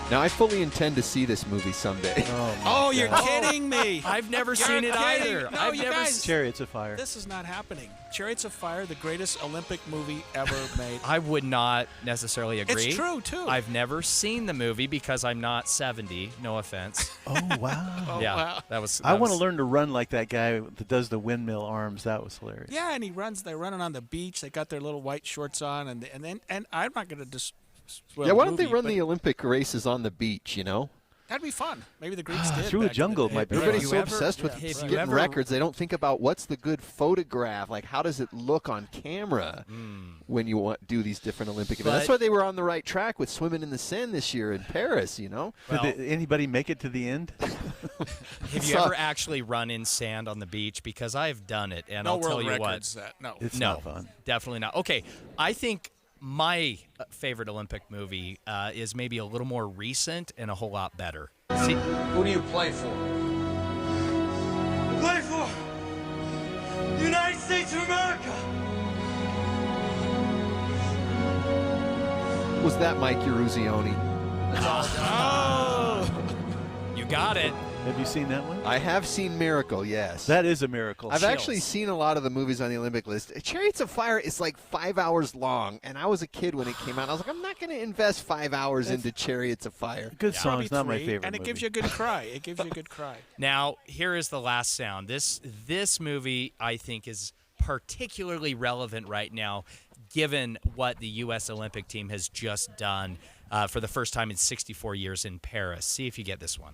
now I fully intend to see this movie someday. Oh, you're kidding me. I've never You're seen it kidding. either. No, I've you never guys, Chariots of Fire. This is not happening. Chariots of Fire, the greatest Olympic movie ever made. I would not necessarily agree. It's true, too. I've never seen the movie because I'm not 70. No offense. Oh, wow. Yeah, wow. that was. I want to learn to run like that guy that does the windmill arms. That was hilarious. Yeah, and they're running on the beach. They got their little white shorts on, and I'm not going to just. yeah, why don't they run the Olympic races on the beach, you know? That'd be fun. Maybe the Greeks did. Through a jungle might be. Everybody's so Have you obsessed ever- with have you getting ever- records, they don't think about what's the good photograph. Like, how does it look on camera when you do these different Olympic events? That's But- why they were on the right track with swimming in the Seine this year in Paris, you know? Did anybody make it to the end? Have you ever actually run in sand on the beach? Because I've done it, and No I'll tell world you records what. no. It's no, not fun. definitely not. Okay, I think my favorite Olympic movie is maybe a little more recent and a whole lot better. See, Who do you play for? Play for the United States of America. Was that Mike Eruzione? you got it. Have you seen that one? I have seen Miracle, yes. That is a miracle. I've actually seen a lot of the movies on the Olympic list. Chariots of Fire is like 5 hours long, and I was a kid when it came out. I was like, I'm not going to invest 5 hours into Chariots of Fire. Good song. It's not my Probably favorite and it movie. gives you a good cry. It gives you a good cry. Now, here is the last sound. This movie, I think, is particularly relevant right now, given what the U.S. Olympic team has just done for the first time in 64 years in Paris. See if you get this one.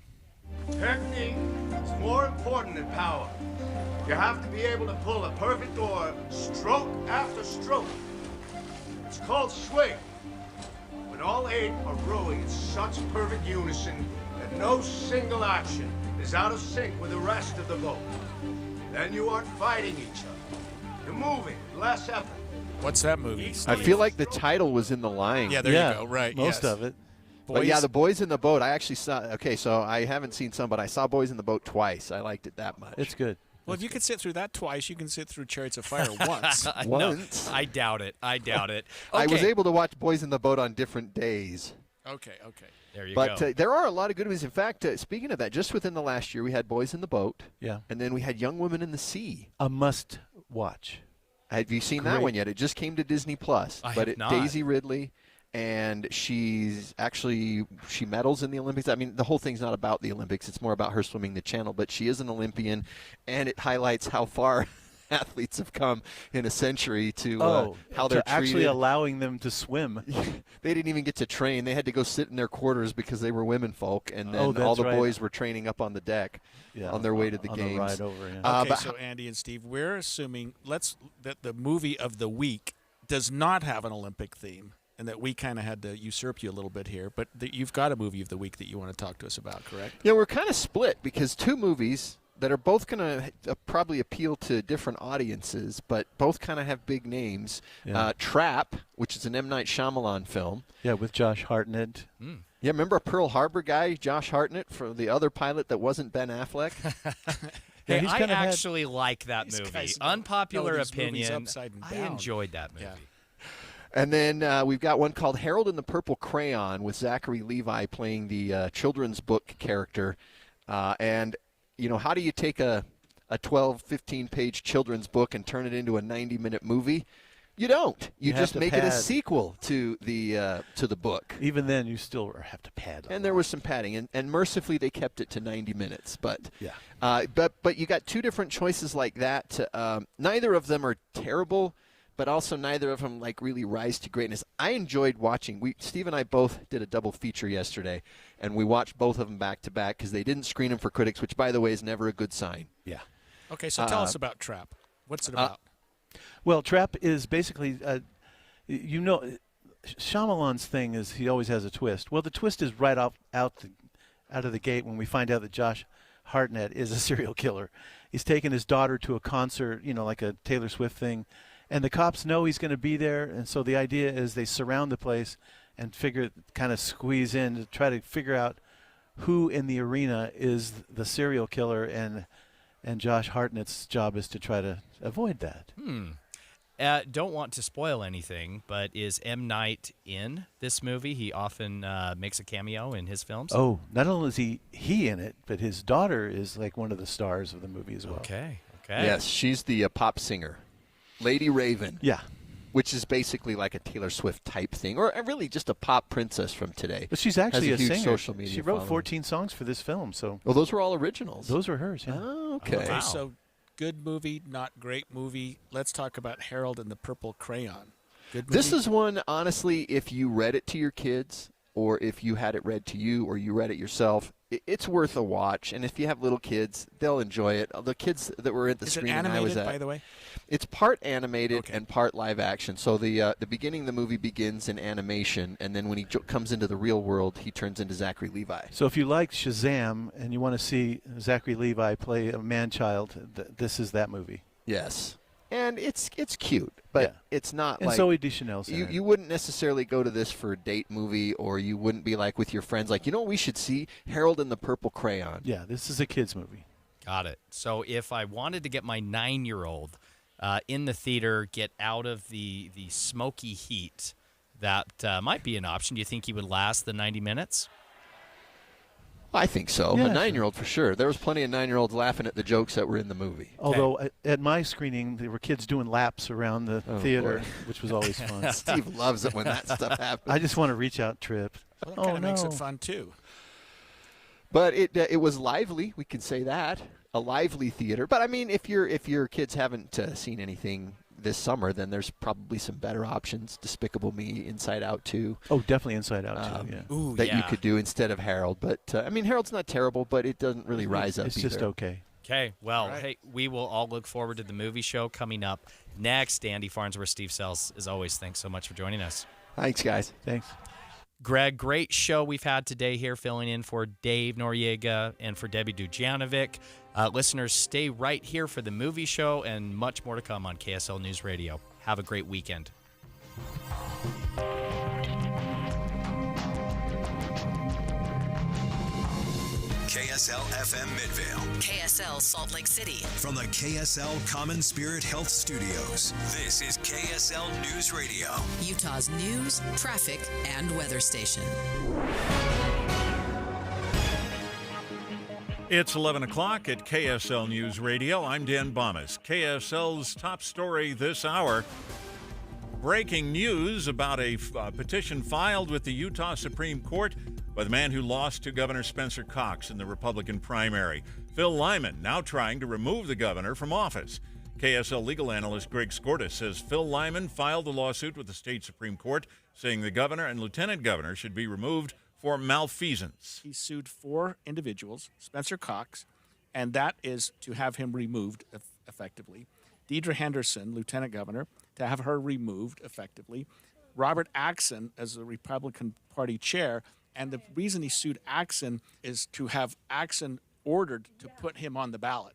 Technique is more important than power. You have to be able to pull a perfect oar stroke after stroke. It's called swing. When all 8 are rowing in such perfect unison that no single action is out of sync with the rest of the boat, then you aren't fighting each other. You're moving with less effort. What's that movie? I feel like the title was in The Lion. Yeah, there you go. Right. Most yes. of it. But yeah, the Boys in the Boat, I actually saw. Okay, so I haven't seen some, but I saw Boys in the Boat twice. I liked it that much. It's good. Well, if you could sit through that twice, you can sit through Chariots of Fire once. Once. No, I doubt it. I doubt it. I was Okay. able to watch Boys in the Boat on different days. Okay. There you But go. there are a lot of good movies. In fact, speaking of that, just within the last year, we had Boys in the Boat. Yeah. And then we had Young Women in the Sea. A must watch. Have you seen that Great. one yet? It just came to Disney Plus. I But have not. Daisy Ridley, and she medals in the Olympics. I mean, the whole thing's not about the Olympics. It's more about her swimming the channel. But she is an Olympian, and it highlights how far athletes have come in a century to how they're to actually treated. allowing them to swim. They didn't even get to train. They had to go sit in their quarters because they were women folk, and then that's all the right. boys were training up on the deck on their way to the on games. the ride over, yeah. Okay, but so Andy and Steve, we're assuming that the movie of the week does not have an Olympic theme, and that we kind of had to usurp you a little bit here, but that you've got a movie of the week that you want to talk to us about, correct? Yeah, we're kind of split because two movies that are both going to probably appeal to different audiences, but both kind of have big names. Yeah. Trap, which is an M. Night Shyamalan film. Yeah, with Josh Hartnett. Yeah, remember Pearl Harbor guy, Josh Hartnett, for the other pilot that wasn't Ben Affleck? Hey, he's I kind of had- actually like that These movie. guys Unpopular know these movies opinion. upside and I down. enjoyed that movie. Yeah. And then we've got one called Harold and the Purple Crayon with Zachary Levi playing the children's book character. And, how do you take a 12, 15-page children's book and turn it into a 90-minute movie? You don't. You just make it a sequel to the book. Even then, you still have to pad. And there was some padding, and mercifully they kept it to 90 minutes. But but you got two different choices like that. Neither of them are terrible, but also neither of them really rise to greatness. I enjoyed watching. Steve and I both did a double feature yesterday, and we watched both of them back to back because they didn't screen them for critics, which by the way is never a good sign. Yeah. Okay, so tell us about Trap. What's it about? Well, Trap is basically, Shyamalan's thing is he always has a twist. Well, the twist is right out of the gate when we find out that Josh Hartnett is a serial killer. He's taken his daughter to a concert, like a Taylor Swift thing, and the cops know he's going to be there, and so the idea is they surround the place and kind of squeeze in to try to figure out who in the arena is the serial killer, and Josh Hartnett's job is to try to avoid that. Don't want to spoil anything, but is M. Night in this movie? He often makes a cameo in his films. Oh, not only is he in it, but his daughter is one of the stars of the movie as well. Okay. Yes, she's the pop singer, Lady Raven. Yeah. Which is basically like a Taylor Swift type thing, or really just a pop princess from today. But she's actually Has a huge singer. Social media she wrote following. 14 songs for this film. So. Well, those were all originals. Those were hers. Yeah. Oh, okay. Okay, so good movie, not great movie. Let's talk about Harold and the Purple Crayon. Good movie? This is one, honestly, if you read it to your kids, or if you had it read to you, or you read it yourself, it's worth a watch. And if you have little kids, they'll enjoy it. The kids that were at the screening I was at. By the way? It's part animated and part live action. So the beginning of the movie begins in animation, and then when he comes into the real world, he turns into Zachary Levi. So if you like Shazam and you want to see Zachary Levi play a man-child, this is that movie. Yes. And it's cute, but it's not and like... Zooey Deschanel's in it. You wouldn't necessarily go to this for a date movie, or you wouldn't be like with your friends, like, you know what we should see? Harold and the Purple Crayon. Yeah, this is a kid's movie. Got it. So if I wanted to get my 9-year-old in the theater, get out of the smoky heat, that might be an option. Do you think he would last the 90 minutes? I think so. Yeah, a 9-year-old for sure. There was plenty of 9-year-olds laughing at the jokes that were in the movie. Although at my screening, there were kids doing laps around the theater, which was always fun. Steve loves it when that stuff happens. I just want to reach out, trip. Well, that kind of makes it fun, too. But it was lively. We can say that. A lively theater. But, I mean, if your kids haven't seen anything this summer, then there's probably some better options. Despicable Me, Inside Out 2. Oh, definitely Inside Out 2, yeah. Ooh, that you could do instead of Harold. But, I mean, Harold's not terrible, but it doesn't really rise up It's either. just okay. Okay, well, hey, we will all look forward to the movie show coming up next. Andy Farnsworth, Steve Sells, as always, thanks so much for joining us. Thanks, guys. Thanks. Greg, great show we've had today here, filling in for Dave Noriega and for Debbie Dujanovic. Listeners, stay right here for the movie show and much more to come on KSL News Radio. Have a great weekend. KSL FM Midvale. KSL Salt Lake City. From the KSL Common Spirit Health Studios, this is KSL News Radio. Utah's news, traffic, and weather station. It's 11 o'clock at KSL News Radio. I'm Dan Bomas. KSL's top story this hour. Breaking news about a petition filed with the Utah Supreme Court by the man who lost to Governor Spencer Cox in the Republican primary. Phil Lyman now trying to remove the governor from office. KSL legal analyst Greg Skorda says Phil Lyman filed a lawsuit with the state Supreme Court saying the governor and lieutenant governor should be removed for malfeasance. He sued 4 individuals, Spencer Cox, and that is to have him removed effectively. Deidre Henderson, lieutenant governor, to have her removed effectively. Robert Axon as the Republican Party chair, and the reason he sued Axon is to have Axon ordered to put him on the ballot.